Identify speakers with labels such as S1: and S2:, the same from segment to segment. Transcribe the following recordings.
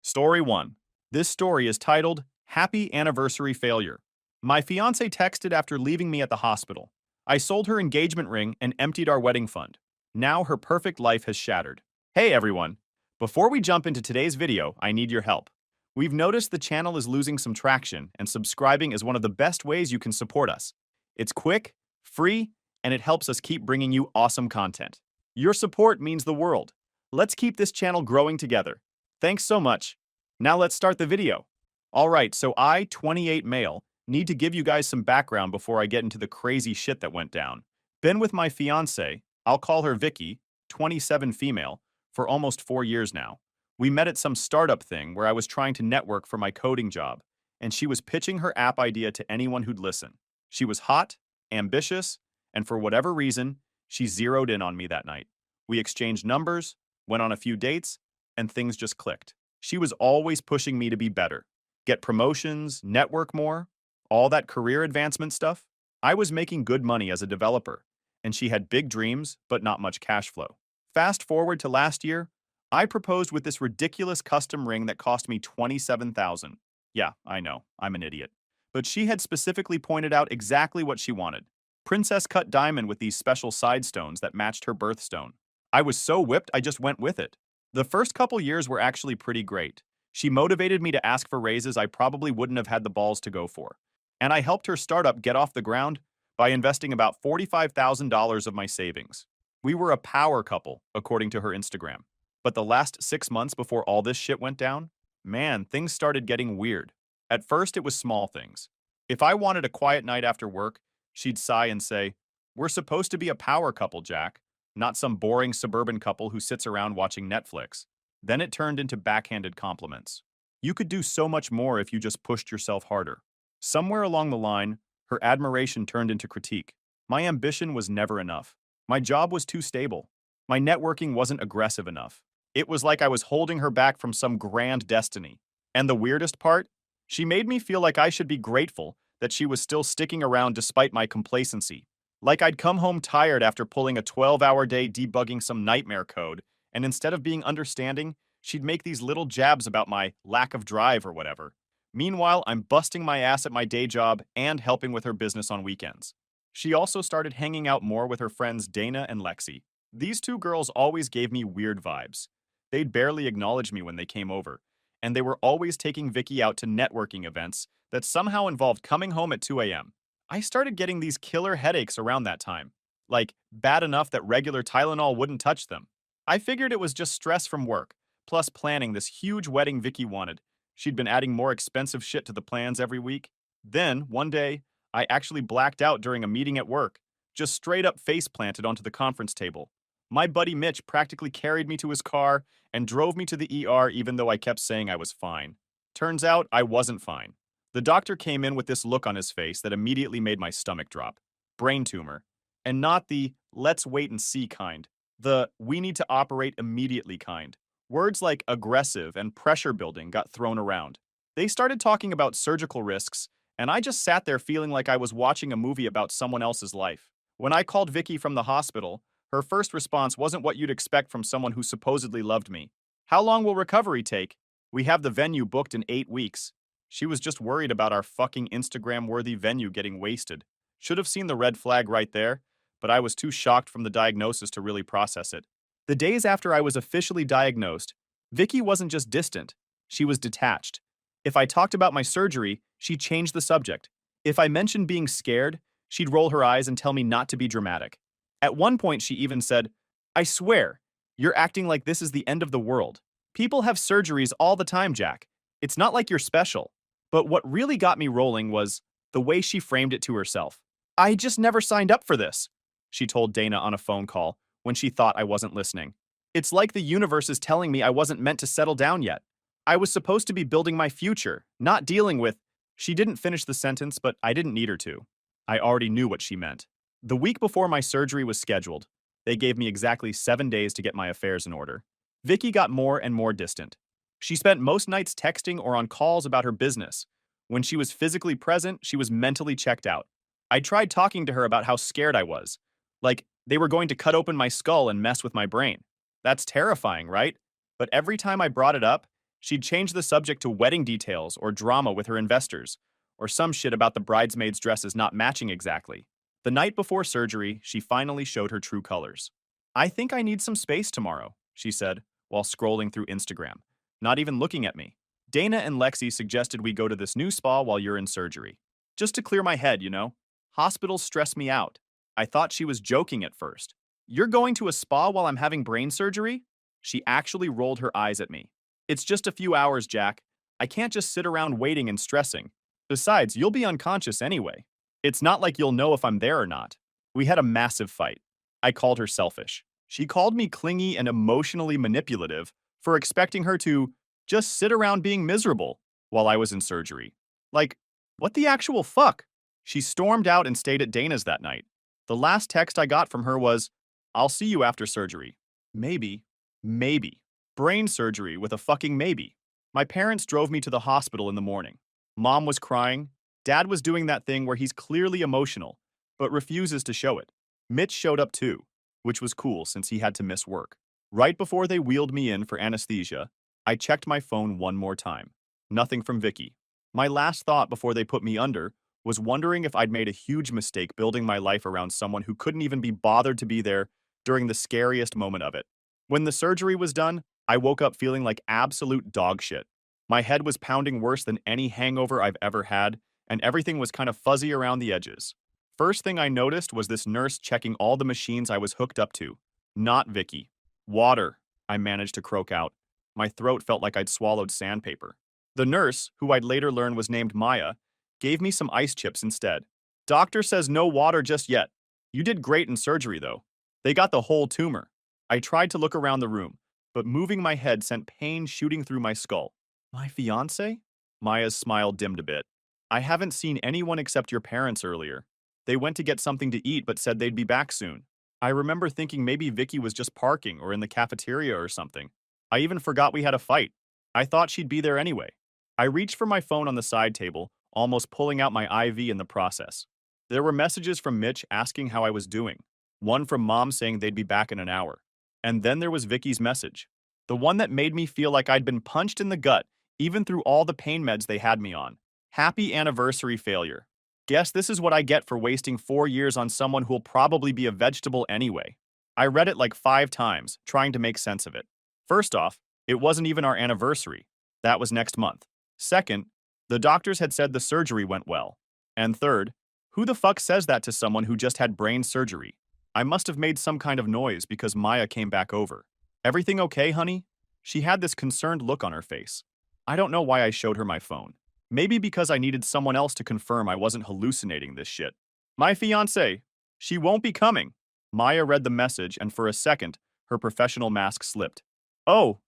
S1: Story 1. This story is titled Happy Anniversary Failure. My fiance texted after leaving me at the hospital. I sold her engagement ring and emptied our wedding fund. Now her perfect life has shattered. Hey everyone! Before we jump into today's video, I need your help. We've noticed the channel is losing some traction, and subscribing is one of the best ways you can support us. It's quick, free, and it helps us keep bringing you awesome content. Your support means the world. Let's keep this channel growing together. Thanks so much. Now let's start the video. Alright, so I, 28 male, need to give you guys some background before I get into the crazy shit that went down. Been with my fiance, I'll call her Vicky, 27 female, for almost 4 years now. We met at some startup thing where I was trying to network for my coding job, and she was pitching her app idea to anyone who'd listen. She was hot, ambitious, and for whatever reason, she zeroed in on me that night. We exchanged numbers, went on a few dates, and things just clicked. She was always pushing me to be better, get promotions, network more, all that career advancement stuff. I was making good money as a developer, and she had big dreams, but not much cash flow. Fast forward to last year, I proposed with this ridiculous custom ring that cost me $27,000. Yeah, I know, I'm an idiot. But she had specifically pointed out exactly what she wanted. Princess cut diamond with these special side stones that matched her birthstone. I was so whipped I just went with it. The first couple years were actually pretty great. She motivated me to ask for raises I probably wouldn't have had the balls to go for. And I helped her startup get off the ground by investing about $45,000 of my savings. We were a power couple, according to her Instagram. But the last 6 months before all this shit went down, man, things started getting weird. At first, it was small things. If I wanted a quiet night after work, she'd sigh and say, "We're supposed to be a power couple, Jack, not some boring suburban couple who sits around watching Netflix." Then it turned into backhanded compliments. You could do so much more if you just pushed yourself harder. Somewhere along the line, her admiration turned into critique. My ambition was never enough. My job was too stable. My networking wasn't aggressive enough. It was like I was holding her back from some grand destiny. And the weirdest part? She made me feel like I should be grateful that she was still sticking around despite my complacency. Like I'd come home tired after pulling a 12-hour day debugging some nightmare code, and instead of being understanding, she'd make these little jabs about my lack of drive or whatever. Meanwhile, I'm busting my ass at my day job and helping with her business on weekends. She also started hanging out more with her friends Dana and Lexi. These two girls always gave me weird vibes. They'd barely acknowledge me when they came over, and they were always taking Vicky out to networking events that somehow involved coming home at 2 a.m. I started getting these killer headaches around that time. Like, bad enough that regular Tylenol wouldn't touch them. I figured it was just stress from work, plus planning this huge wedding Vicky wanted. She'd been adding more expensive shit to the plans every week. Then, one day, I actually blacked out during a meeting at work, just straight up face planted onto the conference table. My buddy Mitch practically carried me to his car and drove me to the ER even though I kept saying I was fine. Turns out I wasn't fine. The doctor came in with this look on his face that immediately made my stomach drop. Brain tumor. And not the let's wait and see kind. The we need to operate immediately kind. Words like aggressive and pressure building got thrown around. They started talking about surgical risks, and I just sat there feeling like I was watching a movie about someone else's life. When I called Vicky from the hospital, her first response wasn't what you'd expect from someone who supposedly loved me. "How long will recovery take? We have the venue booked in 8 weeks. She was just worried about our fucking Instagram-worthy venue getting wasted. Should have seen the red flag right there, but I was too shocked from the diagnosis to really process it. The days after I was officially diagnosed, Vicky wasn't just distant, she was detached. If I talked about my surgery, she changed the subject. If I mentioned being scared, she'd roll her eyes and tell me not to be dramatic. At one point, she even said, "I swear, you're acting like this is the end of the world. People have surgeries all the time, Jack. It's not like you're special." But what really got me rolling was the way she framed it to herself. "I just never signed up for this," she told Dana on a phone call when she thought I wasn't listening. "It's like the universe is telling me I wasn't meant to settle down yet. I was supposed to be building my future, not dealing with—" She didn't finish the sentence, but I didn't need her to. I already knew what she meant. The week before my surgery was scheduled, they gave me exactly 7 days to get my affairs in order. Vicky got more and more distant. She spent most nights texting or on calls about her business. When she was physically present, she was mentally checked out. I tried talking to her about how scared I was. Like, they were going to cut open my skull and mess with my brain. That's terrifying, right? But every time I brought it up, She'd change the subject to wedding details or drama with her investors, or some shit about the bridesmaids' dresses not matching exactly. The night before surgery, she finally showed her true colors. I think I need some space tomorrow, she said, while scrolling through Instagram, not even looking at me. Dana and Lexi suggested we go to this new spa while you're in surgery. Just to clear my head, you know? Hospitals stress me out. I thought she was joking at first. You're going to a spa while I'm having brain surgery? She actually rolled her eyes at me. It's just a few hours, Jack. I can't just sit around waiting and stressing. Besides, you'll be unconscious anyway. It's not like you'll know if I'm there or not. We had a massive fight. I called her selfish. She called me clingy and emotionally manipulative for expecting her to just sit around being miserable while I was in surgery. Like, what the actual fuck? She stormed out and stayed at Dana's that night. The last text I got from her was, I'll see you after surgery. Maybe. Maybe. Brain surgery with a fucking maybe. My parents drove me to the hospital in the morning. Mom was crying. Dad was doing that thing where he's clearly emotional, but refuses to show it. Mitch showed up too, which was cool since he had to miss work. Right before they wheeled me in for anesthesia, I checked my phone one more time. Nothing from Vicky. My last thought before they put me under was wondering if I'd made a huge mistake building my life around someone who couldn't even be bothered to be there during the scariest moment of it. When the surgery was done, I woke up feeling like absolute dog shit. My head was pounding worse than any hangover I've ever had, and everything was kind of fuzzy around the edges. First thing I noticed was this nurse checking all the machines I was hooked up to. Not Vicky. Water, I managed to croak out. My throat felt like I'd swallowed sandpaper. The nurse, who I'd later learn was named Maya, gave me some ice chips instead. Doctor says no water just yet. You did great in surgery, though. They got the whole tumor. I tried to look around the room, but moving my head sent pain shooting through my skull. My fiancé? Maya's smile dimmed a bit. I haven't seen anyone except your parents earlier. They went to get something to eat but said they'd be back soon. I remember thinking maybe Vicky was just parking or in the cafeteria or something. I even forgot we had a fight. I thought she'd be there anyway. I reached for my phone on the side table, almost pulling out my IV in the process. There were messages from Mitch asking how I was doing. One from Mom saying they'd be back in an hour. And then there was Vicky's message. The one that made me feel like I'd been punched in the gut, even through all the pain meds they had me on. Happy anniversary failure. Guess this is what I get for wasting 4 years on someone who'll probably be a vegetable anyway. I read it like 5 times, trying to make sense of it. First off, it wasn't even our anniversary. That was next month. Second, the doctors had said the surgery went well. And third, who the fuck says that to someone who just had brain surgery? I must have made some kind of noise because Maya came back over. Everything okay, honey? She had this concerned look on her face. I don't know why I showed her my phone. Maybe because I needed someone else to confirm I wasn't hallucinating this shit. My fiancé. She won't be coming. Maya read the message and for a second, her professional mask slipped. Oh,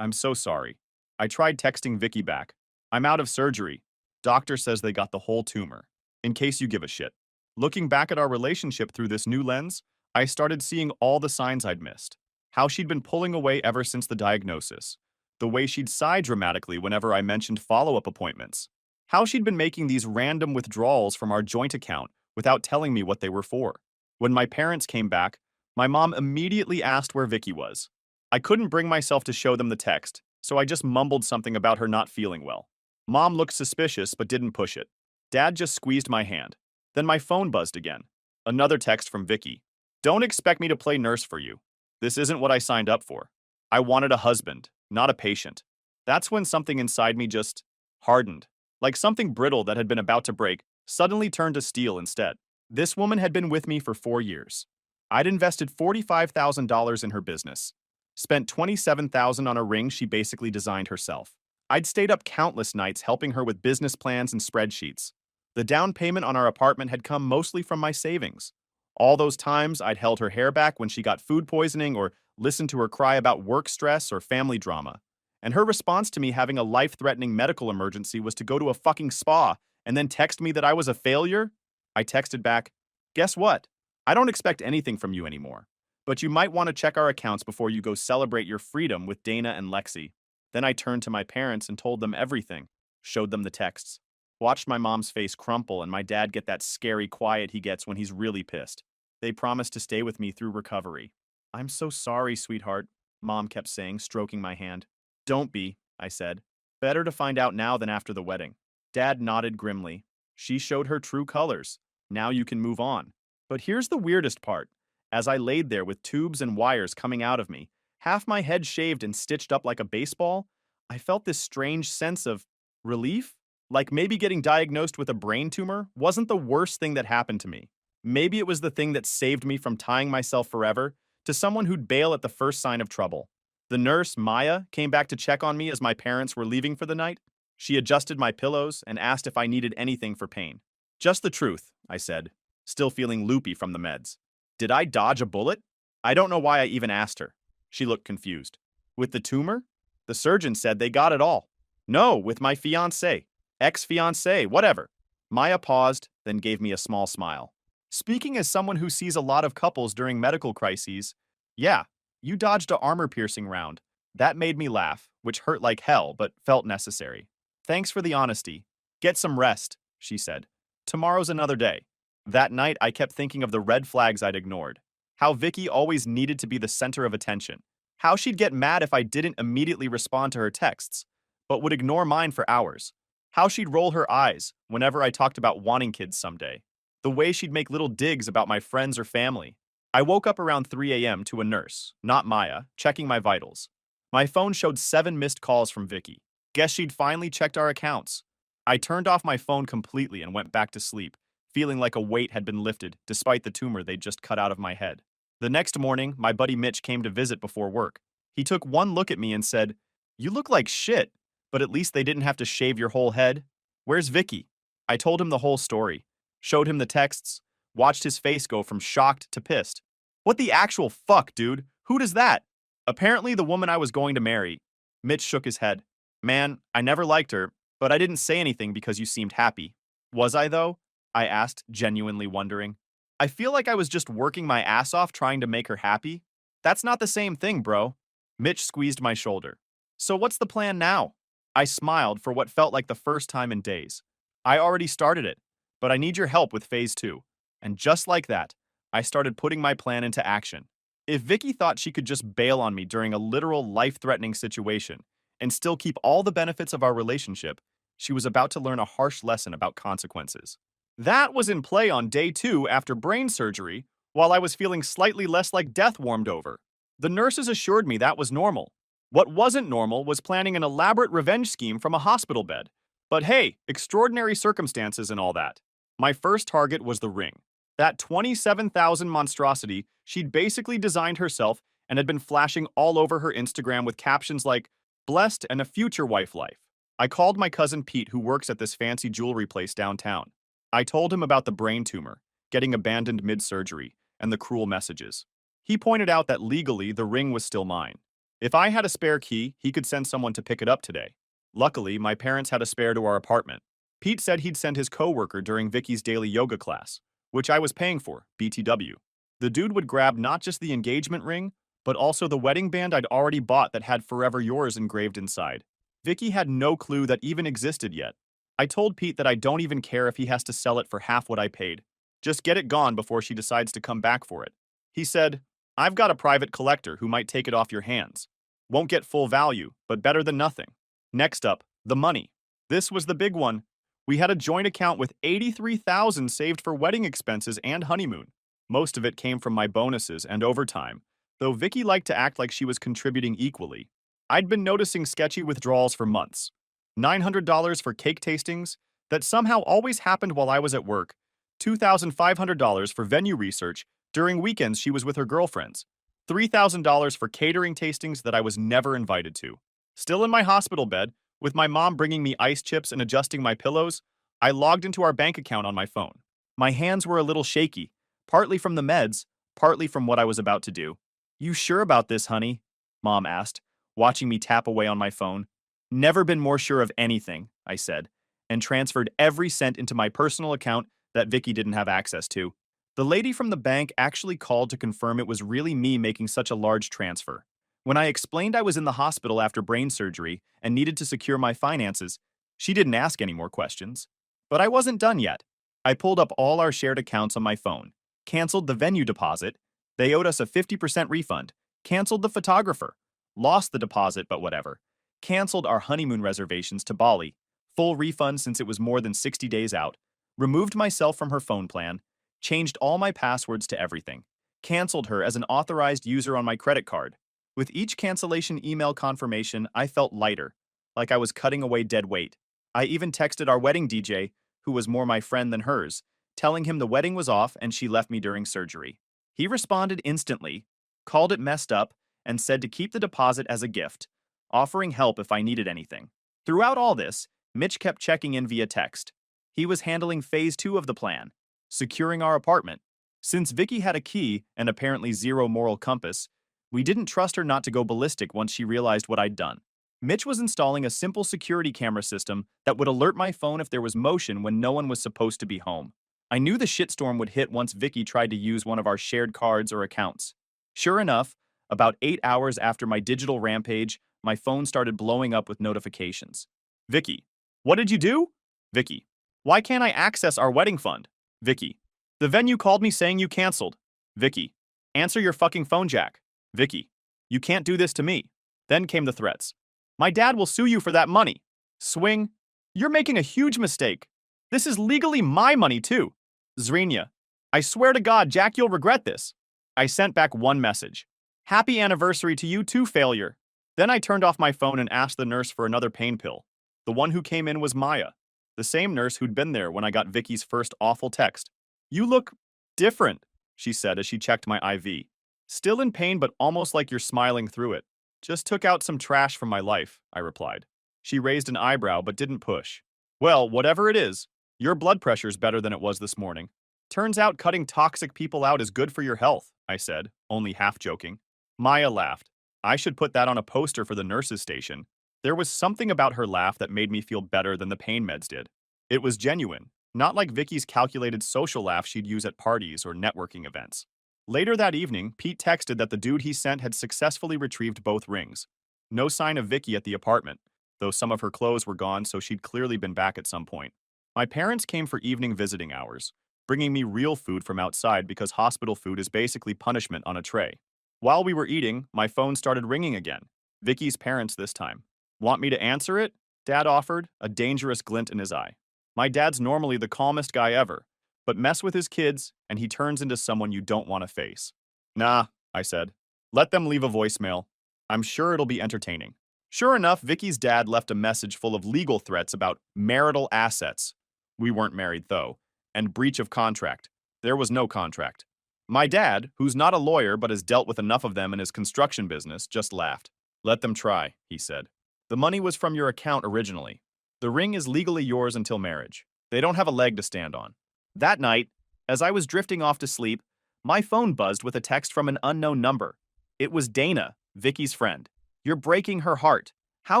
S1: I'm so sorry. I tried texting Vicky back. I'm out of surgery. Doctor says they got the whole tumor. In case you give a shit. Looking back at our relationship through this new lens, I started seeing all the signs I'd missed. How she'd been pulling away ever since the diagnosis. The way she'd sigh dramatically whenever I mentioned follow-up appointments. How she'd been making these random withdrawals from our joint account without telling me what they were for. When my parents came back, my mom immediately asked where Vicky was. I couldn't bring myself to show them the text, so I just mumbled something about her not feeling well. Mom looked suspicious but didn't push it. Dad just squeezed my hand. Then my phone buzzed again. Another text from Vicky. Don't expect me to play nurse for you. This isn't what I signed up for. I wanted a husband, not a patient. That's when something inside me just hardened. Like something brittle that had been about to break, suddenly turned to steel instead. This woman had been with me for 4 years. I'd invested $45,000 in her business. Spent $27,000 on a ring she basically designed herself. I'd stayed up countless nights helping her with business plans and spreadsheets. The down payment on our apartment had come mostly from my savings. All those times I'd held her hair back when she got food poisoning or listened to her cry about work stress or family drama. And her response to me having a life-threatening medical emergency was to go to a fucking spa and then text me that I was a failure? I texted back, guess what? I don't expect anything from you anymore. But you might want to check our accounts before you go celebrate your freedom with Dana and Lexi. Then I turned to my parents and told them everything, showed them the texts. Watched my mom's face crumple and my dad get that scary quiet he gets when he's really pissed. They promised to stay with me through recovery. I'm so sorry, sweetheart, Mom kept saying, stroking my hand. Don't be, I said. Better to find out now than after the wedding. Dad nodded grimly. She showed her true colors. Now you can move on. But here's the weirdest part. As I laid there with tubes and wires coming out of me, half my head shaved and stitched up like a baseball, I felt this strange sense of relief. Like maybe getting diagnosed with a brain tumor wasn't the worst thing that happened to me. Maybe it was the thing that saved me from tying myself forever to someone who'd bail at the first sign of trouble. The nurse, Maya, came back to check on me as my parents were leaving for the night. She adjusted my pillows and asked if I needed anything for pain. Just the truth, I said, still feeling loopy from the meds. Did I dodge a bullet? I don't know why I even asked her. She looked confused. With the tumor? The surgeon said they got it all. No, with my fiancé, ex-fiancé, whatever. Maya paused, then gave me a small smile. Speaking as someone who sees a lot of couples during medical crises, yeah, you dodged a armor-piercing round. That made me laugh, which hurt like hell but felt necessary. Thanks for the honesty. Get some rest, she said. Tomorrow's another day. That night, I kept thinking of the red flags I'd ignored. How Vicky always needed to be the center of attention. How she'd get mad if I didn't immediately respond to her texts, but would ignore mine for hours. How she'd roll her eyes whenever I talked about wanting kids someday. The way she'd make little digs about my friends or family. I woke up around 3 a.m. to a nurse, not Maya, checking my vitals. My phone showed 7 missed calls from Vicky. Guess she'd finally checked our accounts. I turned off my phone completely and went back to sleep, feeling like a weight had been lifted despite the tumor they'd just cut out of my head. The next morning, my buddy Mitch came to visit before work. He took one look at me and said, "You look like shit, but at least they didn't have to shave your whole head. Where's Vicky?" I told him the whole story, showed him the texts, watched his face go from shocked to pissed. What the actual fuck, dude? Who does that? Apparently the woman I was going to marry. Mitch shook his head. Man, I never liked her, but I didn't say anything because you seemed happy. Was I, though? I asked, genuinely wondering. I feel like I was just working my ass off trying to make her happy. That's not the same thing, bro. Mitch squeezed my shoulder. So what's the plan now? I smiled for what felt like the first time in days. I already started it, but I need your help with phase 2. And just like that, I started putting my plan into action. If Vicky thought she could just bail on me during a literal life-threatening situation and still keep all the benefits of our relationship, she was about to learn a harsh lesson about consequences. That was in play on day 2 after brain surgery, while I was feeling slightly less like death warmed over. The nurses assured me that was normal. What wasn't normal was planning an elaborate revenge scheme from a hospital bed. But hey, extraordinary circumstances and all that. My first target was the ring. That 27,000 monstrosity she'd basically designed herself and had been flashing all over her Instagram with captions like, "Blessed and a future wife life." I called my cousin Pete, who works at this fancy jewelry place downtown. I told him about the brain tumor, getting abandoned mid-surgery, and the cruel messages. He pointed out that legally the ring was still mine. If I had a spare key, he could send someone to pick it up today. Luckily, my parents had a spare to our apartment. Pete said he'd send his coworker during Vicky's daily yoga class, which I was paying for, BTW. The dude would grab not just the engagement ring, but also the wedding band I'd already bought that had "Forever Yours" engraved inside. Vicky had no clue that even existed yet. I told Pete that I don't even care if he has to sell it for half what I paid. Just get it gone before she decides to come back for it. He said, "I've got a private collector who might take it off your hands. Won't get full value, but better than nothing." Next up, the money. This was the big one. We had a joint account with $83,000 saved for wedding expenses and honeymoon. Most of it came from my bonuses and overtime, though Vicky liked to act like she was contributing equally. I'd been noticing sketchy withdrawals for months. $900 for cake tastings that somehow always happened while I was at work. $2,500 for venue research during weekends she was with her girlfriends. $3,000 for catering tastings that I was never invited to. Still in my hospital bed, with my mom bringing me ice chips and adjusting my pillows, I logged into our bank account on my phone. My hands were a little shaky, partly from the meds, partly from what I was about to do. "You sure about this, honey?" Mom asked, watching me tap away on my phone. "Never been more sure of anything," I said, and transferred every cent into my personal account that Vicky didn't have access to. The lady from the bank actually called to confirm it was really me making such a large transfer. When I explained I was in the hospital after brain surgery and needed to secure my finances, she didn't ask any more questions. But I wasn't done yet. I pulled up all our shared accounts on my phone, canceled the venue deposit, they owed us a 50% refund, canceled the photographer, lost the deposit but whatever, Cancelled our honeymoon reservations to Bali, full refund since it was more than 60 days out, removed myself from her phone plan, changed all my passwords to everything, cancelled her as an authorized user on my credit card. With each cancellation email confirmation, I felt lighter, like I was cutting away dead weight. I even texted our wedding DJ, who was more my friend than hers, telling him the wedding was off and she left me during surgery. He responded instantly, called it messed up, and said to keep the deposit as a gift, offering help if I needed anything. Throughout all this, Mitch kept checking in via text. He was handling phase 2 of the plan, securing our apartment. Since Vicky had a key and apparently zero moral compass, we didn't trust her not to go ballistic once she realized what I'd done. Mitch was installing a simple security camera system that would alert my phone if there was motion when no one was supposed to be home. I knew the shitstorm would hit once Vicky tried to use one of our shared cards or accounts. Sure enough, about 8 hours after my digital rampage, my phone started blowing up with notifications. Vicky, what did you do? Vicky, why can't I access our wedding fund? Vicky, the venue called me saying you canceled. Vicky, answer your fucking phone, Jack. Vicky, you can't do this to me. Then came the threats. My dad will sue you for that money. Swing, you're making a huge mistake. This is legally my money too. Zrina, I swear to God, Jack, you'll regret this. I sent back one message. Happy anniversary to you too, failure. Then I turned off my phone and asked the nurse for another pain pill. The one who came in was Maya, the same nurse who'd been there when I got Vicky's first awful text. You look different, she said as she checked my IV. Still in pain, but almost like you're smiling through it. Just took out some trash from my life, I replied. She raised an eyebrow but didn't push. Well, whatever it is, your blood pressure's better than it was this morning. Turns out cutting toxic people out is good for your health, I said, only half joking. Maya laughed. I should put that on a poster for the nurse's station. There was something about her laugh that made me feel better than the pain meds did. It was genuine, not like Vicky's calculated social laugh she'd use at parties or networking events. Later that evening, Pete texted that the dude he sent had successfully retrieved both rings. No sign of Vicky at the apartment, though some of her clothes were gone, so she'd clearly been back at some point. My parents came for evening visiting hours, bringing me real food from outside because hospital food is basically punishment on a tray. While we were eating, my phone started ringing again. Vicky's parents this time. Want me to answer it? Dad offered, a dangerous glint in his eye. My dad's normally the calmest guy ever, but mess with his kids and he turns into someone you don't want to face. Nah, I said. Let them leave a voicemail. I'm sure it'll be entertaining. Sure enough, Vicky's dad left a message full of legal threats about marital assets. We weren't married, though. And breach of contract. There was no contract. My dad, who's not a lawyer but has dealt with enough of them in his construction business, just laughed. Let them try, he said. The money was from your account originally. The ring is legally yours until marriage. They don't have a leg to stand on. That night, as I was drifting off to sleep, my phone buzzed with a text from an unknown number. It was Dana, Vicky's friend. You're breaking her heart. How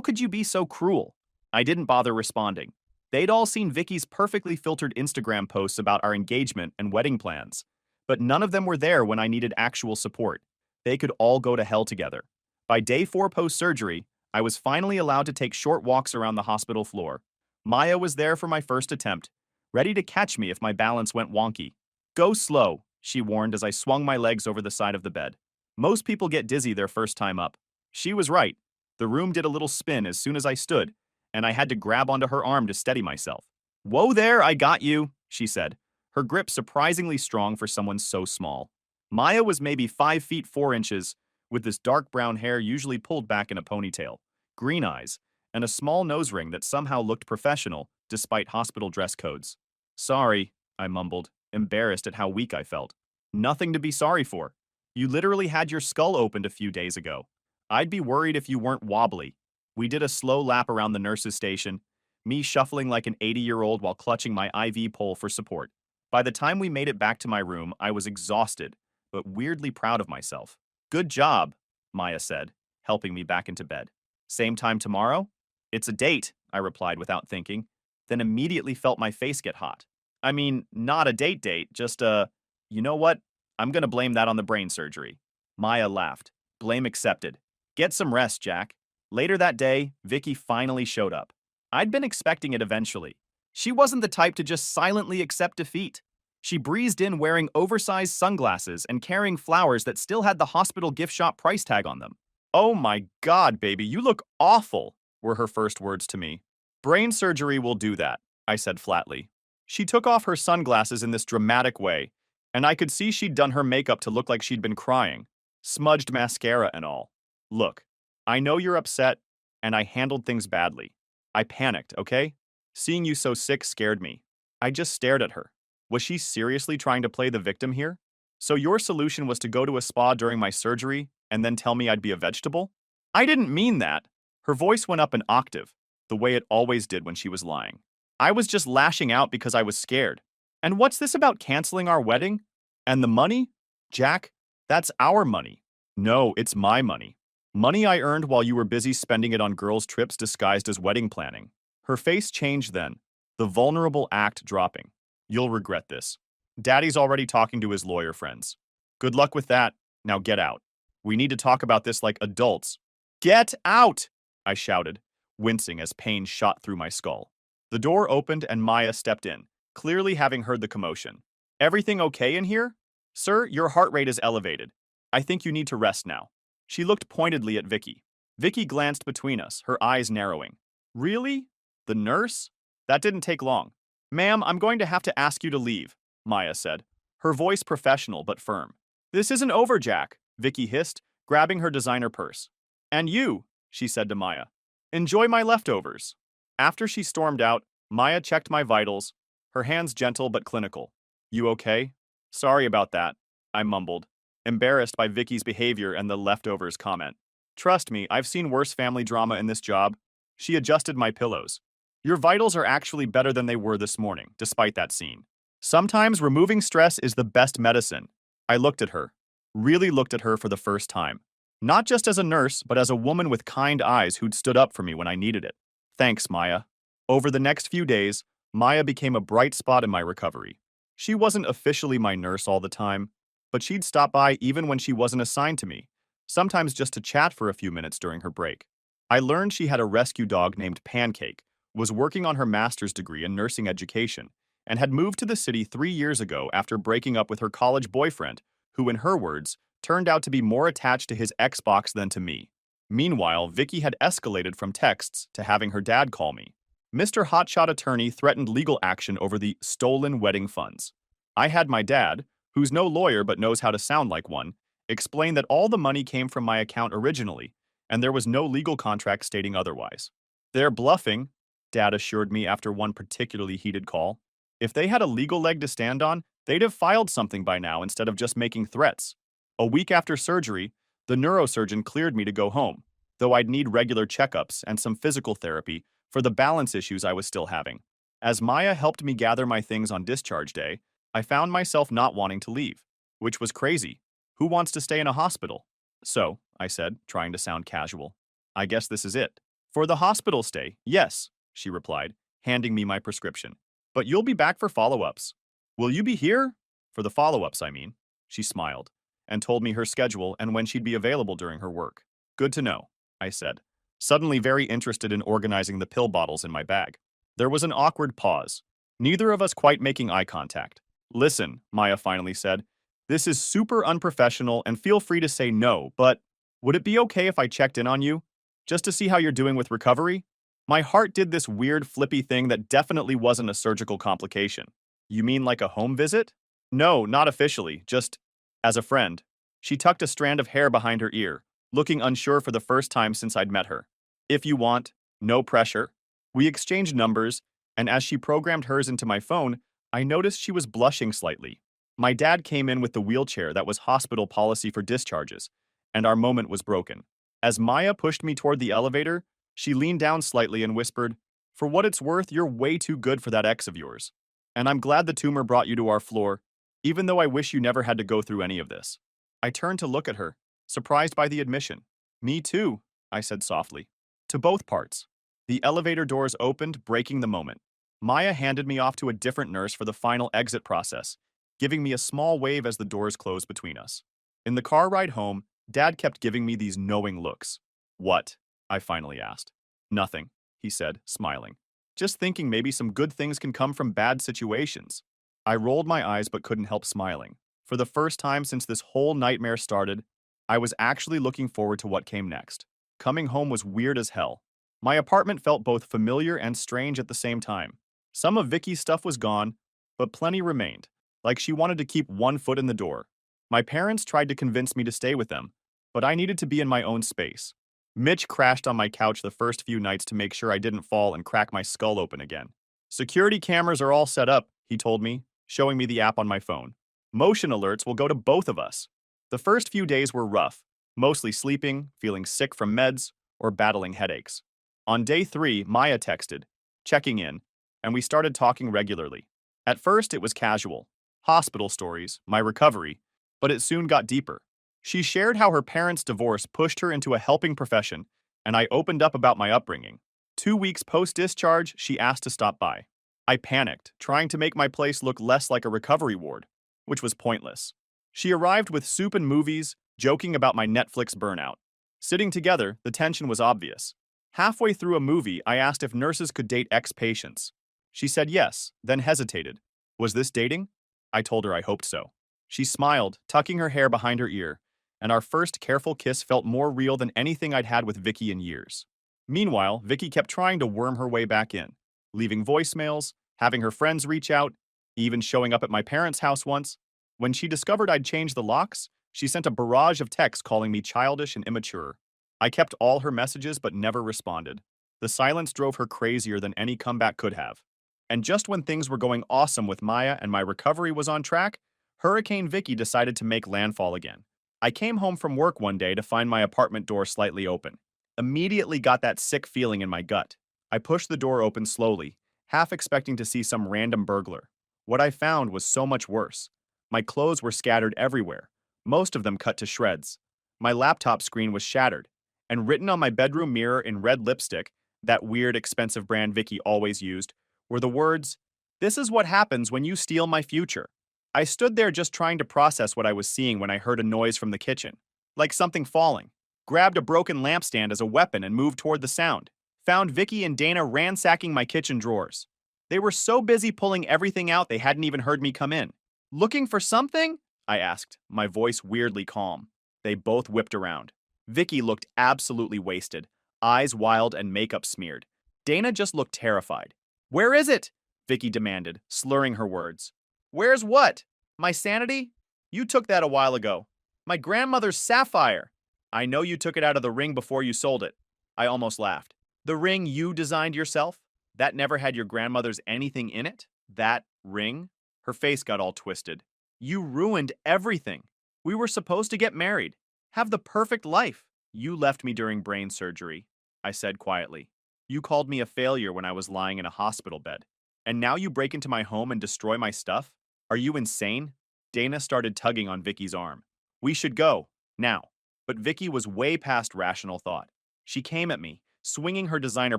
S1: could you be so cruel? I didn't bother responding. They'd all seen Vicky's perfectly filtered Instagram posts about our engagement and wedding plans. But none of them were there when I needed actual support. They could all go to hell together. By day 4 post-surgery, I was finally allowed to take short walks around the hospital floor. Maya was there for my first attempt, ready to catch me if my balance went wonky. Go slow, she warned as I swung my legs over the side of the bed. Most people get dizzy their first time up. She was right. The room did a little spin as soon as I stood, and I had to grab onto her arm to steady myself. Whoa there, I got you, she said, her grip surprisingly strong for someone so small. Maya was maybe 5 feet 4 inches, with this dark brown hair usually pulled back in a ponytail, green eyes, and a small nose ring that somehow looked professional despite hospital dress codes. Sorry, I mumbled, embarrassed at how weak I felt. Nothing to be sorry for. You literally had your skull opened a few days ago. I'd be worried if you weren't wobbly. We did a slow lap around the nurse's station, me shuffling like an 80-year-old while clutching my IV pole for support. By the time we made it back to my room, I was exhausted, but weirdly proud of myself. Good job, Maya said, helping me back into bed. Same time tomorrow? It's a date, I replied without thinking, then immediately felt my face get hot. I mean, not a date, just you know what? I'm gonna blame that on the brain surgery. Maya laughed. Blame accepted. Get some rest, Jack. Later that day, Vicky finally showed up. I'd been expecting it eventually. She wasn't the type to just silently accept defeat. She breezed in wearing oversized sunglasses and carrying flowers that still had the hospital gift shop price tag on them. Oh my God, baby, you look awful. were her first words to me. Brain surgery will do that, I said flatly. She took off her sunglasses in this dramatic way, and I could see she'd done her makeup to look like she'd been crying, smudged mascara and all. Look, I know you're upset, and I handled things badly. I panicked, okay? Seeing you so sick scared me. I just stared at her. Was she seriously trying to play the victim here? So your solution was to go to a spa during my surgery and then tell me I'd be a vegetable? I didn't mean that. Her voice went up an octave, the way it always did when she was lying. I was just lashing out because I was scared. And what's this about canceling our wedding? And the money? Jack, that's our money. No, it's my money. Money I earned while you were busy spending it on girls' trips disguised as wedding planning. Her face changed then, the vulnerable act dropping. You'll regret this. Daddy's already talking to his lawyer friends. Good luck with that. Now get out. We need to talk about this like adults. Get out! I shouted, wincing as pain shot through my skull. The door opened and Maya stepped in, clearly having heard the commotion. Everything okay in here? Sir, your heart rate is elevated. I think you need to rest now. She looked pointedly at Vicky. Vicky glanced between us, her eyes narrowing. Really? The nurse? That didn't take long. Ma'am, I'm going to have to ask you to leave, Maya said, her voice professional but firm. This isn't over, Jack, Vicky hissed, grabbing her designer purse. And you, she said to Maya. Enjoy my leftovers. After she stormed out, Maya checked my vitals, her hands gentle but clinical. You okay? Sorry about that, I mumbled, embarrassed by Vicky's behavior and the leftovers comment. Trust me, I've seen worse family drama in this job. She adjusted my pillows. Your vitals are actually better than they were this morning, despite that scene. Sometimes removing stress is the best medicine. I looked at her, really looked at her for the first time. Not just as a nurse, but as a woman with kind eyes who'd stood up for me when I needed it. Thanks, Maya. Over the next few days, Maya became a bright spot in my recovery. She wasn't officially my nurse all the time, but she'd stop by even when she wasn't assigned to me, sometimes just to chat for a few minutes during her break. I learned she had a rescue dog named Pancake, was working on her master's degree in nursing education, and had moved to the city 3 years ago after breaking up with her college boyfriend, who, in her words, turned out to be more attached to his Xbox than to me. Meanwhile, Vicky had escalated from texts to having her dad call me. Mr. Hotshot Attorney threatened legal action over the stolen wedding funds. I had my dad, who's no lawyer but knows how to sound like one, explain that all the money came from my account originally, and there was no legal contract stating otherwise. They're bluffing, Dad assured me after one particularly heated call. If they had a legal leg to stand on, they'd have filed something by now instead of just making threats. A week after surgery, the neurosurgeon cleared me to go home, though I'd need regular checkups and some physical therapy for the balance issues I was still having. As Maya helped me gather my things on discharge day, I found myself not wanting to leave, which was crazy. Who wants to stay in a hospital? So, I said, trying to sound casual, I guess this is it. For the hospital stay, yes, she replied, handing me my prescription. But you'll be back for follow-ups. Will you be here? For the follow-ups, I mean. She smiled, and told me her schedule and when she'd be available during her work. Good to know, I said, suddenly very interested in organizing the pill bottles in my bag. There was an awkward pause, neither of us quite making eye contact. Listen, Maya finally said, this is super unprofessional and feel free to say no, but would it be okay if I checked in on you? Just to see how you're doing with recovery? My heart did this weird flippy thing that definitely wasn't a surgical complication. You mean like a home visit? No, not officially, just as a friend. She tucked a strand of hair behind her ear, looking unsure for the first time since I'd met her. If you want, no pressure. We exchanged numbers, and as she programmed hers into my phone, I noticed she was blushing slightly. My dad came in with the wheelchair that was hospital policy for discharges, and our moment was broken. As Maya pushed me toward the elevator, she leaned down slightly and whispered, For what it's worth, you're way too good for that ex of yours. And I'm glad the tumor brought you to our floor, even though I wish you never had to go through any of this. I turned to look at her, surprised by the admission. Me too, I said softly. To both parts. The elevator doors opened, breaking the moment. Maya handed me off to a different nurse for the final exit process, giving me a small wave as the doors closed between us. In the car ride home, Dad kept giving me these knowing looks. What? I finally asked. Nothing, he said, smiling. Just thinking maybe some good things can come from bad situations. I rolled my eyes but couldn't help smiling. For the first time since this whole nightmare started, I was actually looking forward to what came next. Coming home was weird as hell. My apartment felt both familiar and strange at the same time. Some of Vicky's stuff was gone, but plenty remained, like she wanted to keep one foot in the door. My parents tried to convince me to stay with them, but I needed to be in my own space. Mitch crashed on my couch the first few nights to make sure I didn't fall and crack my skull open again. Security cameras are all set up, he told me, showing me the app on my phone. Motion alerts will go to both of us. The first few days were rough, mostly sleeping, feeling sick from meds, or battling headaches. On day 3, Maya texted, checking in, and we started talking regularly. At first, it was casual, hospital stories, my recovery, but it soon got deeper. She shared how her parents' divorce pushed her into a helping profession, and I opened up about my upbringing. 2 weeks post-discharge, she asked to stop by. I panicked, trying to make my place look less like a recovery ward, which was pointless. She arrived with soup and movies, joking about my Netflix burnout. Sitting together, the tension was obvious. Halfway through a movie, I asked if nurses could date ex-patients. She said yes, then hesitated. Was this dating? I told her I hoped so. She smiled, tucking her hair behind her ear, and our first careful kiss felt more real than anything I'd had with Vicky in years. Meanwhile, Vicky kept trying to worm her way back in, leaving voicemails, having her friends reach out, even showing up at my parents' house once. When she discovered I'd changed the locks, she sent a barrage of texts calling me childish and immature. I kept all her messages but never responded. The silence drove her crazier than any comeback could have. And just when things were going awesome with Maya and my recovery was on track, Hurricane Vicky decided to make landfall again. I came home from work one day to find my apartment door slightly open. Immediately got that sick feeling in my gut. I pushed the door open slowly, half expecting to see some random burglar. What I found was so much worse. My clothes were scattered everywhere, most of them cut to shreds. My laptop screen was shattered, and written on my bedroom mirror in red lipstick, that weird expensive brand Vicky always used, were the words, "This is what happens when you steal my future." I stood there just trying to process what I was seeing when I heard a noise from the kitchen, like something falling. Grabbed a broken lampstand as a weapon and moved toward the sound. Found Vicky and Dana ransacking my kitchen drawers. They were so busy pulling everything out they hadn't even heard me come in. "Looking for something?" I asked, my voice weirdly calm. They both whipped around. Vicky looked absolutely wasted, eyes wild and makeup smeared. Dana just looked terrified. "Where is it?" Vicky demanded, slurring her words. "Where's what? My sanity? You took that a while ago. My grandmother's sapphire. I know you took it out of the ring before you sold it." I almost laughed. "The ring you designed yourself? That never had your grandmother's anything in it? That ring?" Her face got all twisted. "You ruined everything. We were supposed to get married, have the perfect life. You left me during brain surgery," I said quietly. "You called me a failure when I was lying in a hospital bed. And now you break into my home and destroy my stuff? Are you insane?" Dana started tugging on Vicky's arm. "We should go, now." But Vicky was way past rational thought. She came at me, swinging her designer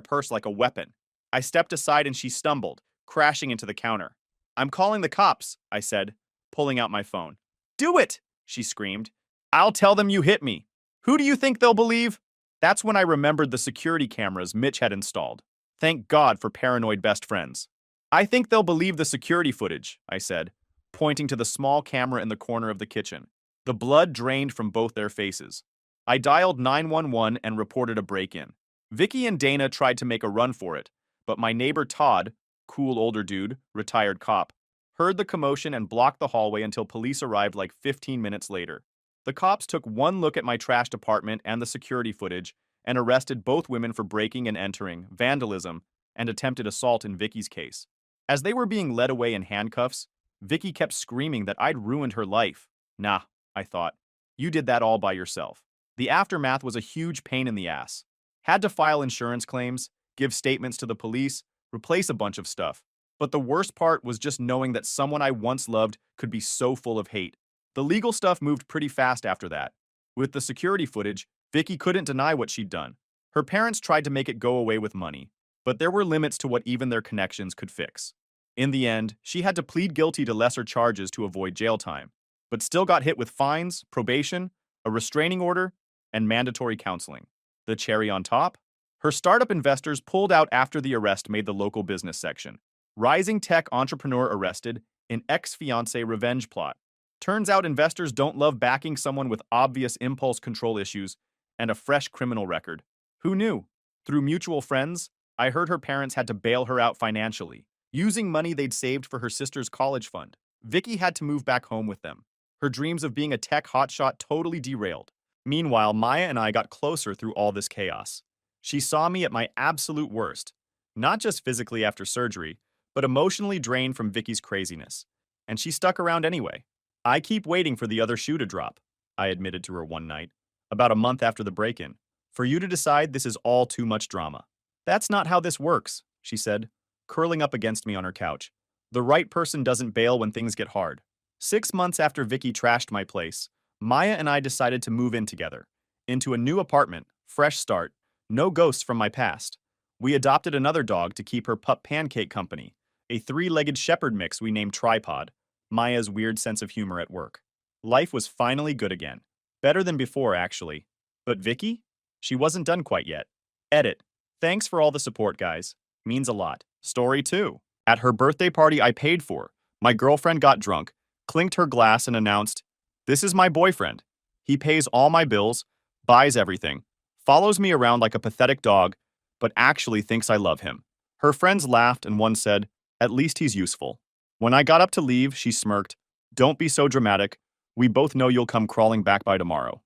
S1: purse like a weapon. I stepped aside and she stumbled, crashing into the counter. "I'm calling the cops," I said, pulling out my phone. "Do it!" she screamed. "I'll tell them you hit me. Who do you think they'll believe?" That's when I remembered the security cameras Mitch had installed. Thank God for paranoid best friends. "I think they'll believe the security footage," I said, pointing to the small camera in the corner of the kitchen. The blood drained from both their faces. I dialed 911 and reported a break-in. Vicky and Dana tried to make a run for it, but my neighbor Todd, cool older dude, retired cop, heard the commotion and blocked the hallway until police arrived like 15 minutes later. The cops took one look at my trashed apartment and the security footage and arrested both women for breaking and entering, vandalism, and attempted assault in Vicky's case. As they were being led away in handcuffs, Vicky kept screaming that I'd ruined her life. Nah, I thought. You did that all by yourself. The aftermath was a huge pain in the ass. Had to file insurance claims, give statements to the police, replace a bunch of stuff. But the worst part was just knowing that someone I once loved could be so full of hate. The legal stuff moved pretty fast after that. With the security footage, Vicky couldn't deny what she'd done. Her parents tried to make it go away with money, but there were limits to what even their connections could fix. In the end, she had to plead guilty to lesser charges to avoid jail time, but still got hit with fines, probation, a restraining order, and mandatory counseling. The cherry on top? Her startup investors pulled out after the arrest made the local business section. Rising tech entrepreneur arrested in ex-fiancé revenge plot. Turns out investors don't love backing someone with obvious impulse control issues and a fresh criminal record. Who knew? Through mutual friends, I heard her parents had to bail her out financially, using money they'd saved for her sister's college fund. Vicky had to move back home with them. Her dreams of being a tech hotshot totally derailed. Meanwhile, Maya and I got closer through all this chaos. She saw me at my absolute worst, not just physically after surgery, but emotionally drained from Vicky's craziness. And she stuck around anyway. I keep waiting for the other shoe to drop, I admitted to her one night, about a month after the break-in. For you to decide this is all too much drama. That's not how this works, she said, curling up against me on her couch. The right person doesn't bail when things get hard. 6 months after Vicky trashed my place, Maya and I decided to move in together. Into a new apartment, fresh start, no ghosts from my past. We adopted another dog to keep her pup Pancake company, a three-legged shepherd mix we named Tripod, Maya's weird sense of humor at work. Life was finally good again. Better than before, actually. But Vicky? She wasn't done quite yet. Edit. Thanks for all the support, guys. Means a lot. Story 2. At her birthday party I paid for, my girlfriend got drunk, clinked her glass and announced, "This is my boyfriend. He pays all my bills, buys everything, follows me around like a pathetic dog, but actually thinks I love him." Her friends laughed and one said, "At least he's useful." When I got up to leave, she smirked, "Don't be so dramatic. We both know you'll come crawling back by tomorrow."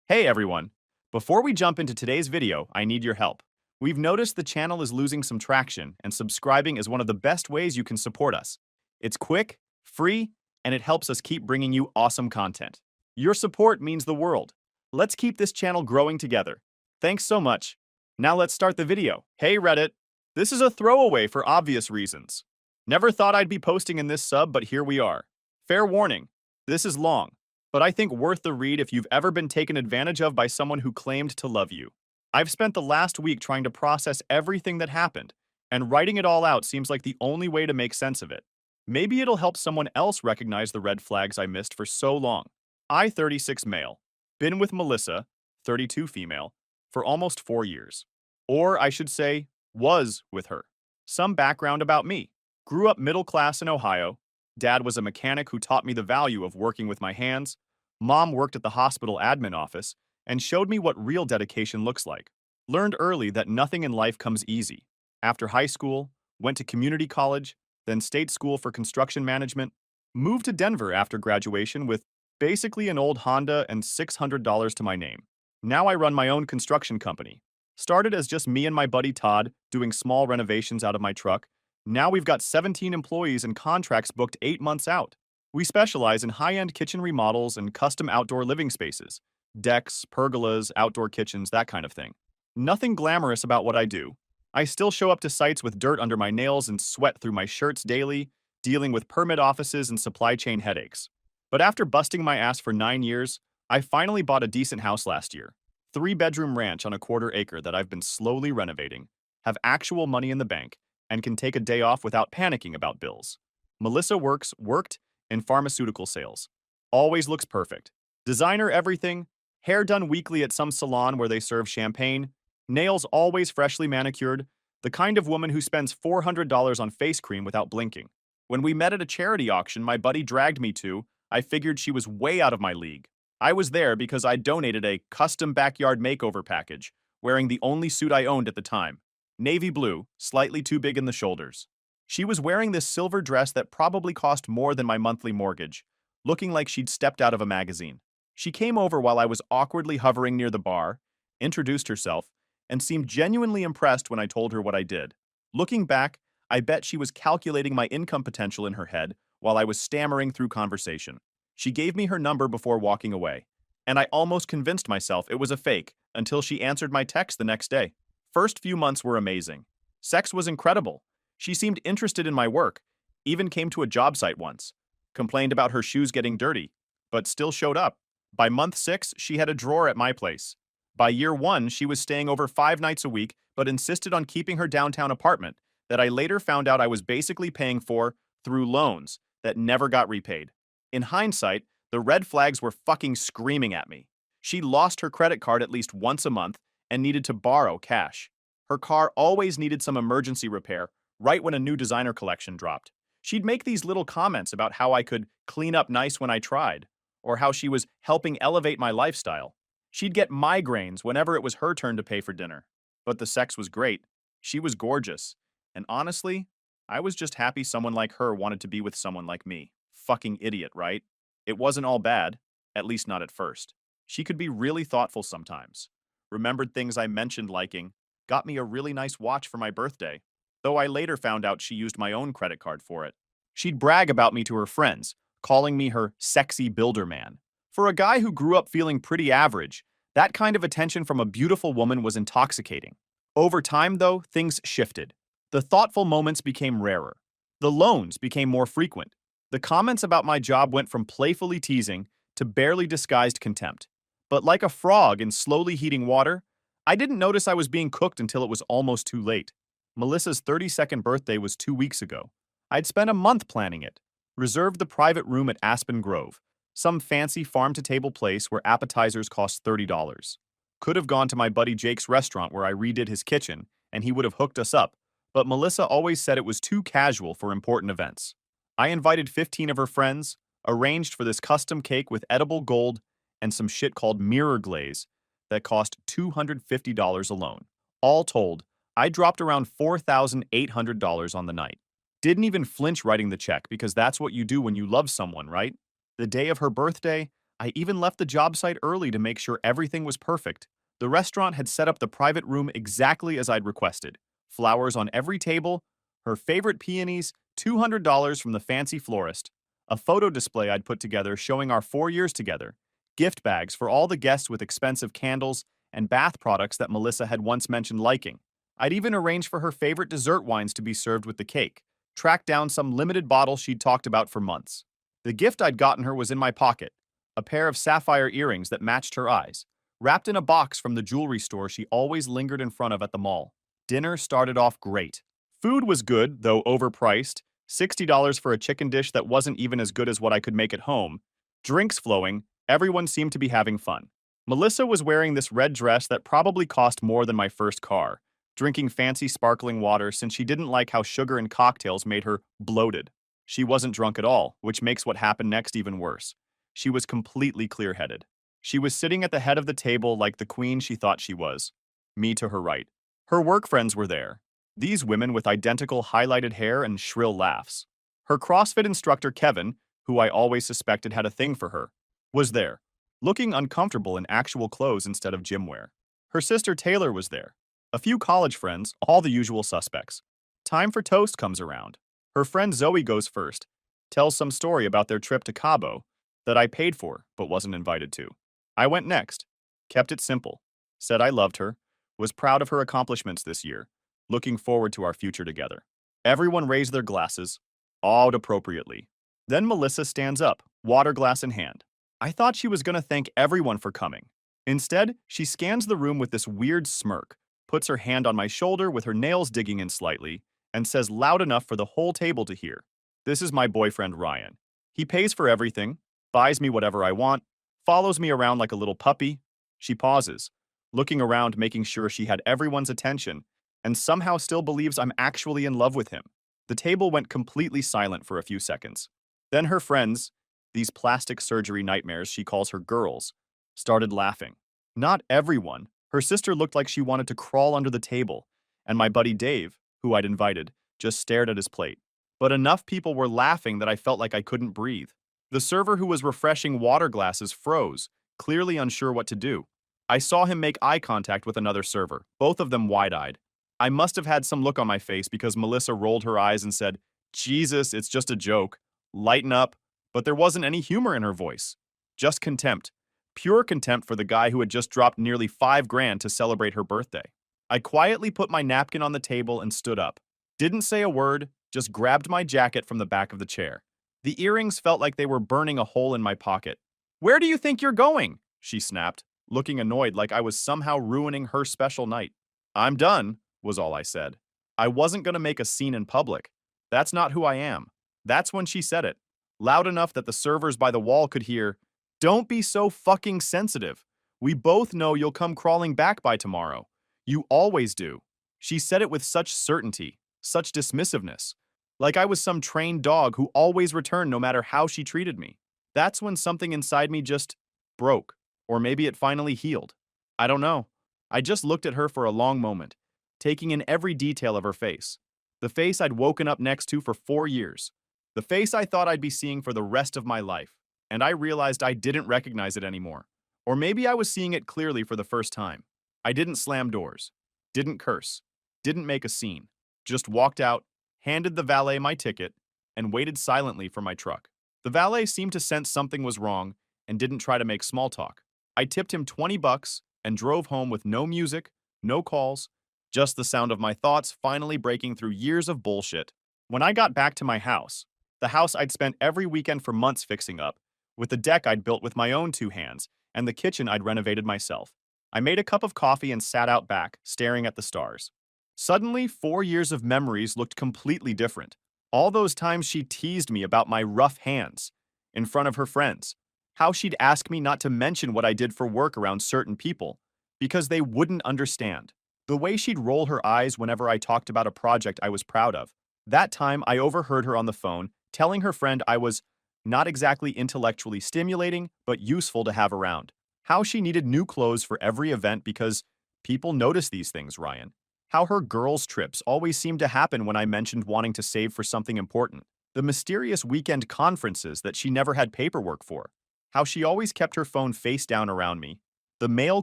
S1: Hey everyone! Before we jump into today's video, I need your help. We've noticed the channel is losing some traction, and subscribing is one of the best ways you can support us. It's quick, free, and it helps us keep bringing you awesome content. Your support means the world. Let's keep this channel growing together. Thanks so much. Now let's start the video. Hey Reddit! This is a throwaway for obvious reasons. Never thought I'd be posting in this sub, but here we are. Fair warning, this is long, but I think worth the read if you've ever been taken advantage of by someone who claimed to love you. I've spent the last week trying to process everything that happened, and writing it all out seems like the only way to make sense of it. Maybe it'll help someone else recognize the red flags I missed for so long. I, 36 male, been with Melissa, 32 female, for almost 4 years. Or I should say, was with her. Some background about me. Grew up middle class in Ohio. Dad was a mechanic who taught me the value of working with my hands. Mom worked at the hospital admin office and showed me what real dedication looks like. Learned early that nothing in life comes easy. After high school, went to community college, then state school for construction management, moved to Denver after graduation with basically an old Honda and $600 to my name. Now I run my own construction company. Started as just me and my buddy Todd doing small renovations out of my truck. Now we've got 17 employees and contracts booked 8 months out. We specialize in high-end kitchen remodels and custom outdoor living spaces. Decks, pergolas, outdoor kitchens, that kind of thing. Nothing glamorous about what I do. I still show up to sites with dirt under my nails and sweat through my shirts daily, dealing with permit offices and supply chain headaches. But after busting my ass for 9 years, I finally bought a decent house last year. 3-bedroom ranch on a quarter acre that I've been slowly renovating, have actual money in the bank, and can take a day off without panicking about bills. Melissa worked in pharmaceutical sales. Always looks perfect. Designer everything, hair done weekly at some salon where they serve champagne, nails always freshly manicured, the kind of woman who spends $400 on face cream without blinking. When we met at a charity auction my buddy dragged me to, I figured she was way out of my league. I was there because I donated a custom backyard makeover package, wearing the only suit I owned at the time. Navy blue, slightly too big in the shoulders. She was wearing this silver dress that probably cost more than my monthly mortgage, looking like she'd stepped out of a magazine. She came over while I was awkwardly hovering near the bar, introduced herself, and seemed genuinely impressed when I told her what I did. Looking back, I bet she was calculating my income potential in her head while I was stammering through conversation. She gave me her number before walking away, and I almost convinced myself it was a fake until she answered my text the next day. First few months were amazing. Sex was incredible. She seemed interested in my work, even came to a job site once. Complained about her shoes getting dirty, but still showed up. By month 6, she had a drawer at my place. By year 1, she was staying over 5 nights a week, but insisted on keeping her downtown apartment that I later found out I was basically paying for through loans that never got repaid. In hindsight, the red flags were fucking screaming at me. She lost her credit card at least once a month and needed to borrow cash. Her car always needed some emergency repair right when a new designer collection dropped. She'd make these little comments about how I could clean up nice when I tried, or how she was helping elevate my lifestyle. She'd get migraines whenever it was her turn to pay for dinner. But the sex was great. She was gorgeous. And honestly, I was just happy someone like her wanted to be with someone like me. Fucking idiot, right? It wasn't all bad, at least not at first. She could be really thoughtful sometimes. Remembered things I mentioned liking, got me a really nice watch for my birthday, though I later found out she used my own credit card for it. She'd brag about me to her friends, calling me her sexy builder man. For a guy who grew up feeling pretty average, that kind of attention from a beautiful woman was intoxicating. Over time, though, things shifted. The thoughtful moments became rarer. The loans became more frequent. The comments about my job went from playfully teasing to barely disguised contempt. But like a frog in slowly heating water, I didn't notice I was being cooked until it was almost too late. Melissa's 32nd birthday was 2 weeks ago. I'd spent a month planning it, reserved the private room at Aspen Grove, some fancy farm-to-table place where appetizers cost $30. Could have gone to my buddy Jake's restaurant where I redid his kitchen, and he would have hooked us up, but Melissa always said it was too casual for important events. I invited 15 of her friends, arranged for this custom cake with edible gold and some shit called mirror glaze that cost $250 alone. All told, I dropped around $4,800 on the night. Didn't even flinch writing the check because that's what you do when you love someone, right? The day of her birthday, I even left the job site early to make sure everything was perfect. The restaurant had set up the private room exactly as I'd requested. Flowers on every table, her favorite peonies, $200 from the fancy florist, a photo display I'd put together showing our 4 years together, gift bags for all the guests with expensive candles, and bath products that Melissa had once mentioned liking. I'd even arranged for her favorite dessert wines to be served with the cake, tracked down some limited bottle she'd talked about for months. The gift I'd gotten her was in my pocket, a pair of sapphire earrings that matched her eyes, wrapped in a box from the jewelry store she always lingered in front of at the mall. Dinner started off great. Food was good, though overpriced, $60 for a chicken dish that wasn't even as good as what I could make at home. Drinks flowing, everyone seemed to be having fun. Melissa was wearing this red dress that probably cost more than my first car, drinking fancy sparkling water since she didn't like how sugar and cocktails made her bloated. She wasn't drunk at all, which makes what happened next even worse. She was completely clear-headed. She was sitting at the head of the table like the queen she thought she was. Me to her right. Her work friends were there. These women with identical highlighted hair and shrill laughs. Her CrossFit instructor Kevin, who I always suspected had a thing for her, was there, looking uncomfortable in actual clothes instead of gym wear. Her sister Taylor was there. A few college friends, all the usual suspects. Time for toast comes around. Her friend Zoe goes first, tells some story about their trip to Cabo that I paid for but wasn't invited to. I went next, kept it simple, said I loved her, was proud of her accomplishments this year, looking forward to our future together. Everyone raised their glasses, awed appropriately. Then Melissa stands up, water glass in hand. I thought she was going to thank everyone for coming. Instead, she scans the room with this weird smirk, puts her hand on my shoulder with her nails digging in slightly, and says loud enough for the whole table to hear, "This is my boyfriend Ryan. He pays for everything, buys me whatever I want, follows me around like a little puppy." She pauses, looking around making sure she had everyone's attention, and somehow still believes I'm actually in love with him. The table went completely silent for a few seconds. Then her friends, these plastic surgery nightmares she calls her girls, started laughing. Not everyone. Her sister looked like she wanted to crawl under the table, and my buddy Dave, who I'd invited, just stared at his plate. But enough people were laughing that I felt like I couldn't breathe. The server who was refreshing water glasses froze, clearly unsure what to do. I saw him make eye contact with another server, both of them wide-eyed. I must have had some look on my face because Melissa rolled her eyes and said, "Jesus, it's just a joke. Lighten up." But there wasn't any humor in her voice. Just contempt. Pure contempt for the guy who had just dropped nearly $5,000 to celebrate her birthday. I quietly put my napkin on the table and stood up. Didn't say a word, just grabbed my jacket from the back of the chair. The earrings felt like they were burning a hole in my pocket. "Where do you think you're going?" she snapped, looking annoyed like I was somehow ruining her special night. "I'm done," was all I said. I wasn't going to make a scene in public. That's not who I am. That's when she said it, loud enough that the servers by the wall could hear, "Don't be so fucking sensitive. We both know you'll come crawling back by tomorrow. You always do." She said it with such certainty, such dismissiveness, like I was some trained dog who always returned no matter how she treated me. That's when something inside me just broke, or maybe it finally healed. I don't know. I just looked at her for a long moment, taking in every detail of her face. The face I'd woken up next to for 4 years. The face I thought I'd be seeing for the rest of my life. And I realized I didn't recognize it anymore. Or maybe I was seeing it clearly for the first time. I didn't slam doors, didn't curse, didn't make a scene. Just walked out, handed the valet my ticket, and waited silently for my truck. The valet seemed to sense something was wrong and didn't try to make small talk. I tipped him 20 bucks and drove home with no music, no calls, just the sound of my thoughts finally breaking through years of bullshit. When I got back to my house, the house I'd spent every weekend for months fixing up, with the deck I'd built with my own two hands, and the kitchen I'd renovated myself, I made a cup of coffee and sat out back, staring at the stars. Suddenly, 4 years of memories looked completely different. All those times she teased me about my rough hands in front of her friends, how she'd ask me not to mention what I did for work around certain people because they wouldn't understand. The way she'd roll her eyes whenever I talked about a project I was proud of. That time, I overheard her on the phone telling her friend I was not exactly intellectually stimulating, but useful to have around. How she needed new clothes for every event because people notice these things, Ryan. How her girls' trips always seemed to happen when I mentioned wanting to save for something important. The mysterious weekend conferences that she never had paperwork for. How she always kept her phone face down around me. The male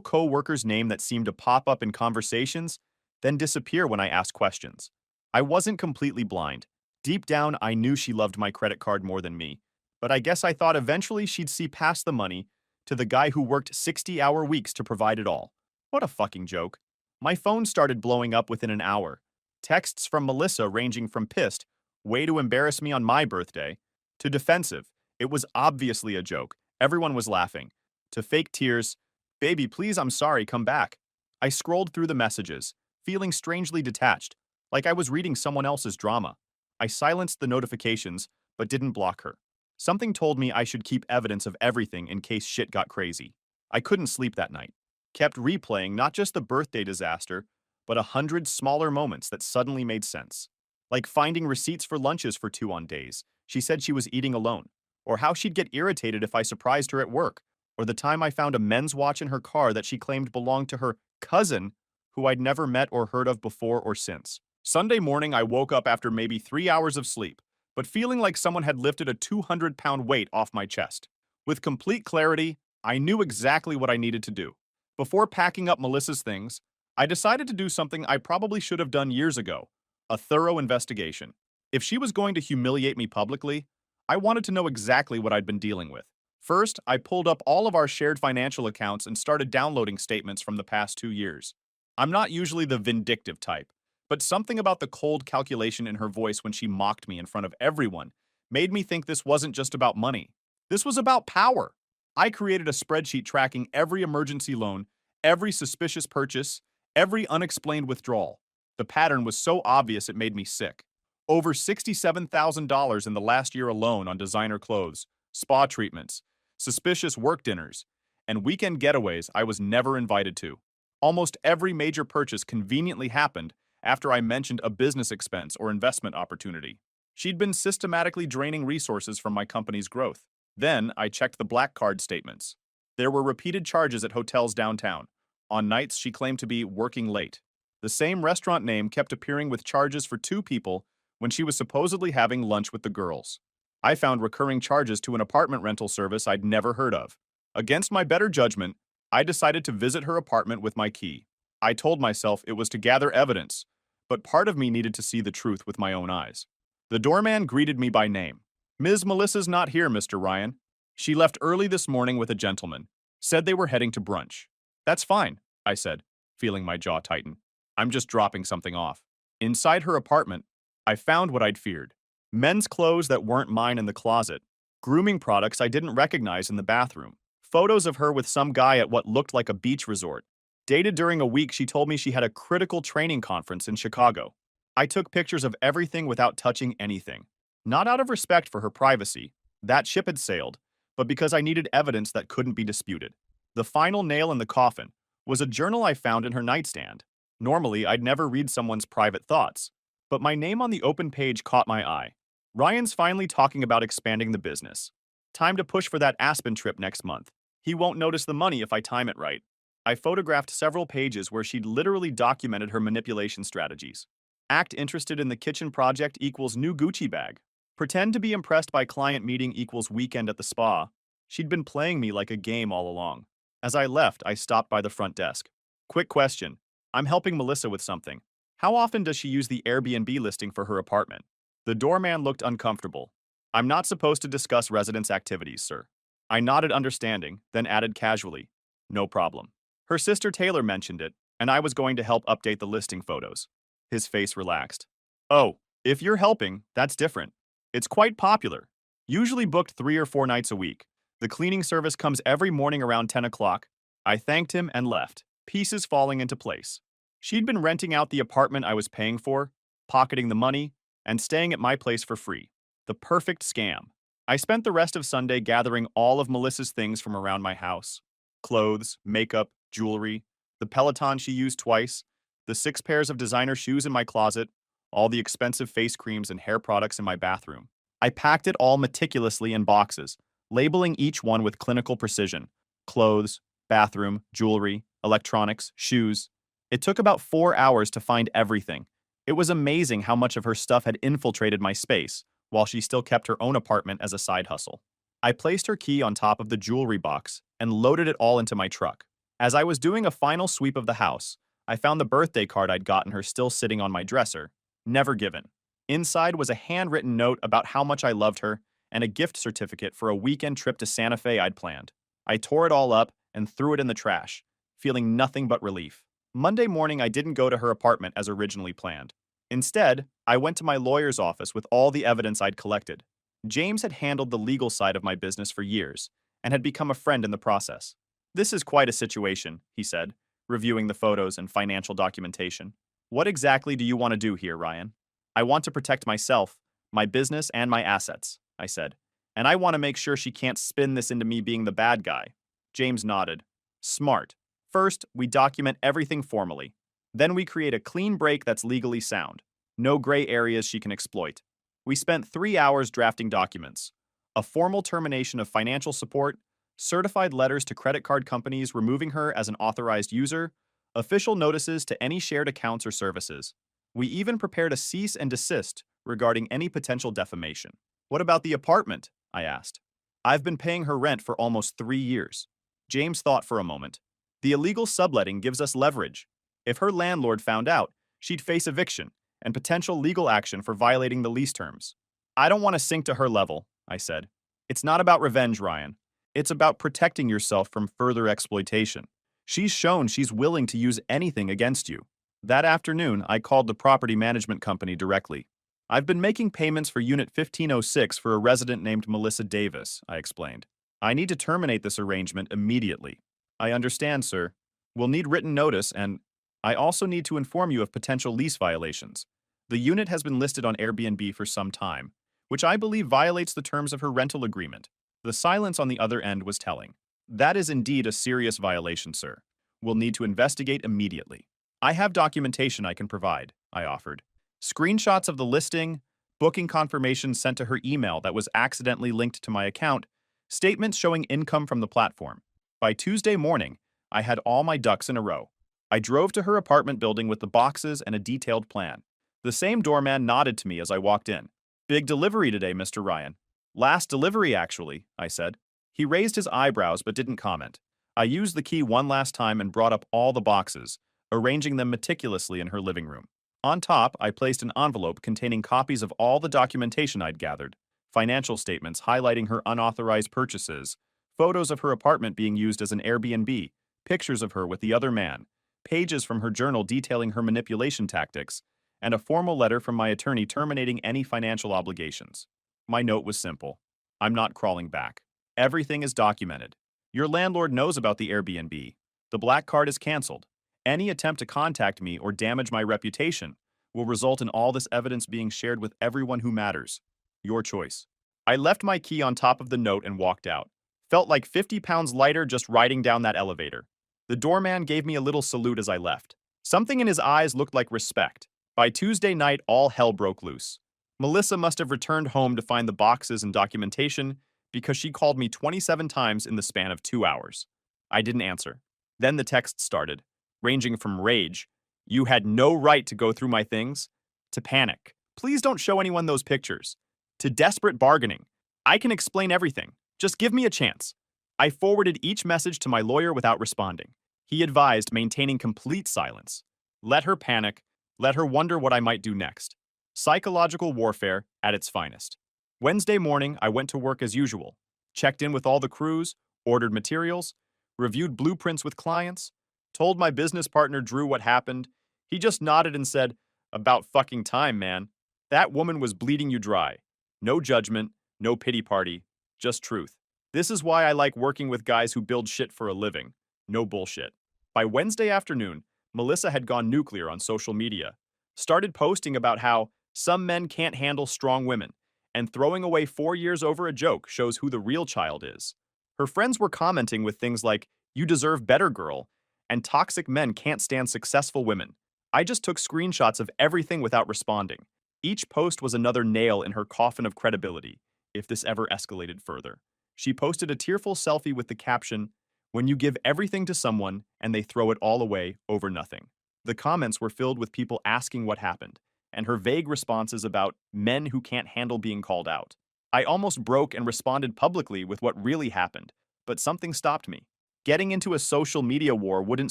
S1: co-worker's name that seemed to pop up in conversations, then disappear when I asked questions. I wasn't completely blind. Deep down, I knew she loved my credit card more than me. But I guess I thought eventually she'd see past the money to the guy who worked 60-hour weeks to provide it all. What a fucking joke. My phone started blowing up within an hour. Texts from Melissa ranging from pissed, way to embarrass me on my birthday, to defensive, it was obviously a joke, everyone was laughing, to fake tears, baby please I'm sorry, come back. I scrolled through the messages, feeling strangely detached, like I was reading someone else's drama. I silenced the notifications, but didn't block her. Something told me I should keep evidence of everything in case shit got crazy. I couldn't sleep that night. Kept replaying not just the birthday disaster, but 100 smaller moments that suddenly made sense. Like finding receipts for lunches for two on days she said she was eating alone, or how she'd get irritated if I surprised her at work, or the time I found a men's watch in her car that she claimed belonged to her cousin, who I'd never met or heard of before or since. Sunday morning, I woke up after maybe 3 hours of sleep, but feeling like someone had lifted a 200-pound weight off my chest. With complete clarity, I knew exactly what I needed to do. Before packing up Melissa's things, I decided to do something I probably should have done years ago, a thorough investigation. If she was going to humiliate me publicly, I wanted to know exactly what I'd been dealing with. First, I pulled up all of our shared financial accounts and started downloading statements from the past 2 years. I'm not usually the vindictive type, but something about the cold calculation in her voice when she mocked me in front of everyone made me think this wasn't just about money. This was about power. I created a spreadsheet tracking every emergency loan, every suspicious purchase, every unexplained withdrawal. The pattern was so obvious it made me sick. Over $67,000 in the last year alone on designer clothes, spa treatments, suspicious work dinners, and weekend getaways I was never invited to. Almost every major purchase conveniently happened after I mentioned a business expense or investment opportunity. She'd been systematically draining resources from my company's growth. Then I checked the black card statements. There were repeated charges at hotels downtown. On nights she claimed to be working late. The same restaurant name kept appearing with charges for two people when she was supposedly having lunch with the girls. I found recurring charges to an apartment rental service I'd never heard of. Against my better judgment, I decided to visit her apartment with my key. I told myself it was to gather evidence, but part of me needed to see the truth with my own eyes. The doorman greeted me by name. Ms. Melissa's not here, Mr. Ryan. She left early this morning with a gentleman. Said they were heading to brunch. That's fine, I said, feeling my jaw tighten. I'm just dropping something off. Inside her apartment, I found what I'd feared. Men's clothes that weren't mine in the closet. Grooming products I didn't recognize in the bathroom. Photos of her with some guy at what looked like a beach resort. Dated during a week she told me she had a critical training conference in Chicago. I took pictures of everything without touching anything. Not out of respect for her privacy, that ship had sailed, but because I needed evidence that couldn't be disputed. The final nail in the coffin was a journal I found in her nightstand. Normally, I'd never read someone's private thoughts, but my name on the open page caught my eye. Ryan's finally talking about expanding the business. Time to push for that Aspen trip next month. He won't notice the money if I time it right. I photographed several pages where she'd literally documented her manipulation strategies. Act interested in the kitchen project equals new Gucci bag. Pretend to be impressed by client meeting equals weekend at the spa. She'd been playing me like a game all along. As I left, I stopped by the front desk. Quick question. I'm helping Melissa with something. How often does she use the Airbnb listing for her apartment? The doorman looked uncomfortable. I'm not supposed to discuss residence activities, sir. I nodded understanding, then added casually. No problem. Her sister Taylor mentioned it, and I was going to help update the listing photos. His face relaxed. Oh, if you're helping, that's different. It's quite popular. Usually booked 3 or 4 nights a week. The cleaning service comes every morning around 10 o'clock. I thanked him and left, pieces falling into place. She'd been renting out the apartment I was paying for, pocketing the money, and staying at my place for free. The perfect scam. I spent the rest of Sunday gathering all of Melissa's things from around my house. Clothes, makeup, jewelry, the Peloton she used twice, the 6 pairs of designer shoes in my closet, all the expensive face creams and hair products in my bathroom. I packed it all meticulously in boxes, labeling each one with clinical precision. Clothes, bathroom, jewelry, electronics, shoes. It took about 4 hours to find everything. It was amazing how much of her stuff had infiltrated my space, while she still kept her own apartment as a side hustle. I placed her key on top of the jewelry box and loaded it all into my truck. As I was doing a final sweep of the house, I found the birthday card I'd gotten her still sitting on my dresser, never given. Inside was a handwritten note about how much I loved her and a gift certificate for a weekend trip to Santa Fe I'd planned. I tore it all up and threw it in the trash, feeling nothing but relief. Monday morning, I didn't go to her apartment as originally planned. Instead, I went to my lawyer's office with all the evidence I'd collected. James had handled the legal side of my business for years and had become a friend in the process. This is quite a situation, he said, reviewing the photos and financial documentation. What exactly do you want to do here, Ryan? I want to protect myself, my business, and my assets, I said. And I want to make sure she can't spin this into me being the bad guy. James nodded. Smart. First, we document everything formally. Then we create a clean break that's legally sound. No gray areas she can exploit. We spent 3 hours drafting documents. A formal termination of financial support, certified letters to credit card companies removing her as an authorized user, official notices to any shared accounts or services. We even prepared a cease and desist regarding any potential defamation. What about the apartment? I asked. I've been paying her rent for almost 3 years. James thought for a moment. The illegal subletting gives us leverage. If her landlord found out, she'd face eviction and potential legal action for violating the lease terms. I don't want to sink to her level, I said. It's not about revenge, Ryan. It's about protecting yourself from further exploitation. She's shown she's willing to use anything against you. That afternoon, I called the property management company directly. I've been making payments for Unit 1506 for a resident named Melissa Davis, I explained. I need to terminate this arrangement immediately. I understand, sir. We'll need written notice, and I also need to inform you of potential lease violations. The unit has been listed on Airbnb for some time, which I believe violates the terms of her rental agreement. The silence on the other end was telling. That is indeed a serious violation, sir. We'll need to investigate immediately. I have documentation I can provide, I offered. Screenshots of the listing, booking confirmation sent to her email that was accidentally linked to my account, statements showing income from the platform. By Tuesday morning, I had all my ducks in a row. I drove to her apartment building with the boxes and a detailed plan. The same doorman nodded to me as I walked in. Big delivery today, Mr. Ryan. Last delivery, actually, I said. He raised his eyebrows but didn't comment. I used the key one last time and brought up all the boxes, arranging them meticulously in her living room. On top, I placed an envelope containing copies of all the documentation I'd gathered, financial statements highlighting her unauthorized purchases, photos of her apartment being used as an Airbnb, pictures of her with the other man, pages from her journal detailing her manipulation tactics, and a formal letter from my attorney terminating any financial obligations. My note was simple. I'm not crawling back. Everything is documented. Your landlord knows about the Airbnb. The black card is canceled. Any attempt to contact me or damage my reputation will result in all this evidence being shared with everyone who matters. Your choice. I left my key on top of the note and walked out. Felt like 50 pounds lighter just riding down that elevator. The doorman gave me a little salute as I left. Something in his eyes looked like respect. By Tuesday night, all hell broke loose. Melissa must have returned home to find the boxes and documentation because she called me 27 times in the span of 2 hours. I didn't answer. Then the texts started, ranging from rage, "You had no right to go through my things," to panic, "Please don't show anyone those pictures," to desperate bargaining, "I can explain everything. Just give me a chance." I forwarded each message to my lawyer without responding. He advised maintaining complete silence. Let her panic, let her wonder what I might do next. Psychological warfare at its finest. Wednesday morning, I went to work as usual, checked in with all the crews, ordered materials, reviewed blueprints with clients, told my business partner Drew what happened. He just nodded and said, "About fucking time, man. That woman was bleeding you dry. No judgment, no pity party, just truth. This is why I like working with guys who build shit for a living. No bullshit." By Wednesday afternoon, Melissa had gone nuclear on social media, started posting about how some men can't handle strong women, and throwing away 4 years over a joke shows who the real child is. Her friends were commenting with things like, "You deserve better, girl," and "Toxic men can't stand successful women." I just took screenshots of everything without responding. Each post was another nail in her coffin of credibility, if this ever escalated further. She posted a tearful selfie with the caption, "When you give everything to someone and they throw it all away over nothing." The comments were filled with people asking what happened, and her vague responses about men who can't handle being called out. I almost broke and responded publicly with what really happened, but something stopped me. Getting into a social media war wouldn't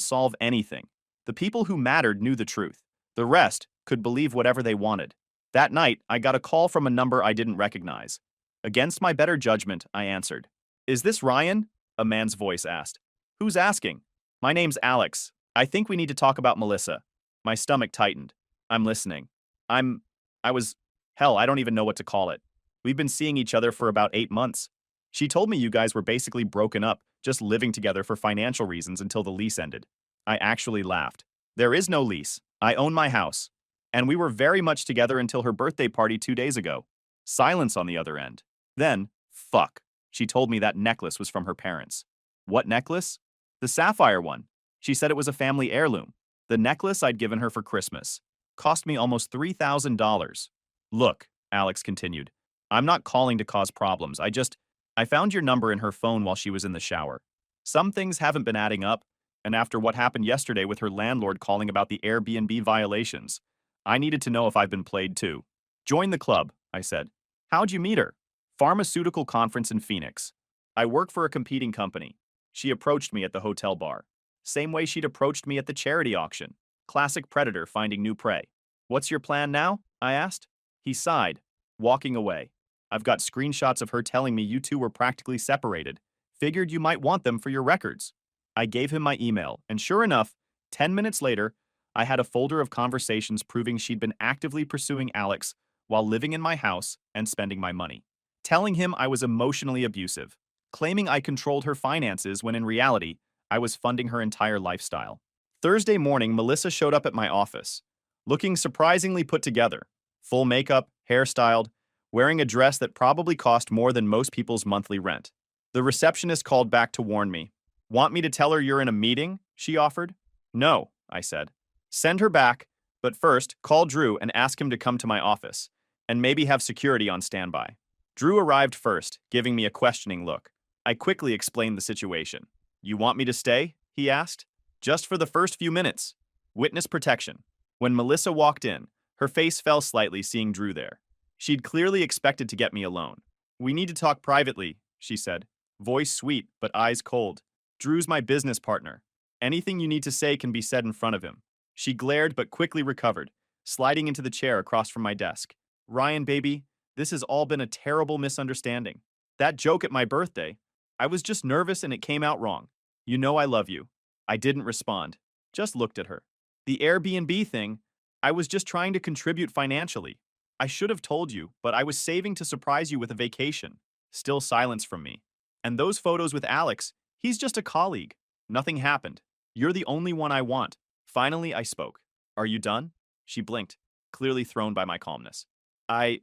S1: solve anything. The people who mattered knew the truth. The rest could believe whatever they wanted. That night, I got a call from a number I didn't recognize. Against my better judgment, I answered. "Is this Ryan?" a man's voice asked. "Who's asking?" "My name's Alex. I think we need to talk about Melissa." My stomach tightened. "I'm listening." I'm, I was, hell, I don't even know what to call it. We've been seeing each other for about 8 months. She told me you guys were basically broken up, just living together for financial reasons until the lease ended. I actually laughed. There is no lease. I own my house. And we were very much together until her birthday party 2 days ago. Silence on the other end. Then, fuck, she told me that necklace was from her parents. What necklace? The sapphire one. She said it was a family heirloom. The necklace I'd given her for Christmas. Cost me almost $3,000. Look, Alex continued, I'm not calling to cause problems. I found your number in her phone while she was in the shower. Some things haven't been adding up, and after what happened yesterday with her landlord calling about the Airbnb violations, I needed to know if I've been played too. Join the club, I said. How'd you meet her? Pharmaceutical conference in Phoenix. I work for a competing company. She approached me at the hotel bar. Same way she'd approached me at the charity auction. Classic predator finding new prey. What's your plan now? I asked. He sighed, walking away. I've got screenshots of her telling me you two were practically separated. Figured you might want them for your records. I gave him my email, and sure enough, 10 minutes later, I had a folder of conversations proving she'd been actively pursuing Alex while living in my house and spending my money. Telling him I was emotionally abusive. Claiming I controlled her finances when in reality, I was funding her entire lifestyle. Thursday morning, Melissa showed up at my office, looking surprisingly put together. Full makeup, hairstyled, wearing a dress that probably cost more than most people's monthly rent. The receptionist called back to warn me. Want me to tell her you're in a meeting? She offered. No, I said. Send her back, but first, call Drew and ask him to come to my office, and maybe have security on standby. Drew arrived first, giving me a questioning look. I quickly explained the situation. You want me to stay? He asked. Just for the first few minutes. Witness protection. When Melissa walked in, her face fell slightly seeing Drew there. She'd clearly expected to get me alone. We need to talk privately, she said. Voice sweet, but eyes cold. Drew's my business partner. Anything you need to say can be said in front of him. She glared but quickly recovered, sliding into the chair across from my desk. Ryan, baby, this has all been a terrible misunderstanding. That joke at my birthday, I was just nervous and it came out wrong. You know I love you. I didn't respond. Just looked at her. The Airbnb thing, I was just trying to contribute financially. I should have told you, but I was saving to surprise you with a vacation. Still silence from me. And those photos with Alex, he's just a colleague. Nothing happened. You're the only one I want. Finally, I spoke. Are you done? She blinked, clearly thrown by my calmness. I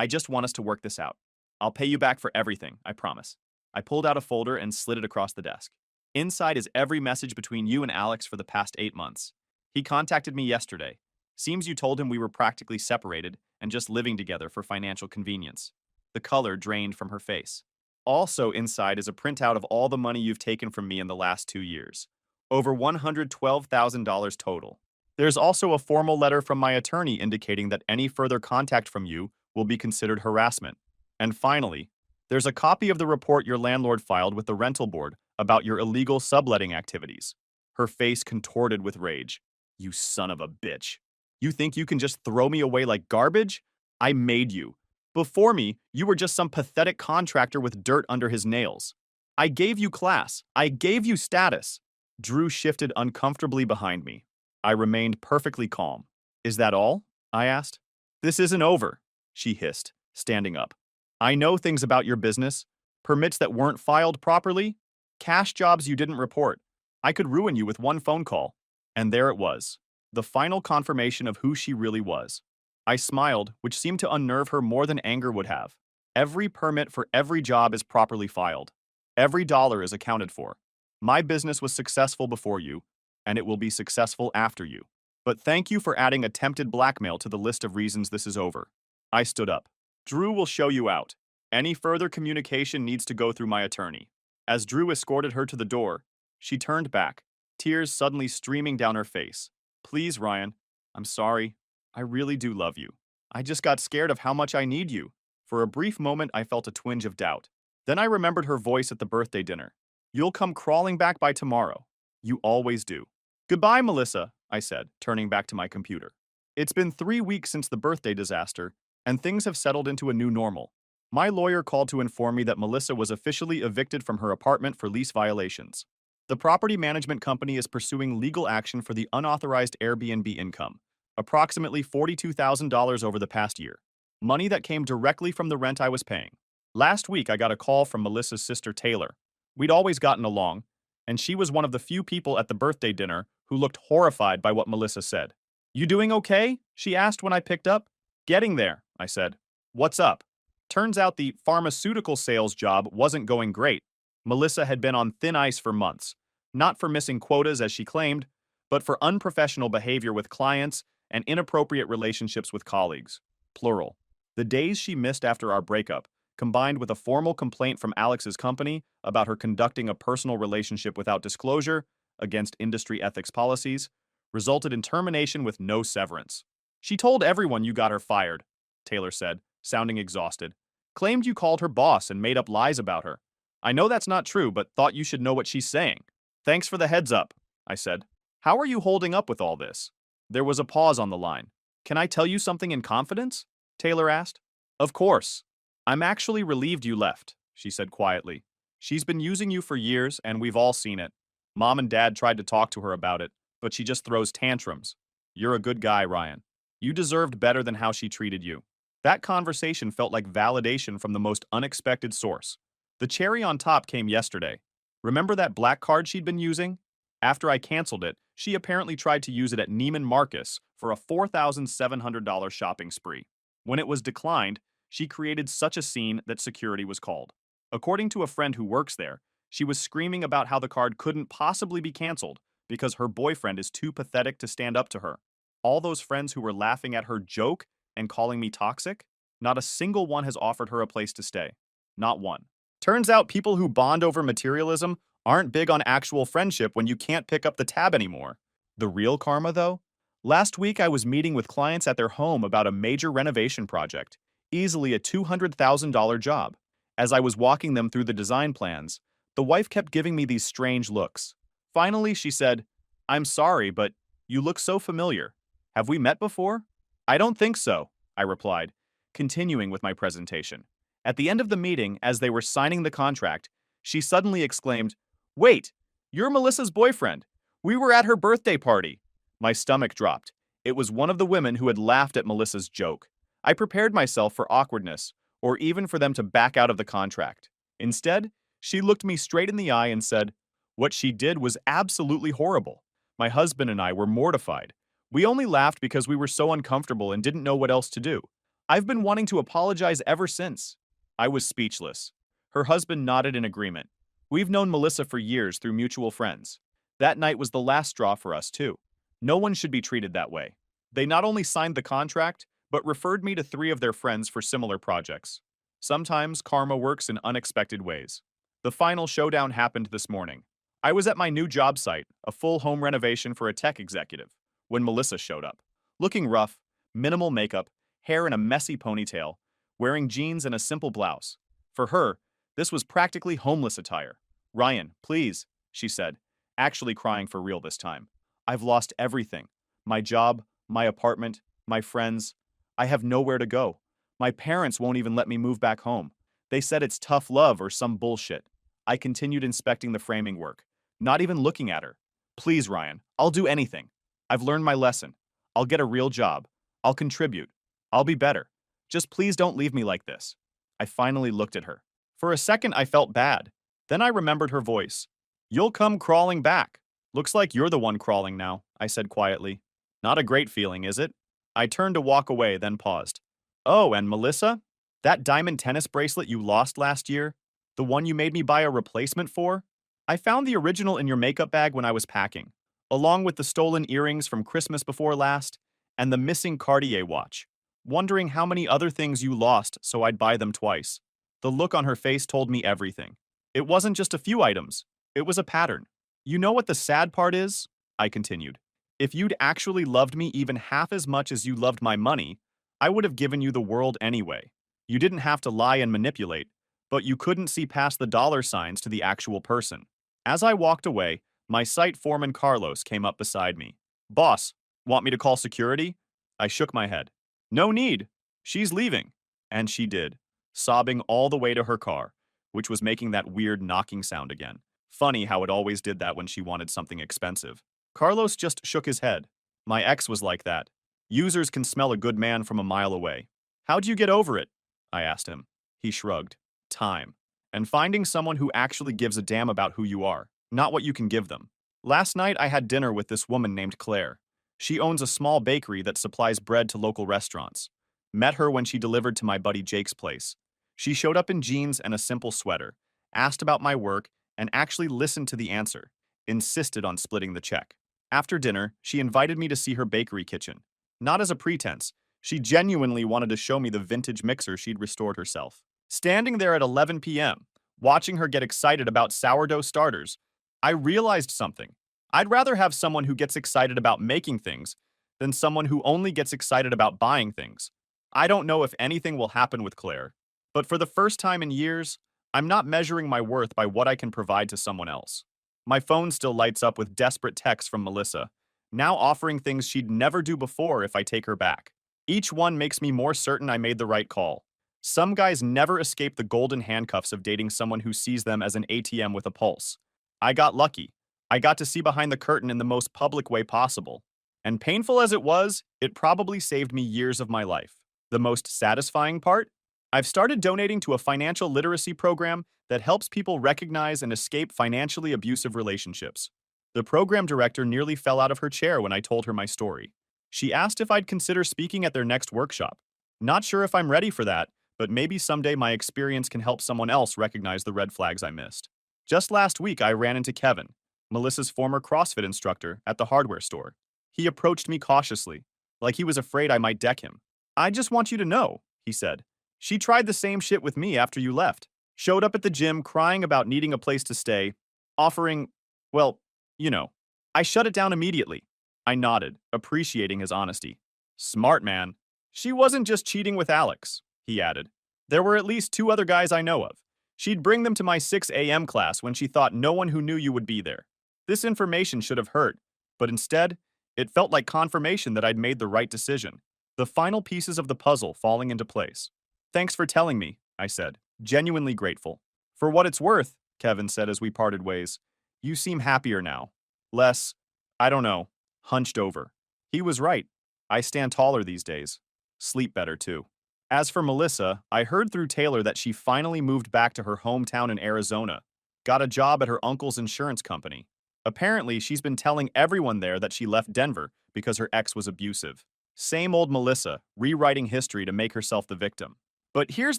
S1: just want us to work this out. I'll pay you back for everything, I promise. I pulled out a folder and slid it across the desk. Inside is every message between you and Alex for the past 8 months. He contacted me yesterday. Seems you told him we were practically separated and just living together for financial convenience. The color drained from her face. Also inside is a printout of all the money you've taken from me in the last 2 years. over $112,000 total. There's also a formal letter from my attorney indicating that any further contact from you will be considered harassment. And finally, there's a copy of the report your landlord filed with the rental board about your illegal subletting activities. Her face contorted with rage. You son of a bitch. You think you can just throw me away like garbage? I made you. Before me, you were just some pathetic contractor with dirt under his nails. I gave you class. I gave you status. Drew shifted uncomfortably behind me. I remained perfectly calm. Is that all? I asked. This isn't over, she hissed, standing up. I know things about your business. Permits that weren't filed properly. Cash jobs you didn't report. I could ruin you with one phone call. And there it was. The final confirmation of who she really was. I smiled, which seemed to unnerve her more than anger would have. Every permit for every job is properly filed. Every dollar is accounted for. My business was successful before you, and it will be successful after you. But thank you for adding attempted blackmail to the list of reasons this is over. I stood up. Drew will show you out. Any further communication needs to go through my attorney. As Drew escorted her to the door, she turned back, tears suddenly streaming down her face. Please, Ryan. I'm sorry. I really do love you. I just got scared of how much I need you. For a brief moment, I felt a twinge of doubt. Then I remembered her voice at the birthday dinner. You'll come crawling back by tomorrow. You always do. Goodbye, Melissa, I said, turning back to my computer. It's been 3 weeks since the birthday disaster, and things have settled into a new normal. My lawyer called to inform me that Melissa was officially evicted from her apartment for lease violations. The property management company is pursuing legal action for the unauthorized Airbnb income, approximately $42,000 over the past year, money that came directly from the rent I was paying. Last week, I got a call from Melissa's sister Taylor. We'd always gotten along, and she was one of the few people at the birthday dinner who looked horrified by what Melissa said. You doing okay? She asked when I picked up. Getting there, I said. What's up? Turns out the pharmaceutical sales job wasn't going great. Melissa had been on thin ice for months, not for missing quotas as she claimed, but for unprofessional behavior with clients and inappropriate relationships with colleagues. Plural. The days she missed after our breakup, combined with a formal complaint from Alex's company about her conducting a personal relationship without disclosure against industry ethics policies, resulted in termination with no severance. She told everyone you got her fired, Taylor said, sounding exhausted. Claimed you called her boss and made up lies about her. I know that's not true, but thought you should know what she's saying. Thanks for the heads up, I said. How are you holding up with all this? There was a pause on the line. Can I tell you something in confidence? Taylor asked. Of course. I'm actually relieved you left, she said quietly. She's been using you for years, and we've all seen it. Mom and Dad tried to talk to her about it, but she just throws tantrums. You're a good guy, Ryan. You deserved better than how she treated you. That conversation felt like validation from the most unexpected source. The cherry on top came yesterday. Remember that black card she'd been using? After I canceled it, she apparently tried to use it at Neiman Marcus for a $4,700 shopping spree. When it was declined, she created such a scene that security was called. According to a friend who works there, she was screaming about how the card couldn't possibly be canceled because her boyfriend is too pathetic to stand up to her. All those friends who were laughing at her joke and calling me toxic, not a single one has offered her a place to stay. Not one. Turns out people who bond over materialism aren't big on actual friendship when you can't pick up the tab anymore. The real karma, though? Last week I was meeting with clients at their home about a major renovation project, easily a $200,000 job. As I was walking them through the design plans, the wife kept giving me these strange looks. Finally, she said, I'm sorry, but you look so familiar. Have we met before? I don't think so, I replied, continuing with my presentation. At the end of the meeting, as they were signing the contract, she suddenly exclaimed, Wait, you're Melissa's boyfriend. We were at her birthday party. My stomach dropped. It was one of the women who had laughed at Melissa's joke. I prepared myself for awkwardness, or even for them to back out of the contract. Instead, she looked me straight in the eye and said, What she did was absolutely horrible. My husband and I were mortified. We only laughed because we were so uncomfortable and didn't know what else to do. I've been wanting to apologize ever since. I was speechless. Her husband nodded in agreement. We've known Melissa for years through mutual friends. That night was the last straw for us, too. No one should be treated that way. They not only signed the contract, but referred me to 3 of their friends for similar projects. Sometimes karma works in unexpected ways. The final showdown happened this morning. I was at my new job site, a full home renovation for a tech executive, when Melissa showed up. Looking rough, minimal makeup, hair in a messy ponytail, wearing jeans and a simple blouse. For her, this was practically homeless attire. "Ryan, please," she said, actually crying for real this time. "I've lost everything. My job, my apartment, my friends. I have nowhere to go. My parents won't even let me move back home. They said it's tough love or some bullshit." I continued inspecting the framing work, not even looking at her. "Please, Ryan, I'll do anything. I've learned my lesson. I'll get a real job. I'll contribute. I'll be better. Just please don't leave me like this." I finally looked at her. For a second, I felt bad. Then I remembered her voice. "You'll come crawling back. Looks like you're the one crawling now," I said quietly. "Not a great feeling, is it?" I turned to walk away, then paused. "Oh, and Melissa? That diamond tennis bracelet you lost last year? The one you made me buy a replacement for? I found the original in your makeup bag when I was packing, along with the stolen earrings from Christmas before last, and the missing Cartier watch. Wondering how many other things you lost so I'd buy them twice." The look on her face told me everything. It wasn't just a few items. It was a pattern. "You know what the sad part is?" I continued. "If you'd actually loved me even half as much as you loved my money, I would have given you the world anyway. You didn't have to lie and manipulate, but you couldn't see past the dollar signs to the actual person." As I walked away, my site foreman Carlos came up beside me. "Boss, want me to call security?" I shook my head. "No need. She's leaving." And she did, sobbing all the way to her car, which was making that weird knocking sound again. Funny how it always did that when she wanted something expensive. Carlos just shook his head. "My ex was like that. Users can smell a good man from a mile away." "How'd you get over it?" I asked him. He shrugged. "Time. And finding someone who actually gives a damn about who you are, not what you can give them." Last night I had dinner with this woman named Claire. She owns a small bakery that supplies bread to local restaurants. Met her when she delivered to my buddy Jake's place. She showed up in jeans and a simple sweater, asked about my work, and actually listened to the answer, insisted on splitting the check. After dinner, she invited me to see her bakery kitchen. Not as a pretense, she genuinely wanted to show me the vintage mixer she'd restored herself. Standing there at 11 p.m., watching her get excited about sourdough starters, I realized something. I'd rather have someone who gets excited about making things than someone who only gets excited about buying things. I don't know if anything will happen with Claire, but for the first time in years, I'm not measuring my worth by what I can provide to someone else. My phone still lights up with desperate texts from Melissa, now offering things she'd never do before if I take her back. Each one makes me more certain I made the right call. Some guys never escape the golden handcuffs of dating someone who sees them as an ATM with a pulse. I got lucky. I got to see behind the curtain in the most public way possible. And painful as it was, it probably saved me years of my life. The most satisfying part? I've started donating to a financial literacy program that helps people recognize and escape financially abusive relationships. The program director nearly fell out of her chair when I told her my story. She asked if I'd consider speaking at their next workshop. Not sure if I'm ready for that, but maybe someday my experience can help someone else recognize the red flags I missed. Just last week, I ran into Kevin, Melissa's former CrossFit instructor, at the hardware store. He approached me cautiously, like he was afraid I might deck him. "I just want you to know," he said. "She tried the same shit with me after you left. Showed up at the gym crying about needing a place to stay, offering, well, you know." I shut it down immediately. I nodded, appreciating his honesty. "Smart man." "She wasn't just cheating with Alex," he added. "There were at least two other guys I know of. She'd bring them to my 6 a.m. class when she thought no one who knew you would be there. This information should have hurt, but instead, it felt like confirmation that I'd made the right decision. The final pieces of the puzzle falling into place. "Thanks for telling me," I said, genuinely grateful. "For what it's worth," Kevin said as we parted ways, "you seem happier now. Less, I don't know, hunched over." He was right. I stand taller these days. Sleep better, too. As for Melissa, I heard through Taylor that she finally moved back to her hometown in Arizona, got a job at her uncle's insurance company. Apparently, she's been telling everyone there that she left Denver because her ex was abusive. Same old Melissa, rewriting history to make herself the victim. But here's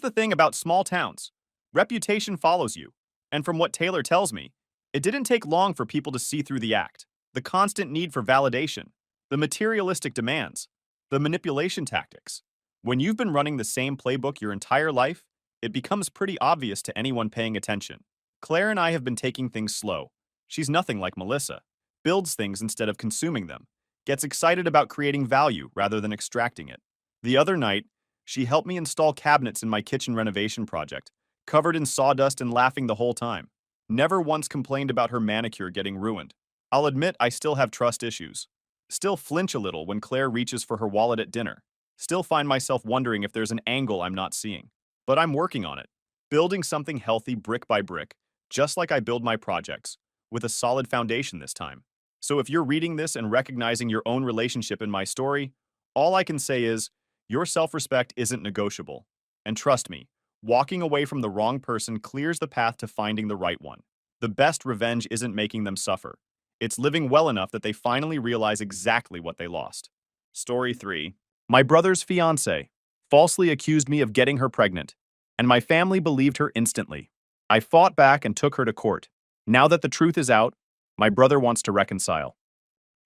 S1: the thing about small towns. Reputation follows you. And from what Taylor tells me, it didn't take long for people to see through the act. The constant need for validation, the materialistic demands, the manipulation tactics. When you've been running the same playbook your entire life, it becomes pretty obvious to anyone paying attention. Claire and I have been taking things slow, She's nothing like Melissa. Builds things instead of consuming them. Gets excited about creating value rather than extracting it. The other night, she helped me install cabinets in my kitchen renovation project, covered in sawdust and laughing the whole time. Never once complained about her manicure getting ruined. I'll admit I still have trust issues. Still flinch a little when Claire reaches for her wallet at dinner. Still find myself wondering if there's an angle I'm not seeing. But I'm working on it. Building something healthy brick by brick, just like I build my projects, with a solid foundation this time. So if you're reading this and recognizing your own relationship in my story, all I can say is, your self-respect isn't negotiable. And trust me, walking away from the wrong person clears the path to finding the right one. The best revenge isn't making them suffer. It's living well enough that they finally realize exactly what they lost. Story 3. My brother's fiancé falsely accused me of getting her pregnant, and my family believed her instantly. I fought back and took her to court. Now that the truth is out, my brother wants to reconcile.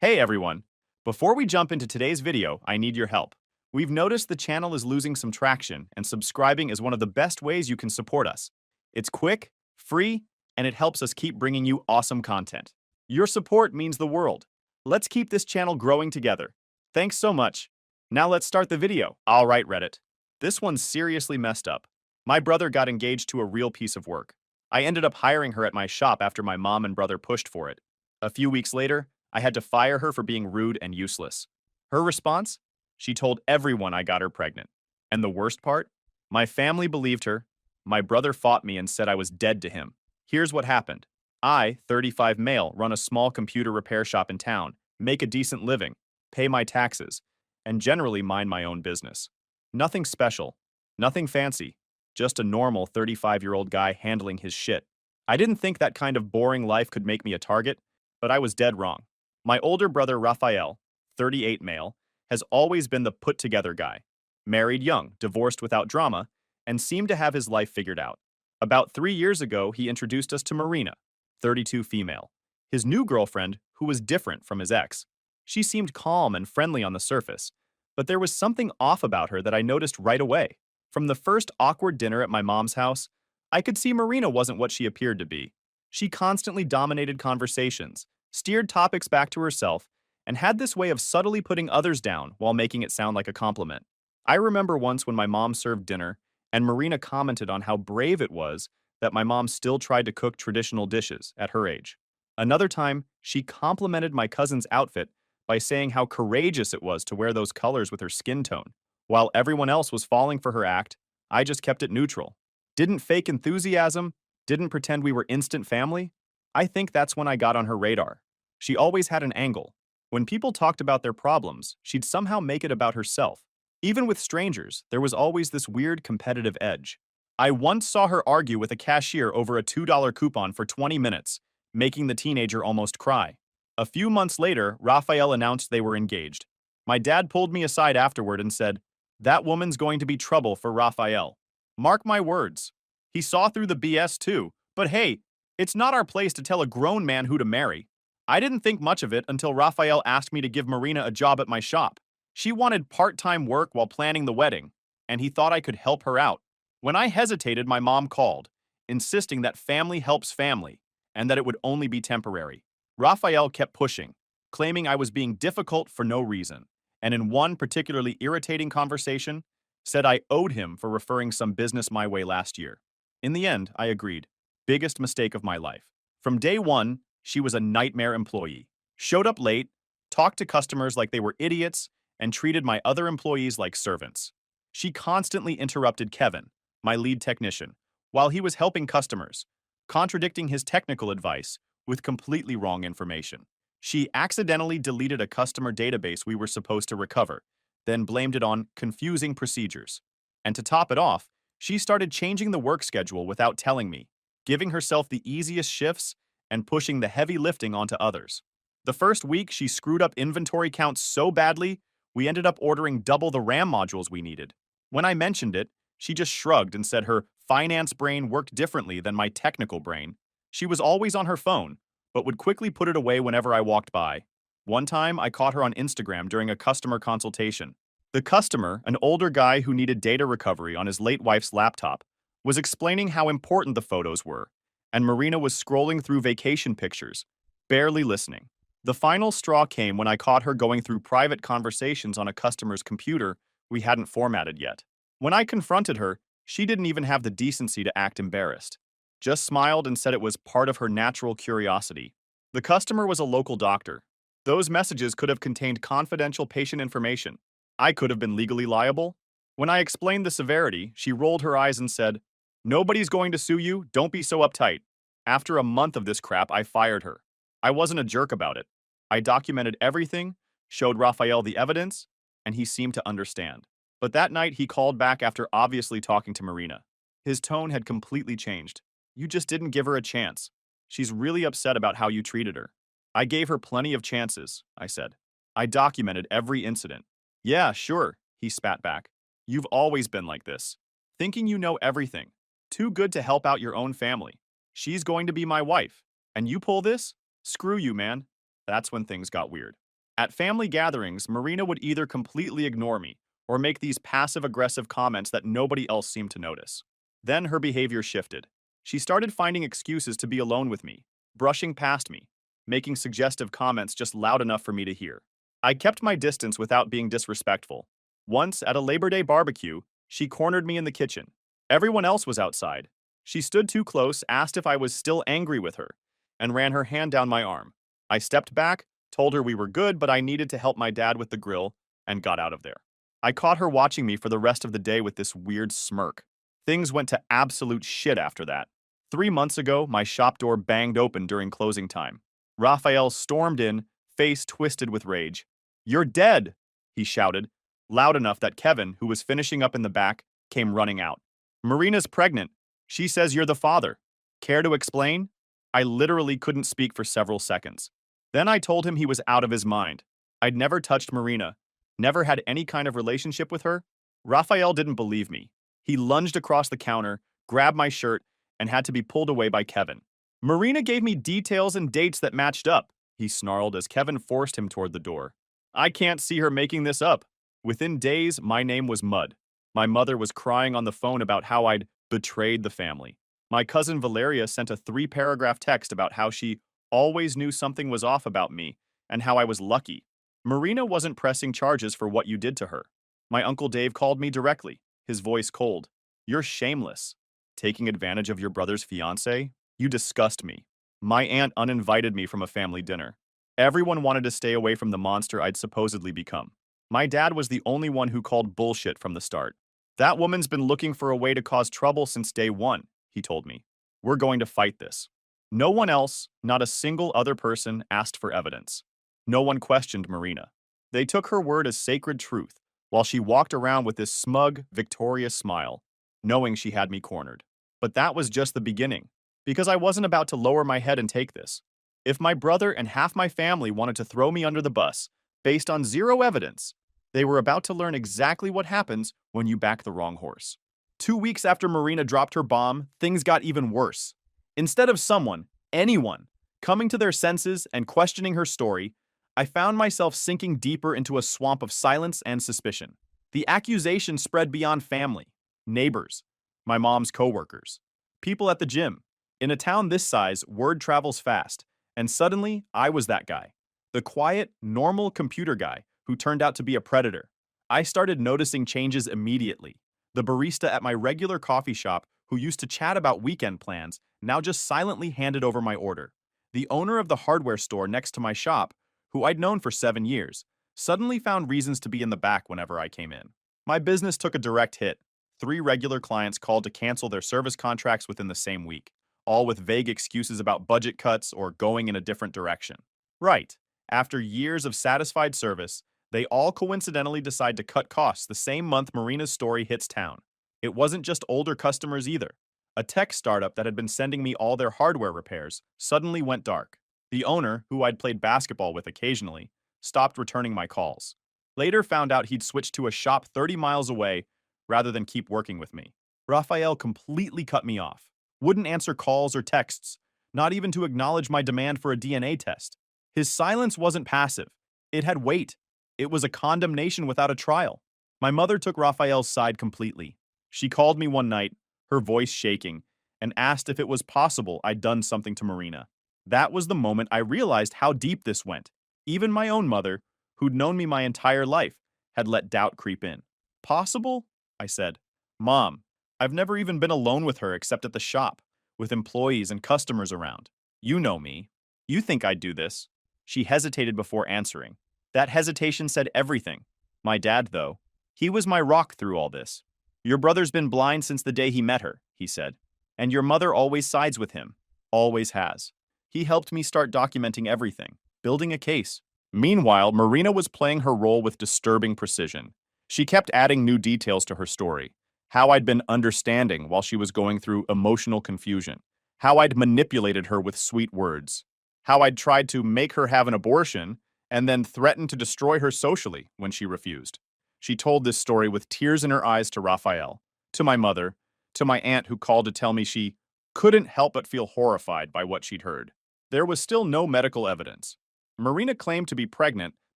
S1: Hey everyone! Before we jump into today's video, I need your help. We've noticed the channel is losing some traction, and subscribing is one of the best ways you can support us. It's quick, free, and it helps us keep bringing you awesome content. Your support means the world. Let's keep this channel growing together. Thanks so much. Now let's start the video. All right, Reddit. This one's seriously messed up. My brother got engaged to a real piece of work. I ended up hiring her at my shop after my mom and brother pushed for it. A few weeks later, I had to fire her for being rude and useless. Her response? She told everyone I got her pregnant. And the worst part? My family believed her. My brother fought me and said I was dead to him. Here's what happened. I, 35 male, run a small computer repair shop in town, make a decent living, pay my taxes, and generally mind my own business. Nothing special, nothing fancy, just a normal 35-year-old guy handling his shit. I didn't think that kind of boring life could make me a target, but I was dead wrong. My older brother Raphael, 38 male, has always been the put-together guy. Married young, divorced without drama, and seemed to have his life figured out. About 3 years ago, he introduced us to Marina, 32 female, his new girlfriend who was different from his ex. She seemed calm and friendly on the surface, but there was something off about her that I noticed right away. From the first awkward dinner at my mom's house, I could see Marina wasn't what she appeared to be. She constantly dominated conversations, steered topics back to herself, and had this way of subtly putting others down while making it sound like a compliment. I remember once when my mom served dinner, and Marina commented on how brave it was that my mom still tried to cook traditional dishes at her age. Another time, she complimented my cousin's outfit by saying how courageous it was to wear those colors with her skin tone. While everyone else was falling for her act, I just kept it neutral. Didn't fake enthusiasm, didn't pretend we were instant family. I think that's when I got on her radar. She always had an angle. When people talked about their problems, she'd somehow make it about herself. Even with strangers, there was always this weird competitive edge. I once saw her argue with a cashier over a $2 coupon for 20 minutes, making the teenager almost cry. A few months later, Raphael announced they were engaged. My dad pulled me aside afterward and said, "That woman's going to be trouble for Raphael. Mark my words." He saw through the BS too, but hey, it's not our place to tell a grown man who to marry. I didn't think much of it until Raphael asked me to give Marina a job at my shop. She wanted part-time work while planning the wedding, and he thought I could help her out. When I hesitated, my mom called, insisting that family helps family, and that it would only be temporary. Raphael kept pushing, claiming I was being difficult for no reason, and in one particularly irritating conversation, said I owed him for referring some business my way last year. In the end, I agreed. Biggest mistake of my life. From day one, she was a nightmare employee. Showed up late, talked to customers like they were idiots, and treated my other employees like servants. She constantly interrupted Kevin, my lead technician, while he was helping customers, contradicting his technical advice with completely wrong information. She accidentally deleted a customer database we were supposed to recover, then blamed it on confusing procedures. And to top it off, she started changing the work schedule without telling me, giving herself the easiest shifts and pushing the heavy lifting onto others. The first week, she screwed up inventory counts so badly, we ended up ordering double the RAM modules we needed. When I mentioned it, she just shrugged and said her finance brain worked differently than my technical brain. She was always on her phone, but would quickly put it away whenever I walked by. One time, I caught her on Instagram during a customer consultation. The customer, an older guy who needed data recovery on his late wife's laptop, was explaining how important the photos were, and Marina was scrolling through vacation pictures, barely listening. The final straw came when I caught her going through private conversations on a customer's computer we hadn't formatted yet. When I confronted her, she didn't even have the decency to act embarrassed. Just smiled and said it was part of her natural curiosity. The customer was a local doctor. Those messages could have contained confidential patient information. I could have been legally liable. When I explained the severity, she rolled her eyes and said, "Nobody's going to sue you, don't be so uptight." After a month of this crap, I fired her. I wasn't a jerk about it. I documented everything, showed Raphael the evidence, and he seemed to understand. But that night, he called back after obviously talking to Marina. His tone had completely changed. "You just didn't give her a chance. She's really upset about how you treated her." "I gave her plenty of chances," I said. "I documented every incident." "Yeah, sure," he spat back. "You've always been like this. Thinking you know everything. Too good to help out your own family. She's going to be my wife. And you pull this? Screw you, man." That's when things got weird. At family gatherings, Marina would either completely ignore me or make these passive-aggressive comments that nobody else seemed to notice. Then her behavior shifted. She started finding excuses to be alone with me, brushing past me, making suggestive comments just loud enough for me to hear. I kept my distance without being disrespectful. Once, at a Labor Day barbecue, she cornered me in the kitchen. Everyone else was outside. She stood too close, asked if I was still angry with her, and ran her hand down my arm. I stepped back, told her we were good, but I needed to help my dad with the grill, and got out of there. I caught her watching me for the rest of the day with this weird smirk. Things went to absolute shit after that. 3 months ago, my shop door banged open during closing time. Raphael stormed in, face twisted with rage. "You're dead!" he shouted, loud enough that Kevin, who was finishing up in the back, came running out. "Marina's pregnant. She says you're the father. Care to explain?" I literally couldn't speak for several seconds. Then I told him he was out of his mind. I'd never touched Marina, never had any kind of relationship with her. Raphael didn't believe me. He lunged across the counter, grabbed my shirt, and had to be pulled away by Kevin. "Marina gave me details and dates that matched up," he snarled as Kevin forced him toward the door. "I can't see her making this up." Within days, my name was mud. My mother was crying on the phone about how I'd betrayed the family. My cousin Valeria sent a 3-paragraph text about how she always knew something was off about me and how I was lucky. "Marina wasn't pressing charges for what you did to her." My Uncle Dave called me directly, his voice cold. "You're shameless. Taking advantage of your brother's fiancé? You disgust me." My aunt uninvited me from a family dinner. Everyone wanted to stay away from the monster I'd supposedly become. My dad was the only one who called bullshit from the start. "That woman's been looking for a way to cause trouble since day one," he told me. "We're going to fight this." No one else, not a single other person, asked for evidence. No one questioned Marina. They took her word as sacred truth, while she walked around with this smug, victorious smile, knowing she had me cornered. But that was just the beginning, because I wasn't about to lower my head and take this. If my brother and half my family wanted to throw me under the bus, based on zero evidence, they were about to learn exactly what happens when you back the wrong horse. 2 weeks after Marina dropped her bomb, things got even worse. Instead of someone, anyone, coming to their senses and questioning her story, I found myself sinking deeper into a swamp of silence and suspicion. The accusation spread beyond family, neighbors, my mom's coworkers, people at the gym. In a town this size, word travels fast, and suddenly I was that guy. The quiet, normal computer guy who turned out to be a predator. I started noticing changes immediately. The barista at my regular coffee shop, who used to chat about weekend plans, now just silently handed over my order. The owner of the hardware store next to my shop, who I'd known for 7 years, suddenly found reasons to be in the back whenever I came in. My business took a direct hit. 3 regular clients called to cancel their service contracts within the same week, all with vague excuses about budget cuts or going in a different direction. Right. After years of satisfied service, they all coincidentally decide to cut costs the same month Marina's story hits town. It wasn't just older customers either. A tech startup that had been sending me all their hardware repairs suddenly went dark. The owner, who I'd played basketball with occasionally, stopped returning my calls. Later found out he'd switched to a shop 30 miles away rather than keep working with me. Raphael completely cut me off. Wouldn't answer calls or texts, not even to acknowledge my demand for a DNA test. His silence wasn't passive. It had weight. It was a condemnation without a trial. My mother took Raphael's side completely. She called me one night, her voice shaking, and asked if it was possible I'd done something to Marina. That was the moment I realized how deep this went. Even my own mother, who'd known me my entire life, had let doubt creep in. Possible? I said. Mom, I've never even been alone with her except at the shop, with employees and customers around. You know me. You think I'd do this? She hesitated before answering. That hesitation said everything. My dad, though, he was my rock through all this. Your brother's been blind since the day he met her, he said. And your mother always sides with him. Always has. He helped me start documenting everything, building a case. Meanwhile, Marina was playing her role with disturbing precision. She kept adding new details to her story. How I'd been understanding while she was going through emotional confusion. How I'd manipulated her with sweet words. How I'd tried to make her have an abortion and then threatened to destroy her socially when she refused. She told this story with tears in her eyes to Raphael, to my mother, to my aunt who called to tell me she couldn't help but feel horrified by what she'd heard. There was still no medical evidence. Marina claimed to be pregnant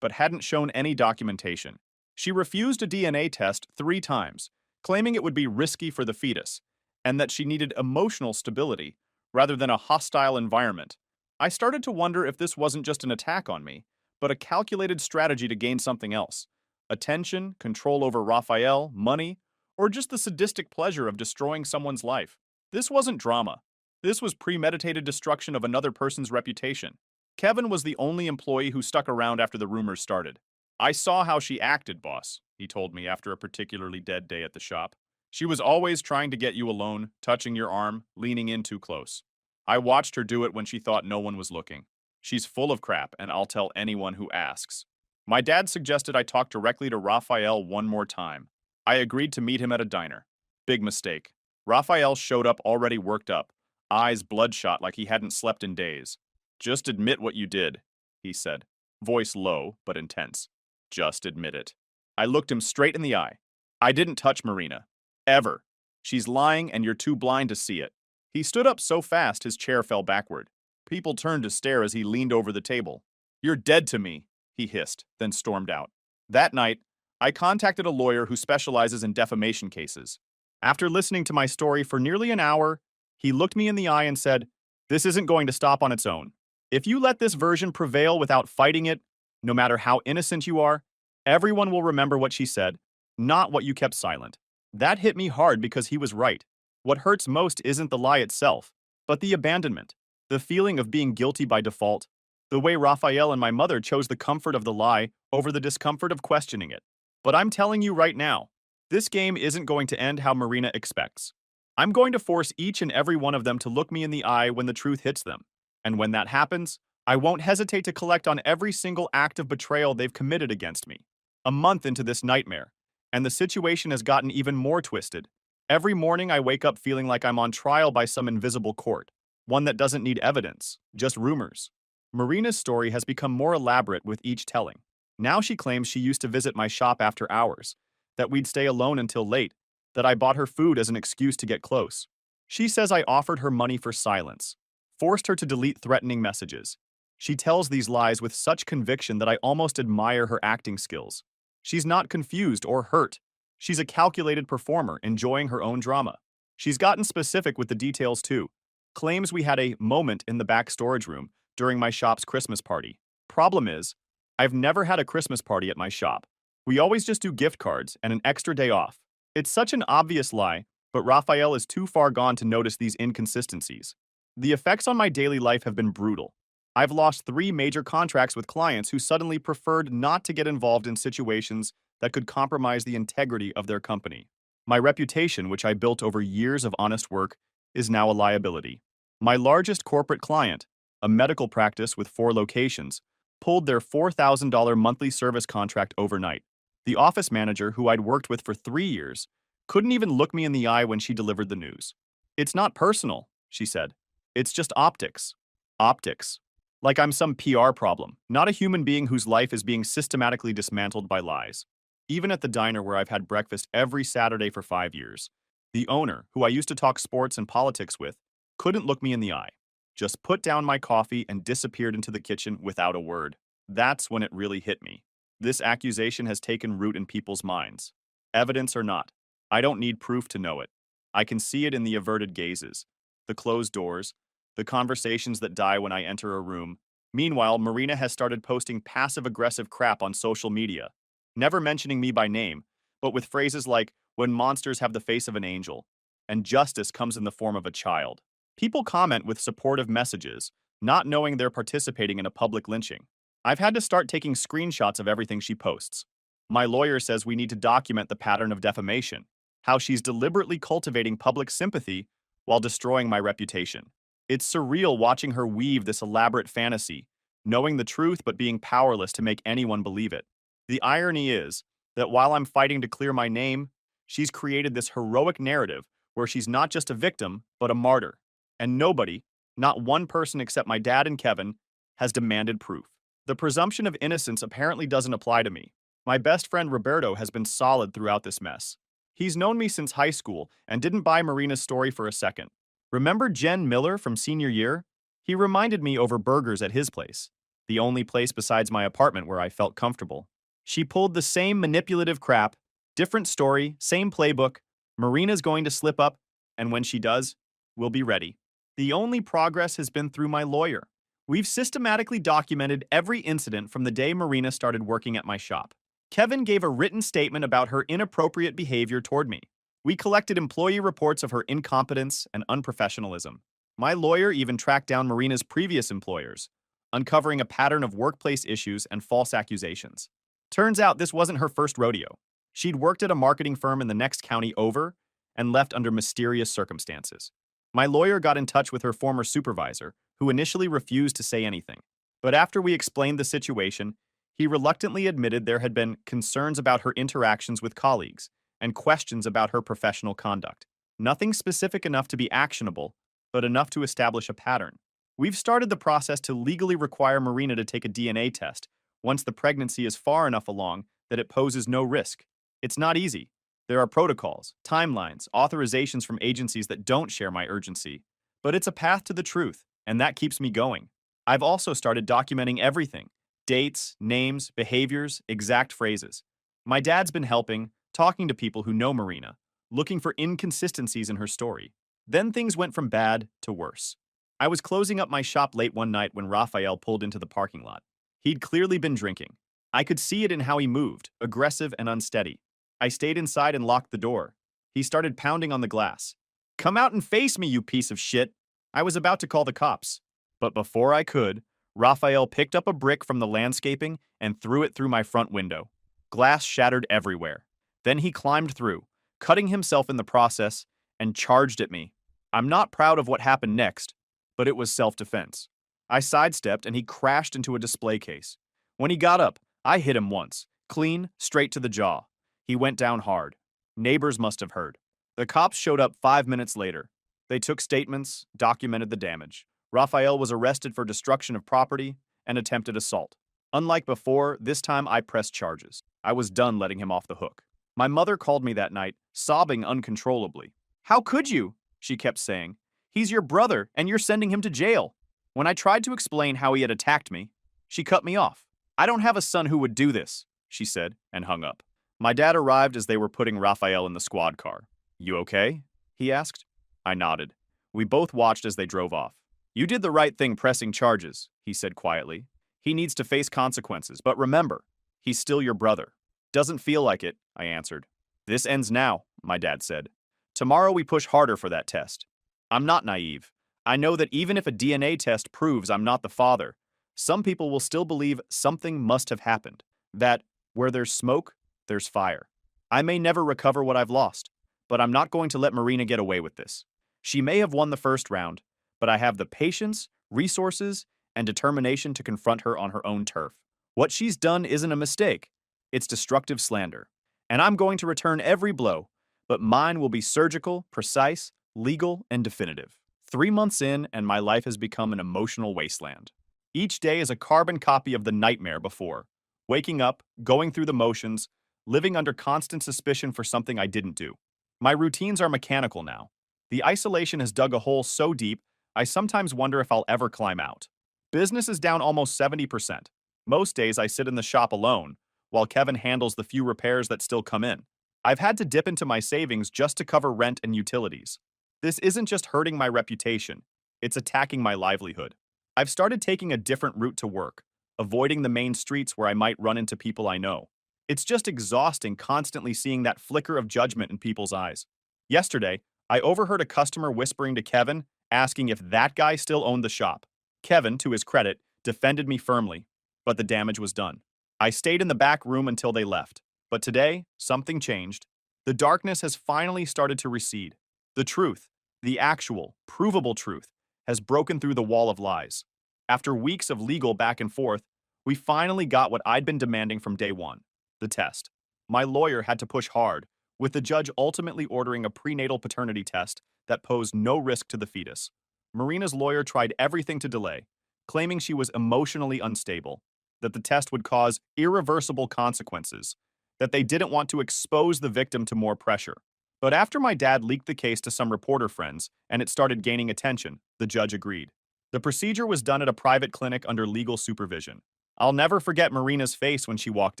S1: but hadn't shown any documentation. She refused a DNA test 3 times, claiming it would be risky for the fetus, and that she needed emotional stability rather than a hostile environment. I started to wonder if this wasn't just an attack on me, but a calculated strategy to gain something else. Attention, control over Raphael, money, or just the sadistic pleasure of destroying someone's life. This wasn't drama. This was premeditated destruction of another person's reputation. Kevin was the only employee who stuck around after the rumors started. I saw how she acted, boss, he told me after a particularly dead day at the shop. She was always trying to get you alone, touching your arm, leaning in too close. I watched her do it when she thought no one was looking. She's full of crap, and I'll tell anyone who asks. My dad suggested I talk directly to Raphael one more time. I agreed to meet him at a diner. Big mistake. Raphael showed up already worked up, eyes bloodshot like he hadn't slept in days. Just admit what you did, he said, voice low but intense. Just admit it. I looked him straight in the eye. I didn't touch Marina. Ever. She's lying and you're too blind to see it. He stood up so fast his chair fell backward. People turned to stare as he leaned over the table. You're dead to me, he hissed, then stormed out. That night, I contacted a lawyer who specializes in defamation cases. After listening to my story for nearly an hour, he looked me in the eye and said, "This isn't going to stop on its own. If you let this version prevail without fighting it, no matter how innocent you are, everyone will remember what she said, not what you kept silent." That hit me hard because he was right. What hurts most isn't the lie itself, but the abandonment, the feeling of being guilty by default, the way Raphael and my mother chose the comfort of the lie over the discomfort of questioning it. But I'm telling you right now, this game isn't going to end how Marina expects. I'm going to force each and every one of them to look me in the eye when the truth hits them. And when that happens, I won't hesitate to collect on every single act of betrayal they've committed against me. A month into this nightmare, and the situation has gotten even more twisted. Every morning I wake up feeling like I'm on trial by some invisible court, one that doesn't need evidence, just rumors. Marina's story has become more elaborate with each telling. Now she claims she used to visit my shop after hours, that we'd stay alone until late, that I bought her food as an excuse to get close. She says I offered her money for silence, forced her to delete threatening messages. She tells these lies with such conviction that I almost admire her acting skills. She's not confused or hurt. She's a calculated performer, enjoying her own drama. She's gotten specific with the details too. Claims we had a moment in the back storage room during my shop's Christmas party. Problem is, I've never had a Christmas party at my shop. We always just do gift cards and an extra day off. It's such an obvious lie, but Raphael is too far gone to notice these inconsistencies. The effects on my daily life have been brutal. I've lost 3 major contracts with clients who suddenly preferred not to get involved in situations that could compromise the integrity of their company. My reputation, which I built over years of honest work, is now a liability. My largest corporate client, a medical practice with 4 locations, pulled their $4,000 monthly service contract overnight. The office manager, who I'd worked with for 3 years, couldn't even look me in the eye when she delivered the news. "It's not personal," she said. "It's just optics." Optics. Like I'm some PR problem, not a human being whose life is being systematically dismantled by lies. Even at the diner where I've had breakfast every Saturday for 5 years, the owner, who I used to talk sports and politics with, couldn't look me in the eye. Just put down my coffee and disappeared into the kitchen without a word. That's when it really hit me. This accusation has taken root in people's minds. Evidence or not, I don't need proof to know it. I can see it in the averted gazes, the closed doors, the conversations that die when I enter a room. Meanwhile, Marina has started posting passive-aggressive crap on social media, never mentioning me by name, but with phrases like, when monsters have the face of an angel, and justice comes in the form of a child. People comment with supportive messages, not knowing they're participating in a public lynching. I've had to start taking screenshots of everything she posts. My lawyer says we need to document the pattern of defamation, how she's deliberately cultivating public sympathy while destroying my reputation. It's surreal watching her weave this elaborate fantasy, knowing the truth but being powerless to make anyone believe it. The irony is that while I'm fighting to clear my name, she's created this heroic narrative where she's not just a victim, but a martyr. And nobody, not one person except my dad and Kevin, has demanded proof. The presumption of innocence apparently doesn't apply to me. My best friend Roberto has been solid throughout this mess. He's known me since high school and didn't buy Marina's story for a second. Remember Jen Miller from senior year? He reminded me over burgers at his place, the only place besides my apartment where I felt comfortable. She pulled the same manipulative crap, different story, same playbook. Marina's going to slip up, and when she does, we'll be ready. The only progress has been through my lawyer. We've systematically documented every incident from the day Marina started working at my shop. Kevin gave a written statement about her inappropriate behavior toward me. We collected employee reports of her incompetence and unprofessionalism. My lawyer even tracked down Marina's previous employers, uncovering a pattern of workplace issues and false accusations. Turns out this wasn't her first rodeo. She'd worked at a marketing firm in the next county over and left under mysterious circumstances. My lawyer got in touch with her former supervisor, who initially refused to say anything. But after we explained the situation, he reluctantly admitted there had been concerns about her interactions with colleagues and questions about her professional conduct. Nothing specific enough to be actionable, but enough to establish a pattern. We've started the process to legally require Marina to take a DNA test once the pregnancy is far enough along that it poses no risk. It's not easy. There are protocols, timelines, authorizations from agencies that don't share my urgency. But it's a path to the truth, and that keeps me going. I've also started documenting everything: dates, names, behaviors, exact phrases. My dad's been helping, talking to people who know Marina, looking for inconsistencies in her story. Then things went from bad to worse. I was closing up my shop late one night when Raphael pulled into the parking lot. He'd clearly been drinking. I could see it in how he moved, aggressive and unsteady. I stayed inside and locked the door. He started pounding on the glass. "Come out and face me, you piece of shit!" I was about to call the cops. But before I could, Raphael picked up a brick from the landscaping and threw it through my front window. Glass shattered everywhere. Then he climbed through, cutting himself in the process, and charged at me. I'm not proud of what happened next, but it was self-defense. I sidestepped and he crashed into a display case. When he got up, I hit him once, clean, straight to the jaw. He went down hard. Neighbors must have heard. The cops showed up 5 minutes later. They took statements, documented the damage. Raphael was arrested for destruction of property and attempted assault. Unlike before, this time I pressed charges. I was done letting him off the hook. My mother called me that night, sobbing uncontrollably. "How could you?" she kept saying. "He's your brother, and you're sending him to jail." When I tried to explain how he had attacked me, she cut me off. "I don't have a son who would do this," she said, and hung up. My dad arrived as they were putting Raphael in the squad car. "You okay?" he asked. I nodded. We both watched as they drove off. "You did the right thing pressing charges," he said quietly. "He needs to face consequences, but remember, he's still your brother." "Doesn't feel like it," I answered. "This ends now," my dad said. "Tomorrow we push harder for that test." I'm not naive. I know that even if a DNA test proves I'm not the father, some people will still believe something must have happened. That where there's smoke, there's fire. I may never recover what I've lost, but I'm not going to let Marina get away with this. She may have won the first round, but I have the patience, resources, and determination to confront her on her own turf. What she's done isn't a mistake. It's destructive slander. And I'm going to return every blow, but mine will be surgical, precise, legal, and definitive. 3 months in, and my life has become an emotional wasteland. Each day is a carbon copy of the nightmare before. Waking up, going through the motions, living under constant suspicion for something I didn't do. My routines are mechanical now. The isolation has dug a hole so deep, I sometimes wonder if I'll ever climb out. Business is down almost 70%. Most days I sit in the shop alone, while Kevin handles the few repairs that still come in. I've had to dip into my savings just to cover rent and utilities. This isn't just hurting my reputation, it's attacking my livelihood. I've started taking a different route to work, avoiding the main streets where I might run into people I know. It's just exhausting constantly seeing that flicker of judgment in people's eyes. Yesterday, I overheard a customer whispering to Kevin, asking if that guy still owned the shop. Kevin, to his credit, defended me firmly, but the damage was done. I stayed in the back room until they left. But today, something changed. The darkness has finally started to recede. The truth, the actual, provable truth, has broken through the wall of lies. After weeks of legal back and forth, we finally got what I'd been demanding from day one, the test. My lawyer had to push hard, with the judge ultimately ordering a prenatal paternity test that posed no risk to the fetus. Marina's lawyer tried everything to delay, claiming she was emotionally unstable, that the test would cause irreversible consequences, that they didn't want to expose the victim to more pressure. But after my dad leaked the case to some reporter friends and it started gaining attention, the judge agreed. The procedure was done at a private clinic under legal supervision. I'll never forget Marina's face when she walked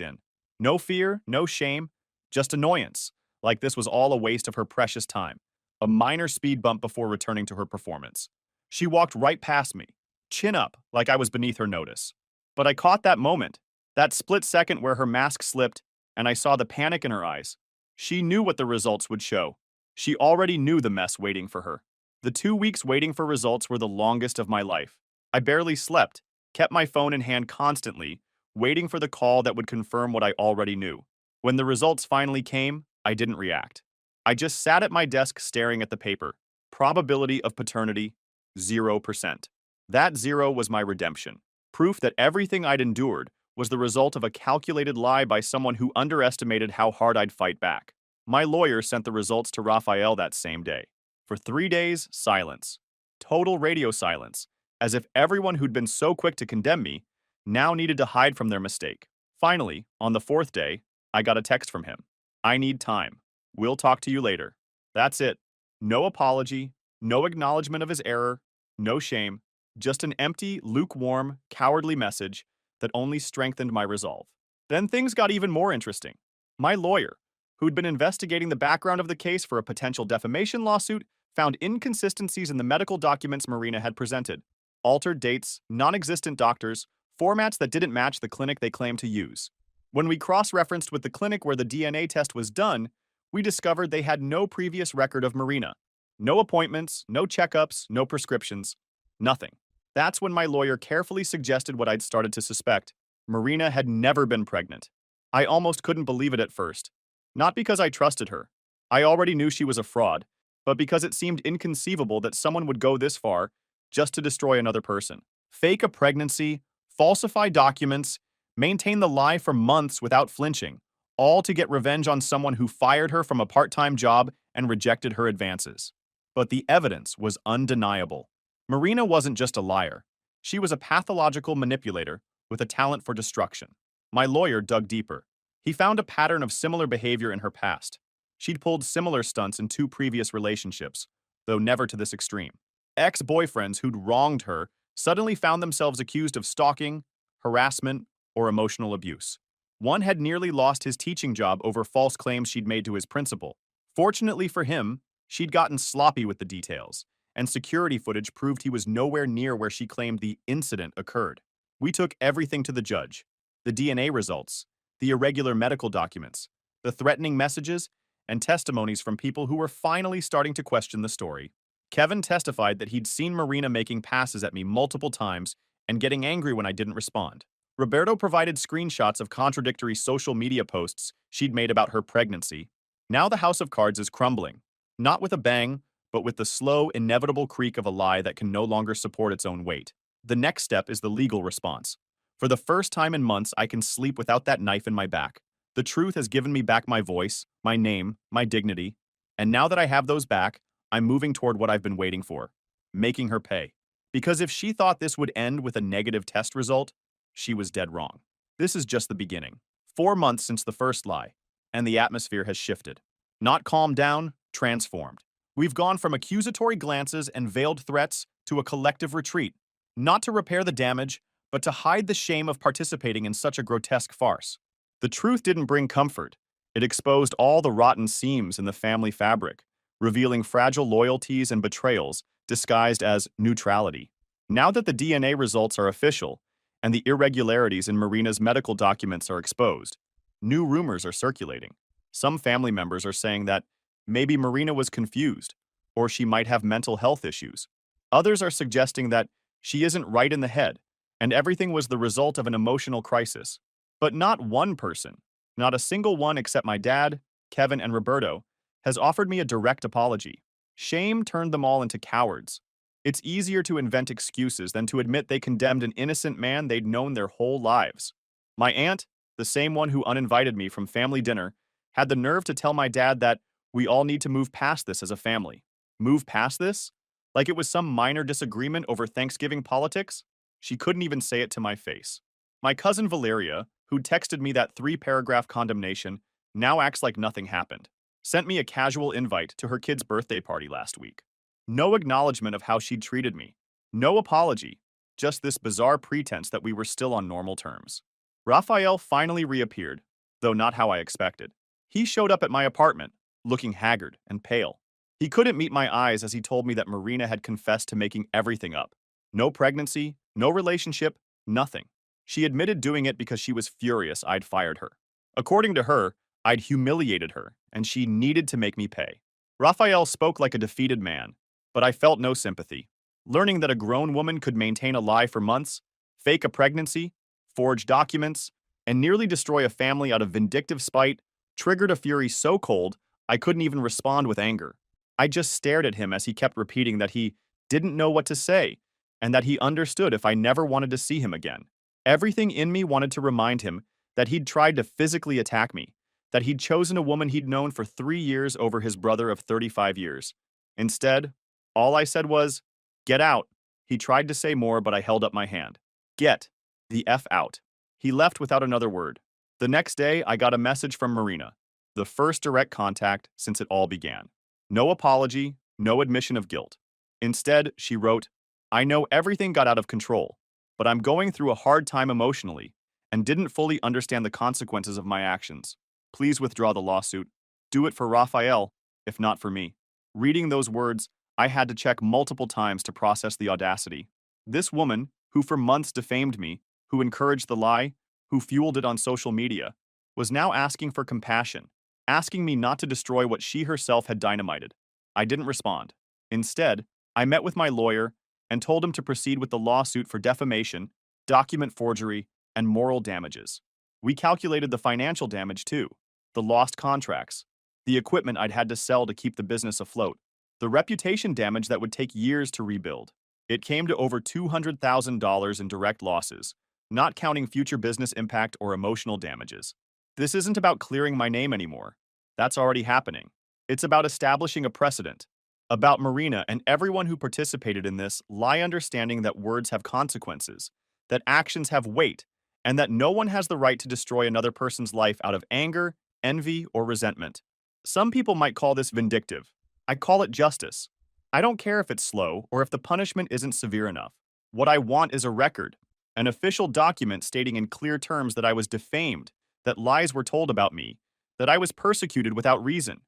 S1: in. No fear, no shame, just annoyance, like this was all a waste of her precious time. A minor speed bump before returning to her performance. She walked right past me, chin up, like I was beneath her notice. But I caught that moment, that split second where her mask slipped, and I saw the panic in her eyes. She knew what the results would show. She already knew the mess waiting for her. The 2 weeks waiting for results were the longest of my life. I barely slept, kept my phone in hand constantly, waiting for the call that would confirm what I already knew. When the results finally came, I didn't react. I just sat at my desk staring at the paper. Probability of paternity, 0%. That zero was my redemption. Proof that everything I'd endured was the result of a calculated lie by someone who underestimated how hard I'd fight back. My lawyer sent the results to Raphael that same day. For 3 days, silence. Total radio silence, as if everyone who'd been so quick to condemn me now needed to hide from their mistake. Finally, on the 4th day, I got a text from him. I need time. We'll talk to you later. That's it. No apology, no acknowledgement of his error, no shame, just an empty, lukewarm, cowardly message that only strengthened my resolve. Then things got even more interesting. My lawyer, who'd been investigating the background of the case for a potential defamation lawsuit, found inconsistencies in the medical documents Marina had presented. Altered dates, non-existent doctors, formats that didn't match the clinic they claimed to use. When we cross-referenced with the clinic where the DNA test was done, we discovered they had no previous record of Marina. No appointments, no checkups, no prescriptions, nothing. That's when my lawyer carefully suggested what I'd started to suspect. Marina had never been pregnant. I almost couldn't believe it at first. Not because I trusted her. I already knew she was a fraud, but because it seemed inconceivable that someone would go this far just to destroy another person. Fake a pregnancy, falsify documents, maintain the lie for months without flinching, all to get revenge on someone who fired her from a part-time job and rejected her advances. But the evidence was undeniable. Marina wasn't just a liar. She was a pathological manipulator with a talent for destruction. My lawyer dug deeper. He found a pattern of similar behavior in her past. She'd pulled similar stunts in 2 previous relationships, though never to this extreme. Ex-boyfriends who'd wronged her suddenly found themselves accused of stalking, harassment, or emotional abuse. One had nearly lost his teaching job over false claims she'd made to his principal. Fortunately for him, she'd gotten sloppy with the details, and security footage proved he was nowhere near where she claimed the incident occurred. We took everything to the judge. The DNA results, the irregular medical documents, the threatening messages, and testimonies from people who were finally starting to question the story. Kevin testified that he'd seen Marina making passes at me multiple times and getting angry when I didn't respond. Roberto provided screenshots of contradictory social media posts she'd made about her pregnancy. Now the house of cards is crumbling, not with a bang, but with the slow, inevitable creak of a lie that can no longer support its own weight. The next step is the legal response. For the first time in months, I can sleep without that knife in my back. The truth has given me back my voice, my name, my dignity, and now that I have those back, I'm moving toward what I've been waiting for, making her pay. Because if she thought this would end with a negative test result, she was dead wrong. This is just the beginning. 4 months since the first lie, and the atmosphere has shifted. Not calmed down, transformed. We've gone from accusatory glances and veiled threats to a collective retreat, not to repair the damage, but to hide the shame of participating in such a grotesque farce. The truth didn't bring comfort. It exposed all the rotten seams in the family fabric, revealing fragile loyalties and betrayals disguised as neutrality. Now that the DNA results are official and the irregularities in Marina's medical documents are exposed, new rumors are circulating. Some family members are saying that maybe Marina was confused, or she might have mental health issues. Others are suggesting that she isn't right in the head, and everything was the result of an emotional crisis. But not one person, not a single one except my dad, Kevin, and Roberto, has offered me a direct apology. Shame turned them all into cowards. It's easier to invent excuses than to admit they condemned an innocent man they'd known their whole lives. My aunt, the same one who uninvited me from family dinner, had the nerve to tell my dad that we all need to move past this as a family. Move past this? Like it was some minor disagreement over Thanksgiving politics? She couldn't even say it to my face. My cousin Valeria, who texted me that 3-paragraph condemnation, now acts like nothing happened. Sent me a casual invite to her kid's birthday party last week. No acknowledgement of how she'd treated me. No apology. Just this bizarre pretense that we were still on normal terms. Raphael finally reappeared, though not how I expected. He showed up at my apartment, looking haggard and pale. He couldn't meet my eyes as he told me that Marina had confessed to making everything up. No pregnancy, no relationship, nothing. She admitted doing it because she was furious I'd fired her. According to her, I'd humiliated her, and she needed to make me pay. Raphael spoke like a defeated man, but I felt no sympathy. Learning that a grown woman could maintain a lie for months, fake a pregnancy, forge documents, and nearly destroy a family out of vindictive spite triggered a fury so cold I couldn't even respond with anger. I just stared at him as he kept repeating that he didn't know what to say, and that he understood if I never wanted to see him again. Everything in me wanted to remind him that he'd tried to physically attack me, that he'd chosen a woman he'd known for 3 years over his brother of 35 years. Instead, all I said was, "Get out." He tried to say more, but I held up my hand. Get the F out. He left without another word. The next day, I got a message from Marina, the first direct contact since it all began. No apology, no admission of guilt. Instead, she wrote, "I know everything got out of control, but I'm going through a hard time emotionally and didn't fully understand the consequences of my actions. Please withdraw the lawsuit. Do it for Raphael, if not for me." Reading those words, I had to check multiple times to process the audacity. This woman, who for months defamed me, who encouraged the lie, who fueled it on social media, was now asking for compassion, asking me not to destroy what she herself had dynamited. I didn't respond. Instead, I met with my lawyer and told him to proceed with the lawsuit for defamation, document forgery, and moral damages. We calculated the financial damage too, the lost contracts, the equipment I'd had to sell to keep the business afloat, the reputation damage that would take years to rebuild. It came to over $200,000 in direct losses, not counting future business impact or emotional damages. This isn't about clearing my name anymore. That's already happening. It's about establishing a precedent, about Marina and everyone who participated in this lie understanding that words have consequences, that actions have weight, and that no one has the right to destroy another person's life out of anger, envy, or resentment. Some people might call this vindictive. I call it justice. I don't care if it's slow or if the punishment isn't severe enough. What I want is a record, an official document stating in clear terms that I was defamed, that lies were told about me, that I was persecuted without reason.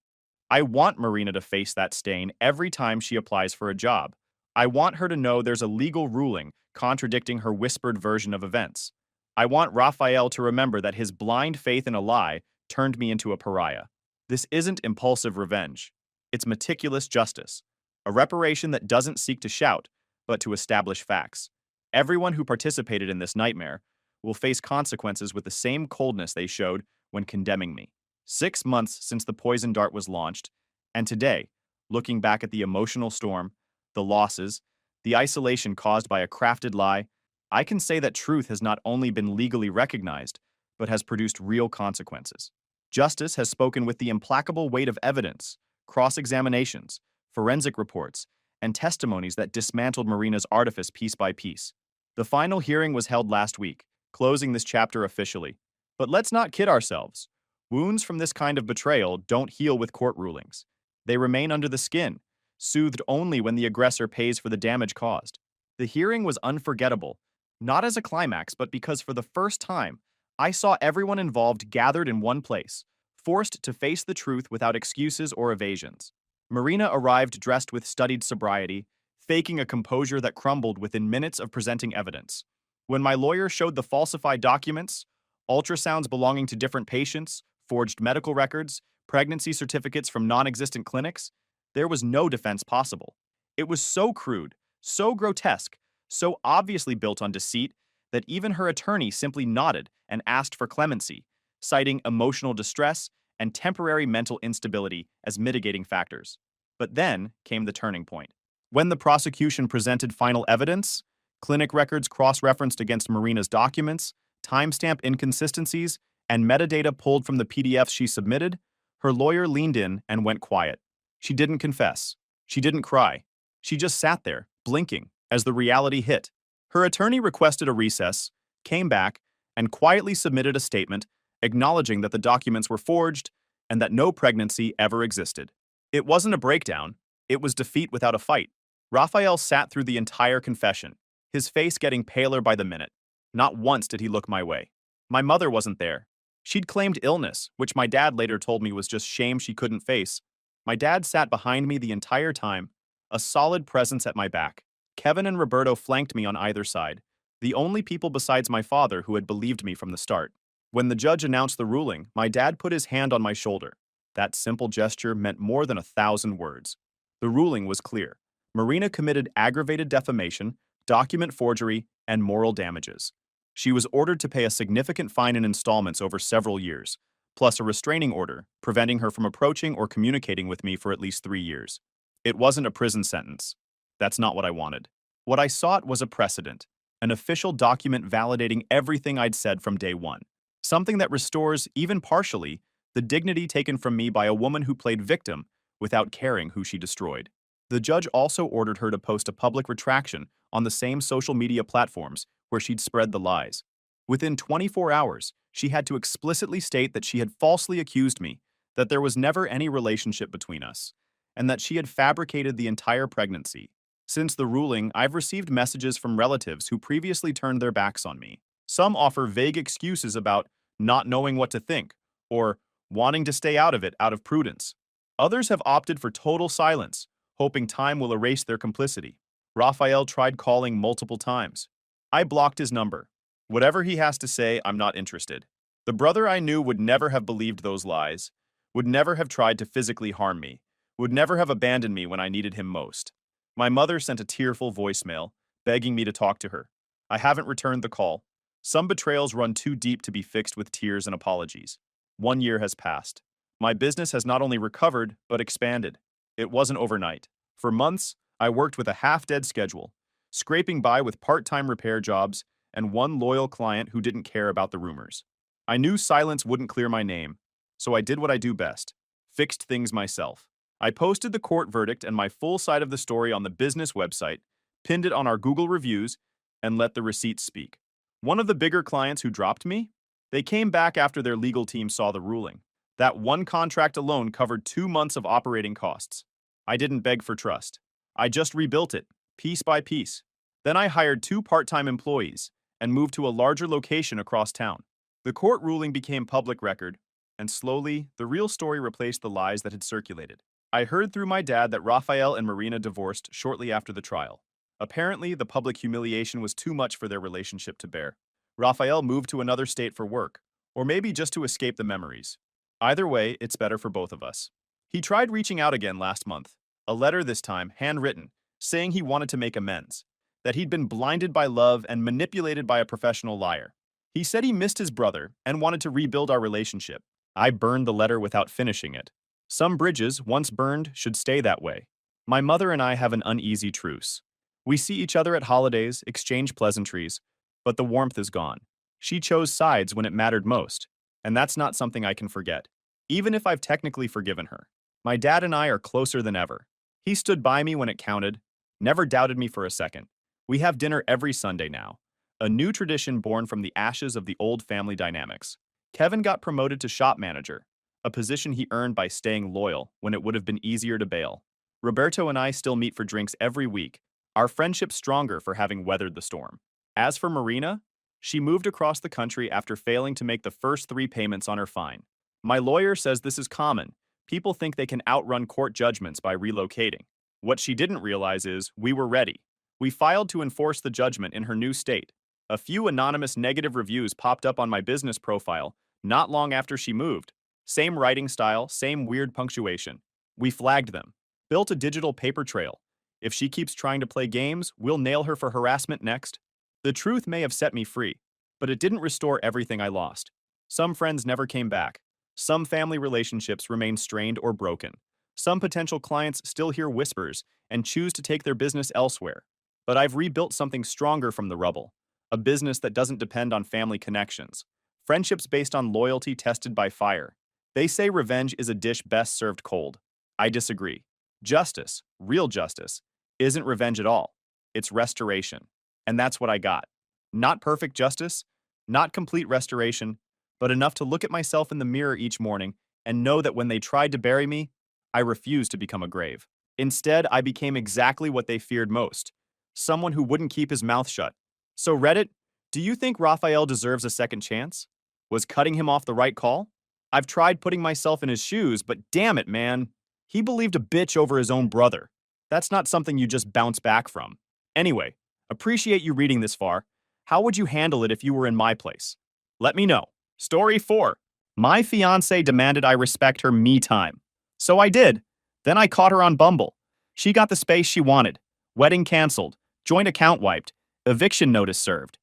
S1: I want Marina to face that stain every time she applies for a job. I want her to know there's a legal ruling contradicting her whispered version of events. I want Raphael to remember that his blind faith in a lie turned me into a pariah. This isn't impulsive revenge. It's meticulous justice, a reparation that doesn't seek to shout, but to establish facts. Everyone who participated in this nightmare will face consequences with the same coldness they showed when condemning me. 6 months since the poison dart was launched, and today, looking back at the emotional storm, the losses, the isolation caused by a crafted lie, I can say that truth has not only been legally recognized, but has produced real consequences. Justice has spoken with the implacable weight of evidence, cross-examinations, forensic reports, and testimonies that dismantled Marina's artifice piece by piece. The final hearing was held last week, closing this chapter officially. But let's not kid ourselves. Wounds from this kind of betrayal don't heal with court rulings. They remain under the skin, soothed only when the aggressor pays for the damage caused. The hearing was unforgettable, not as a climax, but because for the first time, I saw everyone involved gathered in one place, forced to face the truth without excuses or evasions. Marina arrived dressed with studied sobriety, faking a composure that crumbled within minutes of presenting evidence. When my lawyer showed the falsified documents, ultrasounds belonging to different patients, forged medical records, pregnancy certificates from non-existent clinics, there was no defense possible. It was so crude, so grotesque, so obviously built on deceit that even her attorney simply nodded and asked for clemency, citing emotional distress and temporary mental instability as mitigating factors. But then came the turning point. When the prosecution presented final evidence, clinic records cross-referenced against Marina's documents, timestamp inconsistencies, and metadata pulled from the PDFs she submitted, her lawyer leaned in and went quiet. She didn't confess. She didn't cry. She just sat there, blinking, as the reality hit. Her attorney requested a recess, came back, and quietly submitted a statement acknowledging that the documents were forged and that no pregnancy ever existed. It wasn't a breakdown, it was defeat without a fight. Raphael sat through the entire confession, his face getting paler by the minute. Not once did he look my way. My mother wasn't there. She'd claimed illness, which my dad later told me was just shame she couldn't face. My dad sat behind me the entire time, a solid presence at my back. Kevin and Roberto flanked me on either side, the only people besides my father who had believed me from the start. When the judge announced the ruling, my dad put his hand on my shoulder. That simple gesture meant more than 1,000 words. The ruling was clear. Marina committed aggravated defamation, document forgery, and moral damages. She was ordered to pay a significant fine in installments over several years, plus a restraining order, preventing her from approaching or communicating with me for at least 3 years. It wasn't a prison sentence. That's not what I wanted. What I sought was a precedent, an official document validating everything I'd said from day one. Something that restores, even partially, the dignity taken from me by a woman who played victim without caring who she destroyed. The judge also ordered her to post a public retraction on the same social media platforms where she'd spread the lies. Within 24 hours, she had to explicitly state that she had falsely accused me, that there was never any relationship between us, and that she had fabricated the entire pregnancy. Since the ruling, I've received messages from relatives who previously turned their backs on me. Some offer vague excuses about not knowing what to think, or wanting to stay out of it out of prudence. Others have opted for total silence, hoping time will erase their complicity. Raphael tried calling multiple times. I blocked his number. Whatever he has to say, I'm not interested. The brother I knew would never have believed those lies, would never have tried to physically harm me, would never have abandoned me when I needed him most. My mother sent a tearful voicemail, begging me to talk to her. I haven't returned the call. Some betrayals run too deep to be fixed with tears and apologies. 1 year has passed. My business has not only recovered, but expanded. It wasn't overnight. For months, I worked with a half-dead schedule, scraping by with part-time repair jobs and one loyal client who didn't care about the rumors. I knew silence wouldn't clear my name, so I did what I do best, fixed things myself. I posted the court verdict and my full side of the story on the business website, pinned it on our Google reviews, and let the receipts speak. One of the bigger clients who dropped me? They came back after their legal team saw the ruling. That one contract alone covered 2 months of operating costs. I didn't beg for trust. I just rebuilt it, piece by piece. Then I hired 2 part-time employees and moved to a larger location across town. The court ruling became public record, and slowly, the real story replaced the lies that had circulated. I heard through my dad that Raphael and Marina divorced shortly after the trial. Apparently, the public humiliation was too much for their relationship to bear. Raphael moved to another state for work, or maybe just to escape the memories. Either way, it's better for both of us. He tried reaching out again last month, a letter this time, handwritten, saying he wanted to make amends, that he'd been blinded by love and manipulated by a professional liar. He said he missed his brother and wanted to rebuild our relationship. I burned the letter without finishing it. Some bridges, once burned, should stay that way. My mother and I have an uneasy truce. We see each other at holidays, exchange pleasantries, but the warmth is gone. She chose sides when it mattered most, and that's not something I can forget, even if I've technically forgiven her. My dad and I are closer than ever. He stood by me when it counted, never doubted me for a second. We have dinner every Sunday now, a new tradition born from the ashes of the old family dynamics. Kevin got promoted to shop manager, a position he earned by staying loyal when it would have been easier to bail. Roberto and I still meet for drinks every week, our friendship stronger for having weathered the storm. As for Marina, she moved across the country after failing to make the first 3 payments on her fine. My lawyer says this is common, People think they can outrun court judgments by relocating. What she didn't realize is we were ready. We filed to enforce the judgment in her new state. A few anonymous negative reviews popped up on my business profile not long after she moved. Same writing style, same weird punctuation. We flagged them. Built a digital paper trail. If she keeps trying to play games, we'll nail her for harassment next. The truth may have set me free, but it didn't restore everything I lost. Some friends never came back. Some family relationships remain strained or broken. Some potential clients still hear whispers and choose to take their business elsewhere. But I've rebuilt something stronger from the rubble. A business that doesn't depend on family connections. Friendships based on loyalty tested by fire. They say revenge is a dish best served cold. I disagree. Justice, real justice, isn't revenge at all. It's restoration. And that's what I got. Not perfect justice, not complete restoration, but enough to look at myself in the mirror each morning and know that when they tried to bury me, I refused to become a grave. Instead, I became exactly what they feared most, someone who wouldn't keep his mouth shut. So Reddit, do you think Raphael deserves a second chance? Was cutting him off the right call? I've tried putting myself in his shoes, but damn it, man. He believed a bitch over his own brother. That's not something you just bounce back from. Anyway, appreciate you reading this far. How would you handle it if you were in my place? Let me know. Story 4. My fiancée demanded I respect her me time. So I did. Then I caught her on Bumble. She got the space she wanted. Wedding canceled. Joint account wiped. Eviction notice served.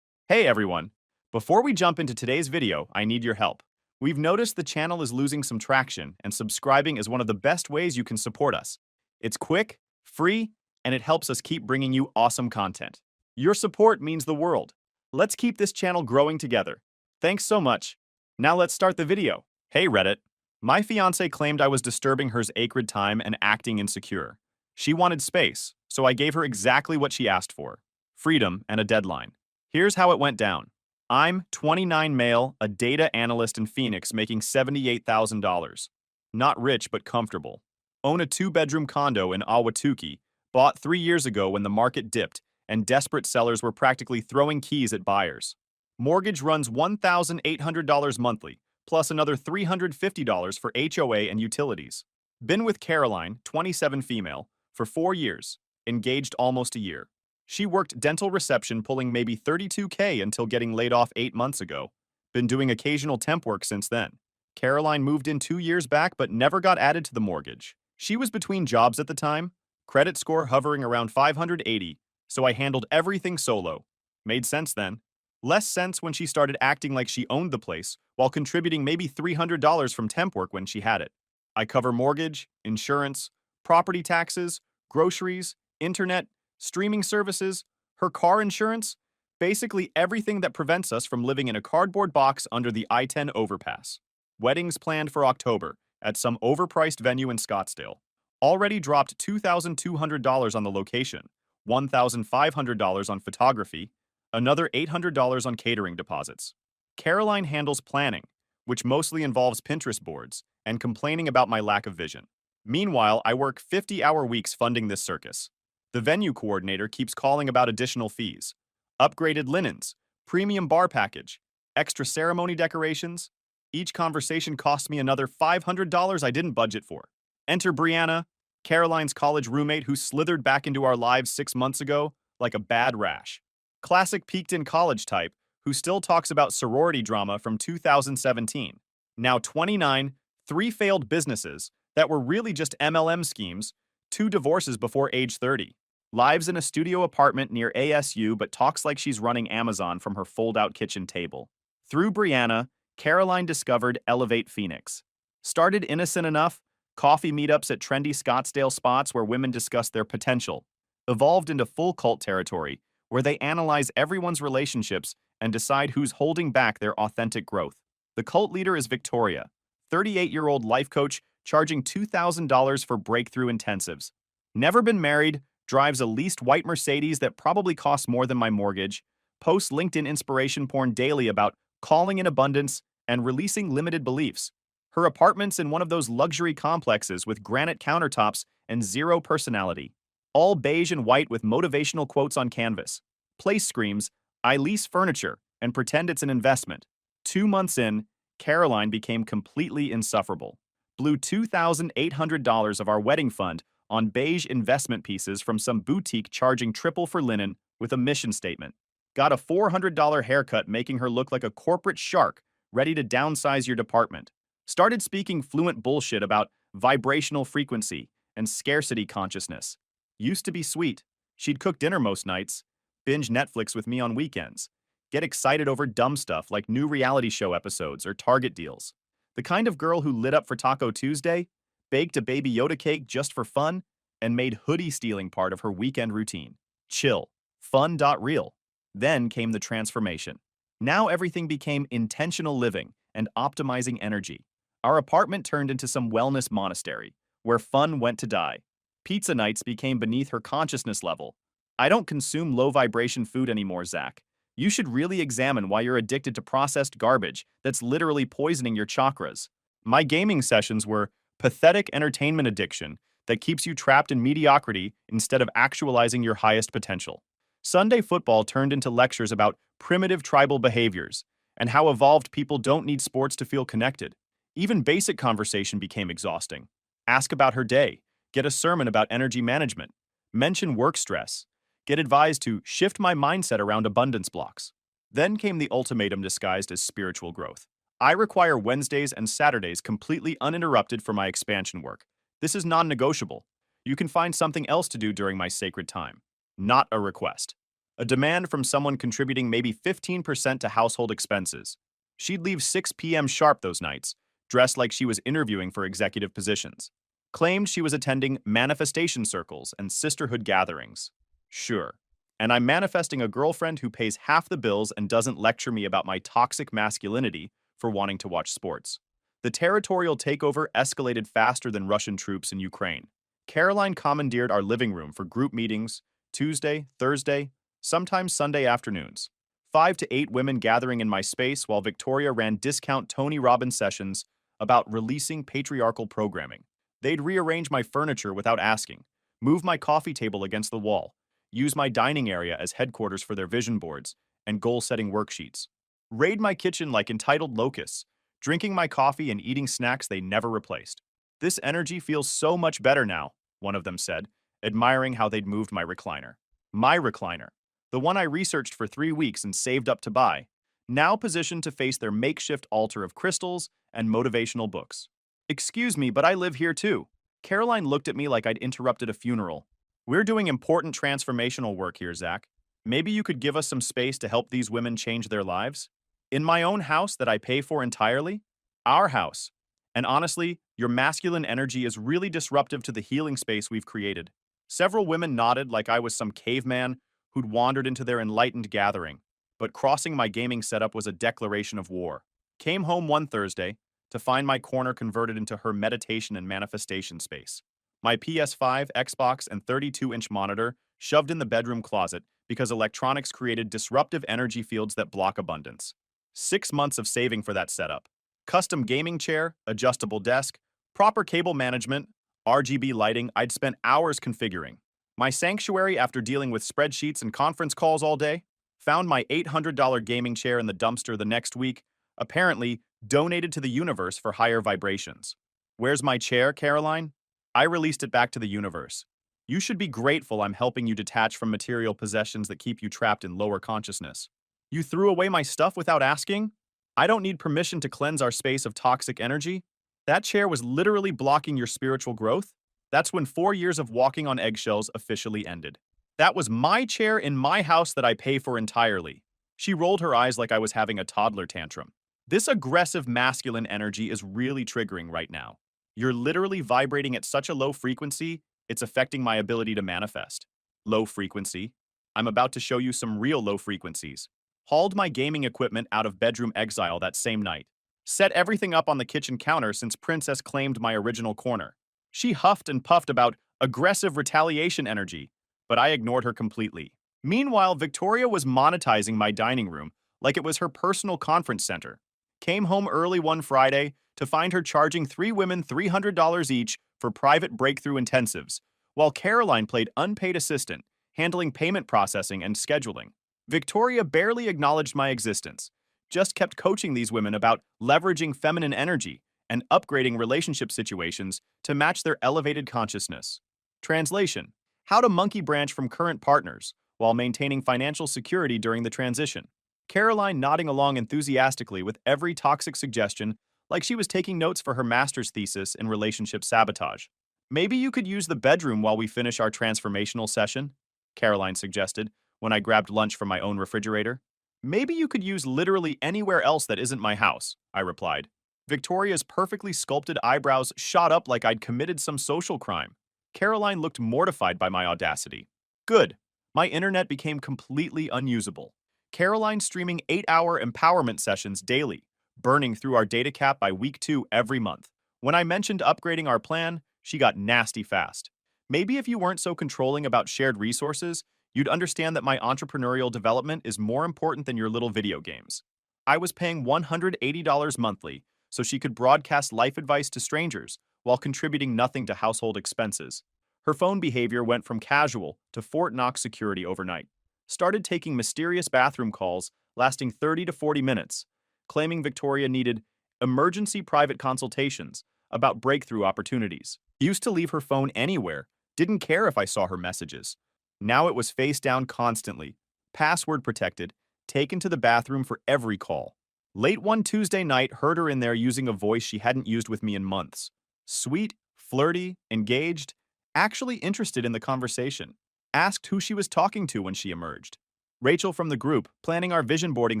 S1: Hey everyone. Before we jump into today's video, I need your help. We've noticed the channel is losing some traction, and subscribing is one of the best ways you can support us. It's quick, free, and it helps us keep bringing you awesome content. Your support means the world. Let's keep this channel growing together. Thanks so much. Now let's start the video. Hey Reddit. My fiancée claimed I was disturbing her acrid time and acting insecure. She wanted space, so I gave her exactly what she asked for. Freedom and a deadline. Here's how it went down. I'm 29 male, a data analyst in Phoenix making $78,000. Not rich but comfortable. Own a 2-bedroom condo in Ahwatukee, bought 3 years ago when the market dipped and desperate sellers were practically throwing keys at buyers. Mortgage runs $1,800 monthly, plus another $350 for HOA and utilities. Been with Caroline, 27 female, for 4 years, engaged almost a year. She worked dental reception pulling maybe $32K until getting laid off 8 months ago. Been doing occasional temp work since then. Caroline moved in 2 years back but never got added to the mortgage. She was between jobs at the time, credit score hovering around 580, so I handled everything solo. Made sense then. Less sense when she started acting like she owned the place while contributing maybe $300 from temp work when she had it. I cover mortgage, insurance, property taxes, groceries, internet, streaming services, her car insurance, basically everything that prevents us from living in a cardboard box under the I-10 overpass. Weddings planned for October at some overpriced venue in Scottsdale. Already dropped $2,200 on the location, $1,500 on photography, another $800 on catering deposits. Caroline handles planning, which mostly involves Pinterest boards, and complaining about my lack of vision. Meanwhile, I work 50-hour weeks funding this circus. The venue coordinator keeps calling about additional fees. Upgraded linens, premium bar package, extra ceremony decorations. Each conversation costs me another $500 I didn't budget for. Enter Brianna, Caroline's college roommate who slithered back into our lives 6 months ago like a bad rash. Classic peaked-in college type who still talks about sorority drama from 2017. Now 29, 3 failed businesses that were really just MLM schemes, 2 divorces before age 30. Lives in a studio apartment near ASU but talks like she's running Amazon from her fold-out kitchen table. Through Brianna, Caroline discovered Elevate Phoenix. Started innocent enough, coffee meetups at trendy Scottsdale spots where women discuss their potential. Evolved into full cult territory, where they analyze everyone's relationships and decide who's holding back their authentic growth. The cult leader is Victoria, 38-year-old life coach charging $2,000 for breakthrough intensives. Never been married, drives a leased white Mercedes that probably costs more than my mortgage, posts LinkedIn inspiration porn daily about calling in abundance and releasing limited beliefs. Her apartment's in one of those luxury complexes with granite countertops and zero personality. All beige and white with motivational quotes on canvas. Place screams, I lease furniture and pretend it's an investment. 2 months in, Caroline became completely insufferable. Blew $2,800 of our wedding fund on beige investment pieces from some boutique charging triple for linen with a mission statement. Got a $400 haircut making her look like a corporate shark ready to downsize your department. Started speaking fluent bullshit about vibrational frequency and scarcity consciousness. Used to be sweet. She'd cook dinner most nights, binge Netflix with me on weekends, get excited over dumb stuff like new reality show episodes or Target deals. The kind of girl who lit up for Taco Tuesday, baked a Baby Yoda cake just for fun, and made hoodie stealing part of her weekend routine. Chill. Fun.real. Then came the transformation. Now everything became intentional living and optimizing energy. Our apartment turned into some wellness monastery, where fun went to die. Pizza nights became beneath her consciousness level. I don't consume low-vibration food anymore, Zach. You should really examine why you're addicted to processed garbage that's literally poisoning your chakras. My gaming sessions were pathetic entertainment addiction that keeps you trapped in mediocrity instead of actualizing your highest potential. Sunday football turned into lectures about primitive tribal behaviors and how evolved people don't need sports to feel connected. Even basic conversation became exhausting. Ask about her day, get a sermon about energy management, mention work stress, get advised to shift my mindset around abundance blocks. Then came the ultimatum disguised as spiritual growth. I require Wednesdays and Saturdays completely uninterrupted for my expansion work. This is non-negotiable. You can find something else to do during my sacred time. Not a request. A demand from someone contributing maybe 15% to household expenses. She'd leave 6 p.m. sharp those nights, dressed like she was interviewing for executive positions. Claimed she was attending manifestation circles and sisterhood gatherings. Sure. And I'm manifesting a girlfriend who pays half the bills and doesn't lecture me about my toxic masculinity for wanting to watch sports. The territorial takeover escalated faster than Russian troops in Ukraine. Caroline commandeered our living room for group meetings, Tuesday, Thursday, sometimes Sunday afternoons. 5 to 8 women gathering in my space while Victoria ran discount Tony Robbins sessions about releasing patriarchal programming. They'd rearrange my furniture without asking, move my coffee table against the wall, use my dining area as headquarters for their vision boards and goal-setting worksheets. Raid my kitchen like entitled locusts, drinking my coffee and eating snacks they never replaced. This energy feels so much better now, one of them said, admiring how they'd moved my recliner. My recliner, the one I researched for 3 weeks and saved up to buy, now positioned to face their makeshift altar of crystals and motivational books. Excuse me, but I live here too. Caroline looked at me like I'd interrupted a funeral. We're doing important transformational work here, Zach. Maybe you could give us some space to help these women change their lives? In my own house that I pay for entirely? Our house. And honestly, your masculine energy is really disruptive to the healing space we've created. Several women nodded like I was some caveman who'd wandered into their enlightened gathering, but crossing my gaming setup was a declaration of war. Came home one Thursday to find my corner converted into her meditation and manifestation space. My PS5, Xbox, and 32-inch monitor shoved in the bedroom closet because electronics created disruptive energy fields that block abundance. 6 months of saving for that setup. Custom gaming chair, adjustable desk, proper cable management, RGB lighting I'd spent hours configuring. My sanctuary after dealing with spreadsheets and conference calls all day. Found my $800 gaming chair in the dumpster the next week, apparently donated to the universe for higher vibrations. Where's my chair, Caroline? I released it back to the universe. You should be grateful I'm helping you detach from material possessions that keep you trapped in lower consciousness. You threw away my stuff without asking? I don't need permission to cleanse our space of toxic energy. That chair was literally blocking your spiritual growth. That's when 4 years of walking on eggshells officially ended. That was my chair in my house that I pay for entirely. She rolled her eyes like I was having a toddler tantrum. This aggressive masculine energy is really triggering right now. You're literally vibrating at such a low frequency, it's affecting my ability to manifest. Low frequency. I'm about to show you some real low frequencies. Hauled my gaming equipment out of bedroom exile that same night. Set everything up on the kitchen counter since Princess claimed my original corner. She huffed and puffed about aggressive retaliation energy, but I ignored her completely. Meanwhile, Victoria was monetizing my dining room like it was her personal conference center. Came home early one Friday to find her charging 3 women $300 each for private breakthrough intensives, while Caroline played unpaid assistant, handling payment processing and scheduling. Victoria barely acknowledged my existence, just kept coaching these women about leveraging feminine energy and upgrading relationship situations to match their elevated consciousness. Translation: how to monkey branch from current partners while maintaining financial security during the transition. Caroline nodding along enthusiastically with every toxic suggestion, like she was taking notes for her master's thesis in relationship sabotage. Maybe you could use the bedroom while we finish our transformational session, Caroline suggested when I grabbed lunch from my own refrigerator. Maybe you could use literally anywhere else that isn't my house, I replied. Victoria's perfectly sculpted eyebrows shot up like I'd committed some social crime. Caroline looked mortified by my audacity. Good. My internet became completely unusable. Caroline streaming 8-hour empowerment sessions daily, burning through our data cap by week 2 every month. When I mentioned upgrading our plan, she got nasty fast. Maybe if you weren't so controlling about shared resources, you'd understand that my entrepreneurial development is more important than your little video games. I was paying $180 monthly so she could broadcast life advice to strangers while contributing nothing to household expenses. Her phone behavior went from casual to Fort Knox security overnight. Started taking mysterious bathroom calls lasting 30 to 40 minutes, claiming Victoria needed emergency private consultations about breakthrough opportunities. Used to leave her phone anywhere, didn't care if I saw her messages. Now it was face down constantly, password protected, taken to the bathroom for every call. Late one Tuesday night, heard her in there using a voice she hadn't used with me in months. Sweet, flirty, engaged, actually interested in the conversation. Asked who she was talking to when she emerged. Rachel from the group, planning our vision boarding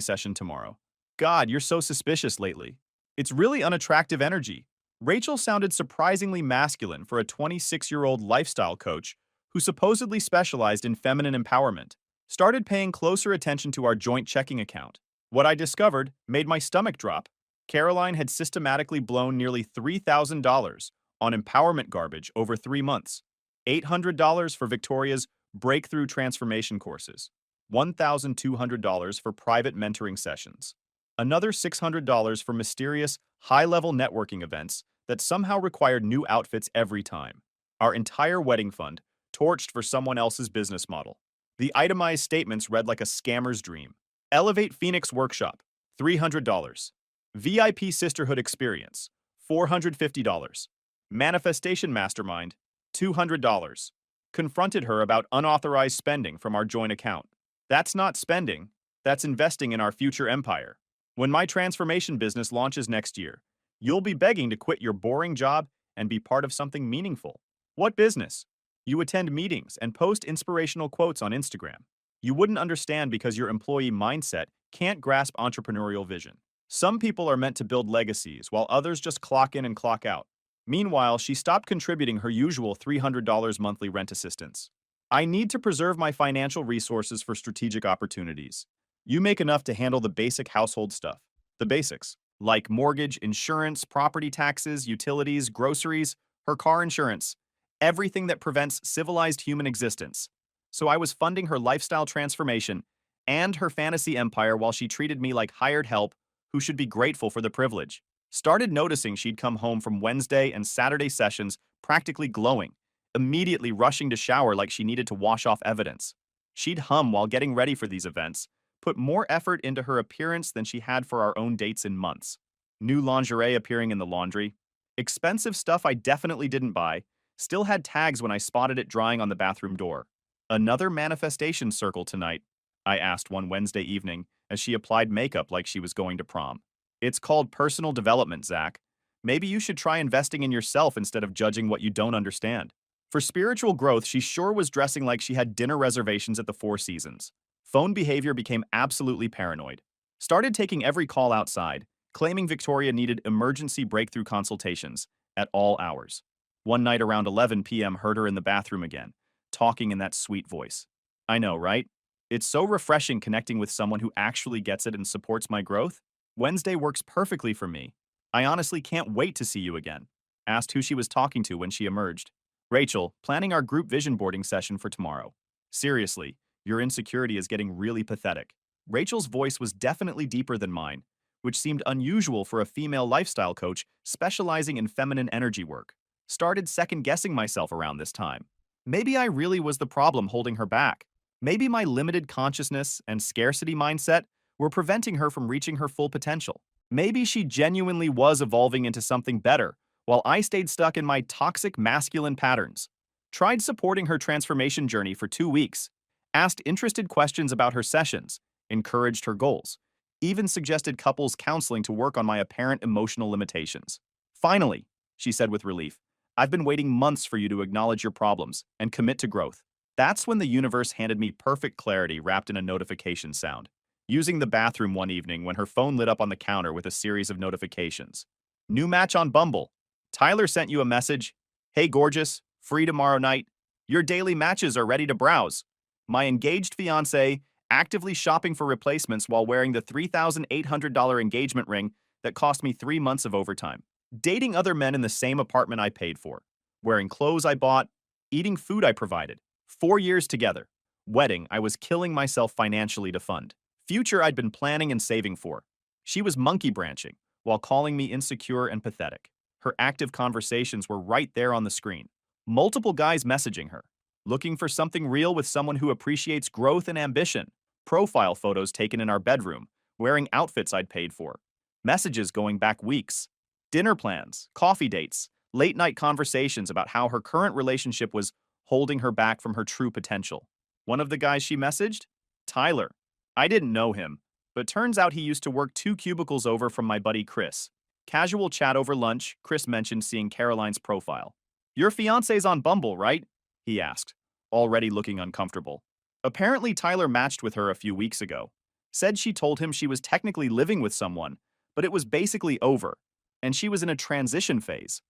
S1: session tomorrow. God, you're so suspicious lately. It's really unattractive energy. Rachel sounded surprisingly masculine for a 26-year-old lifestyle coach who supposedly specialized in feminine empowerment. Started paying closer attention to our joint checking account. What I discovered made my stomach drop. Caroline had systematically blown nearly $3,000 on empowerment garbage over 3 months. $800 for Victoria's breakthrough transformation courses. $1,200 for private mentoring sessions. Another $600 for mysterious, high-level networking events that somehow required new outfits every time. Our entire wedding fund, torched for someone else's business model. The itemized statements read like a scammer's dream. Elevate Phoenix Workshop, $300. VIP Sisterhood Experience, $450. Manifestation Mastermind, $200. Confronted her about unauthorized spending from our joint account. That's not spending, that's investing in our future empire. When my transformation business launches next year, you'll be begging to quit your boring job and be part of something meaningful. What business? You attend meetings and post inspirational quotes on Instagram. You wouldn't understand because your employee mindset can't grasp entrepreneurial vision. Some people are meant to build legacies, while others just clock in and clock out. Meanwhile, she stopped contributing her usual $300 monthly rent assistance. I need to preserve my financial resources for strategic opportunities. You make enough to handle the basic household stuff. The basics, like mortgage, insurance, property taxes, utilities, groceries, her car insurance, everything that prevents civilized human existence. So I was funding her lifestyle transformation and her fantasy empire while she treated me like hired help who should be grateful for the privilege. Started noticing she'd come home from Wednesday and Saturday sessions practically glowing, immediately rushing to shower like she needed to wash off evidence. She'd hum while getting ready for these events, put more effort into her appearance than she had for our own dates in months. New lingerie appearing in the laundry. Expensive stuff I definitely didn't buy, still had tags when I spotted it drying on the bathroom door. Another manifestation circle tonight, I asked one Wednesday evening as she applied makeup like she was going to prom. It's called personal development, Zach. Maybe you should try investing in yourself instead of judging what you don't understand. For spiritual growth, she sure was dressing like she had dinner reservations at the Four Seasons. Phone behavior became absolutely paranoid. Started taking every call outside, claiming Victoria needed emergency breakthrough consultations at all hours. One night around 11 p.m. heard her in the bathroom again, talking in that sweet voice. I know, right? It's so refreshing connecting with someone who actually gets it and supports my growth. Wednesday works perfectly for me. I honestly can't wait to see you again. Asked who she was talking to when she emerged. Rachel, planning our group vision boarding session for tomorrow. Seriously, your insecurity is getting really pathetic. Rachel's voice was definitely deeper than mine, which seemed unusual for a female lifestyle coach specializing in feminine energy work. Started second-guessing myself around this time. Maybe I really was the problem holding her back. Maybe my limited consciousness and scarcity mindset were preventing her from reaching her full potential. Maybe she genuinely was evolving into something better, while I stayed stuck in my toxic masculine patterns. Tried supporting her transformation journey for 2 weeks, asked interested questions about her sessions, encouraged her goals, even suggested couples counseling to work on my apparent emotional limitations. Finally, she said with relief, I've been waiting months for you to acknowledge your problems and commit to growth. That's when the universe handed me perfect clarity wrapped in a notification sound. Using the bathroom one evening when her phone lit up on the counter with a series of notifications. New match on Bumble. Tyler sent you a message. Hey, gorgeous. Free tomorrow night. Your daily matches are ready to browse. My engaged fiancé actively shopping for replacements while wearing the $3,800 engagement ring that cost me 3 months of overtime. Dating other men in the same apartment I paid for. Wearing clothes I bought. Eating food I provided. 4 years together. Wedding I was killing myself financially to fund. Future I'd been planning and saving for. She was monkey branching while calling me insecure and pathetic. Her active conversations were right there on the screen. Multiple guys messaging her, looking for something real with someone who appreciates growth and ambition. Profile photos taken in our bedroom, wearing outfits I'd paid for. Messages going back weeks. Dinner plans, coffee dates, late night conversations about how her current relationship was holding her back from her true potential. One of the guys she messaged? Tyler. I didn't know him, but turns out he used to work 2 cubicles over from my buddy Chris. Casual chat over lunch, Chris mentioned seeing Caroline's profile. Your fiancé's on Bumble, right? He asked, already looking uncomfortable. Apparently, Tyler matched with her a few weeks ago. Said she told him she was technically living with someone, but it was basically over, and she was in a transition phase.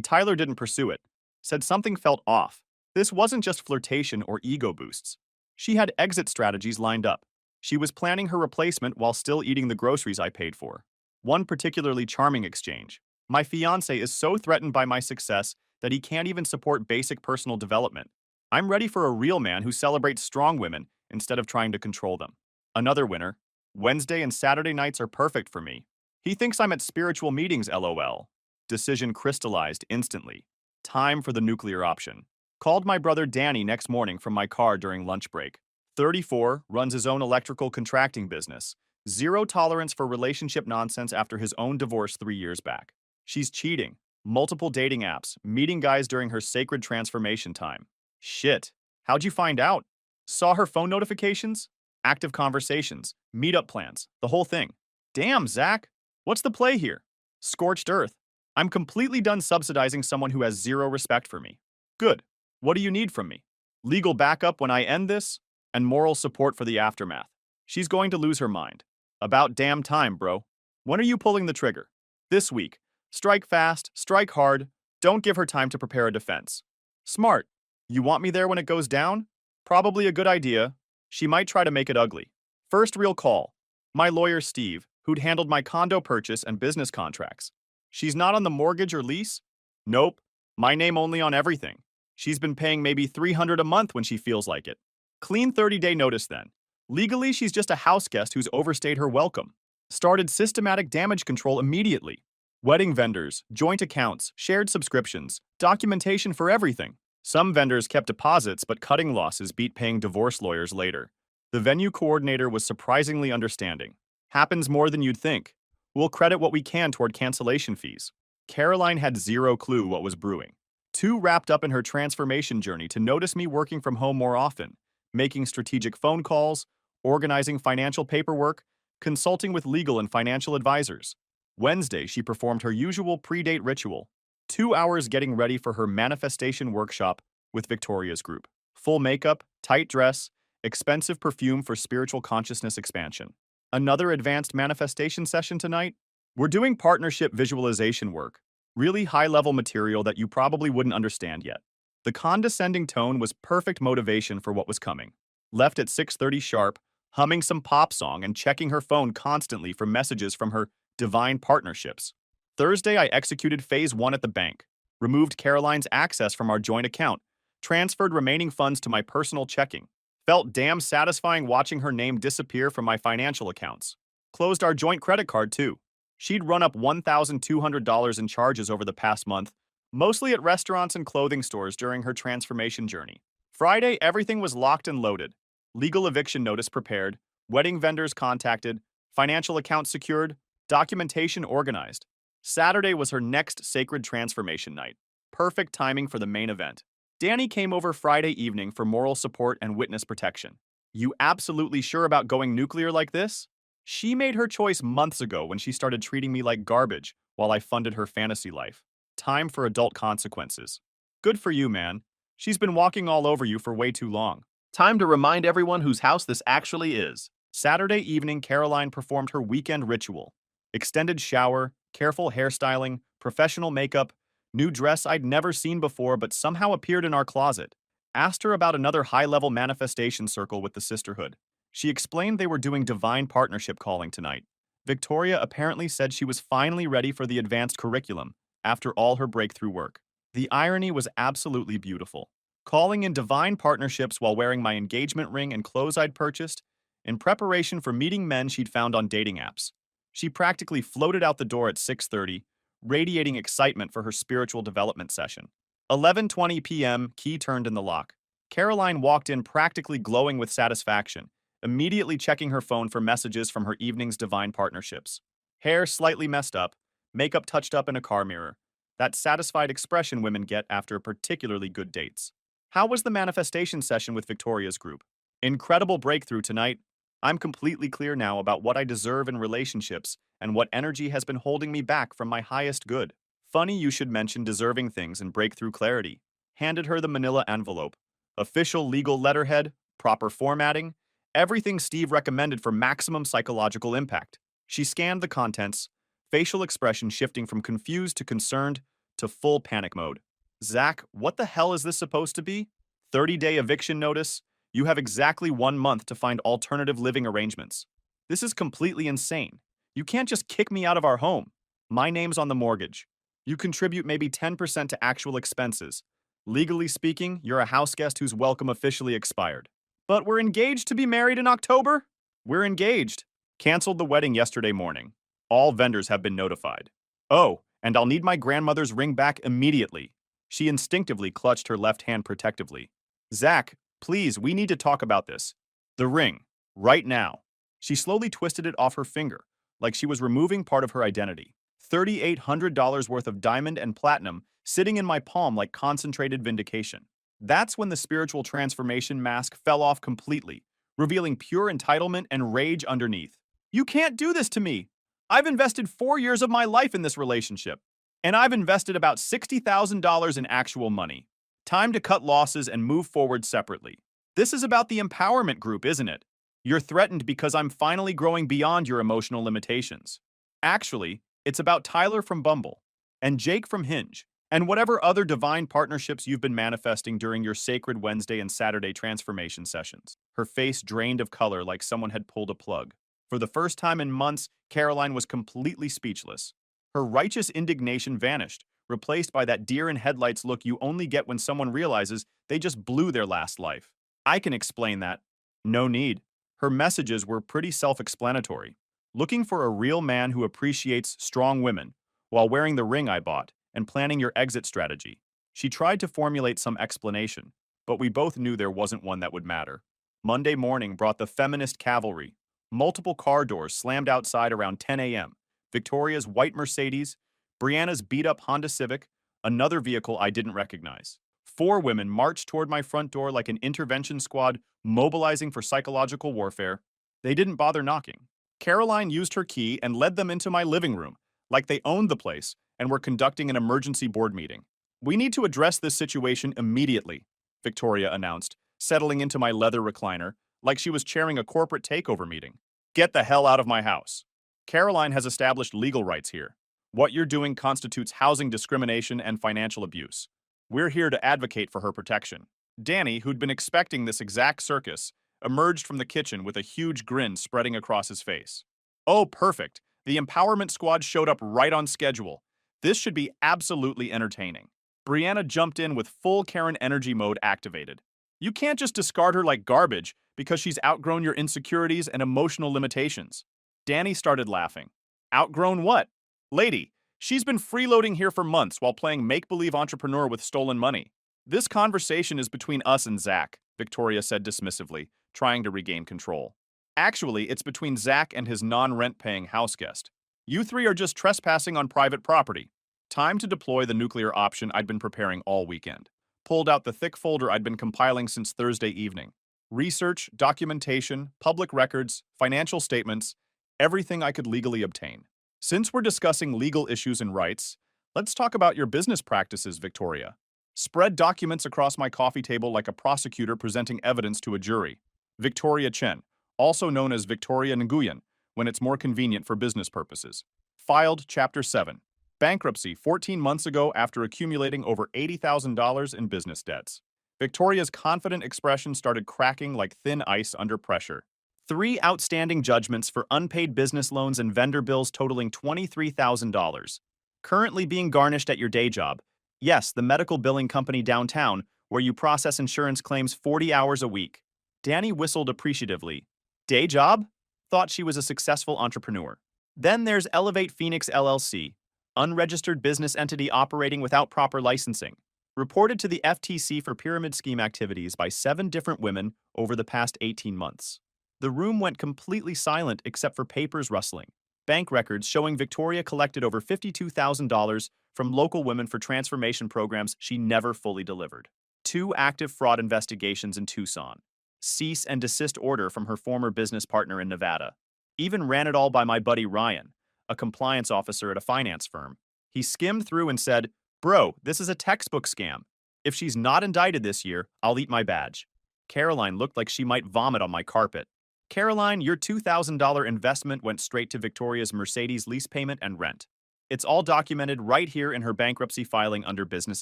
S1: Tyler didn't pursue it. Said something felt off. This wasn't just flirtation or ego boosts. She had exit strategies lined up. She was planning her replacement while still eating the groceries I paid for. One particularly charming exchange. My fiancé is so threatened by my success that he can't even support basic personal development. I'm ready for a real man who celebrates strong women instead of trying to control them. Another winner. Wednesday and Saturday nights are perfect for me. He thinks I'm at spiritual meetings, lol. Decision crystallized instantly. Time for the nuclear option. Called my brother Danny next morning from my car during lunch break. 34, runs his own electrical contracting business. Zero tolerance for relationship nonsense after his own divorce 3 years back. She's cheating. Multiple dating apps, meeting guys during her sacred transformation time. Shit. How'd you find out? Saw her phone notifications? Active conversations, meetup plans, the whole thing. Damn, Zach. What's the play here? Scorched earth. I'm completely done subsidizing someone who has zero respect for me. Good. What do you need from me? Legal backup when I end this? And moral support for the aftermath. She's going to lose her mind. About damn time, bro. When are you pulling the trigger? This week. Strike fast, strike hard, don't give her time to prepare a defense. Smart. You want me there when it goes down? Probably a good idea. She might try to make it ugly. First real call. My lawyer Steve, who'd handled my condo purchase and business contracts. She's not on the mortgage or lease? Nope. My name only on everything. She's been paying maybe $300 a month when she feels like it. Clean 30-day notice then. Legally, she's just a house guest who's overstayed her welcome. Started systematic damage control immediately. Wedding vendors, joint accounts, shared subscriptions, documentation for everything. Some vendors kept deposits, but cutting losses beat paying divorce lawyers later. The venue coordinator was surprisingly understanding. Happens more than you'd think. We'll credit what we can toward cancellation fees. Caroline had zero clue what was brewing. Too wrapped up in her transformation journey to notice me working from home more often, making strategic phone calls, organizing financial paperwork, consulting with legal and financial advisors. Wednesday, she performed her usual pre-date ritual. 2 hours getting ready for her manifestation workshop with Victoria's group. Full makeup, tight dress, expensive perfume for spiritual consciousness expansion. Another advanced manifestation session tonight? We're doing partnership visualization work. Really high-level material that you probably wouldn't understand yet. The condescending tone was perfect motivation for what was coming. Left at 6:30 sharp, humming some pop song and checking her phone constantly for messages from her divine partnerships. Thursday, I executed phase 1 at the bank, removed Caroline's access from our joint account, transferred remaining funds to my personal checking. Felt damn satisfying watching her name disappear from my financial accounts. Closed our joint credit card too. She'd run up $1,200 in charges over the past month, mostly at restaurants and clothing stores during her transformation journey. Friday, everything was locked and loaded. Legal eviction notice prepared, wedding vendors contacted, financial accounts secured, Documentation organized. Saturday was her next sacred transformation night. Perfect timing for the main event. Danny came over Friday evening for moral support and witness protection. You absolutely sure about going nuclear like this? She made her choice months ago when she started treating me like garbage while I funded her fantasy life. Time for adult consequences. Good for you, man. She's been walking all over you for way too long. Time to remind everyone whose house this actually is. Saturday evening, Caroline performed her weekend ritual. Extended shower, careful hairstyling, professional makeup, new dress I'd never seen before but somehow appeared in our closet. Asked her about another high-level manifestation circle with the sisterhood. She explained they were doing divine partnership calling tonight. Victoria apparently said she was finally ready for the advanced curriculum after all her breakthrough work. The irony was absolutely beautiful. Calling in divine partnerships while wearing my engagement ring and clothes I'd purchased, in preparation for meeting men she'd found on dating apps. She practically floated out the door at 6:30, radiating excitement for her spiritual development session. 11:20 p.m., key turned in the lock. Caroline walked in practically glowing with satisfaction, immediately checking her phone for messages from her evening's divine partnerships. Hair slightly messed up, makeup touched up in a car mirror. That satisfied expression women get after particularly good dates. How was the manifestation session with Victoria's group? Incredible breakthrough tonight. I'm completely clear now about what I deserve in relationships and what energy has been holding me back from my highest good. Funny you should mention deserving things and breakthrough clarity. Handed her the manila envelope. Official legal letterhead, proper formatting, everything Steve recommended for maximum psychological impact. She scanned the contents, facial expression shifting from confused to concerned to full panic mode. Zach, what the hell is this supposed to be? 30-day eviction notice? You have exactly 1 month to find alternative living arrangements. This is completely insane. You can't just kick me out of our home. My name's on the mortgage. You contribute maybe 10% to actual expenses. Legally speaking, you're a house guest whose welcome officially expired. But we're engaged to be married in October? We're engaged. Canceled the wedding yesterday morning. All vendors have been notified. Oh, and I'll need my grandmother's ring back immediately. She instinctively clutched her left hand protectively. Zach, please, we need to talk about this. The ring. Right now. She slowly twisted it off her finger, like she was removing part of her identity. $3,800 worth of diamond and platinum sitting in my palm like concentrated vindication. That's when the spiritual transformation mask fell off completely, revealing pure entitlement and rage underneath. You can't do this to me. I've invested 4 years of my life in this relationship, and I've invested about $60,000 in actual money. Time to cut losses and move forward separately. This is about the empowerment group, isn't it? You're threatened because I'm finally growing beyond your emotional limitations. Actually, it's about Tyler from Bumble, and Jake from Hinge, and whatever other divine partnerships you've been manifesting during your sacred Wednesday and Saturday transformation sessions. Her face drained of color like someone had pulled a plug. For the first time in months, Caroline was completely speechless. Her righteous indignation vanished, replaced by that deer-in-headlights look you only get when someone realizes they just blew their last life. I can explain that. No need. Her messages were pretty self-explanatory. Looking for a real man who appreciates strong women, while wearing the ring I bought, and planning your exit strategy. She tried to formulate some explanation, but we both knew there wasn't one that would matter. Monday morning brought the feminist cavalry. Multiple car doors slammed outside around 10 a.m. Victoria's white Mercedes, Brianna's beat-up Honda Civic, another vehicle I didn't recognize. 4 women marched toward my front door like an intervention squad mobilizing for psychological warfare. They didn't bother knocking. Caroline used her key and led them into my living room, like they owned the place and were conducting an emergency board meeting. We need to address this situation immediately, Victoria announced, settling into my leather recliner like she was chairing a corporate takeover meeting. Get the hell out of my house. Caroline has established legal rights here. What you're doing constitutes housing discrimination and financial abuse. We're here to advocate for her protection. Danny, who'd been expecting this exact circus, emerged from the kitchen with a huge grin spreading across his face. Oh, perfect. The empowerment squad showed up right on schedule. This should be absolutely entertaining. Brianna jumped in with full Karen energy mode activated. You can't just discard her like garbage because she's outgrown your insecurities and emotional limitations. Danny started laughing. Outgrown what? Lady, she's been freeloading here for months while playing make-believe entrepreneur with stolen money. This conversation is between us and Zach, Victoria said dismissively, trying to regain control. Actually, it's between Zach and his non-rent-paying house guest. You three are just trespassing on private property. Time to deploy the nuclear option I'd been preparing all weekend. Pulled out the thick folder I'd been compiling since Thursday evening. Research, documentation, public records, financial statements, everything I could legally obtain. Since we're discussing legal issues and rights, let's talk about your business practices, Victoria. Spread documents across my coffee table like a prosecutor presenting evidence to a jury. Victoria Chen, also known as Victoria Nguyen, when it's more convenient for business purposes. Filed Chapter 7. Bankruptcy 14 months ago after accumulating over $80,000 in business debts. Victoria's confident expression started cracking like thin ice under pressure. 3 outstanding judgments for unpaid business loans and vendor bills totaling $23,000. Currently being garnished at your day job. Yes, the medical billing company downtown, where you process insurance claims 40 hours a week. Danny whistled appreciatively. Day job? Thought she was a successful entrepreneur. Then there's Elevate Phoenix LLC, unregistered business entity operating without proper licensing. Reported to the FTC for pyramid scheme activities by 7 different women over the past 18 months. The room went completely silent except for papers rustling. Bank records showing Victoria collected over $52,000 from local women for transformation programs she never fully delivered. 2 active fraud investigations in Tucson. Cease and desist order from her former business partner in Nevada. Even ran it all by my buddy Ryan, a compliance officer at a finance firm. He skimmed through and said, "Bro, this is a textbook scam. If she's not indicted this year, I'll eat my badge." Caroline looked like she might vomit on my carpet. Caroline, your $2,000 investment went straight to Victoria's Mercedes lease payment and rent. It's all documented right here in her bankruptcy filing under business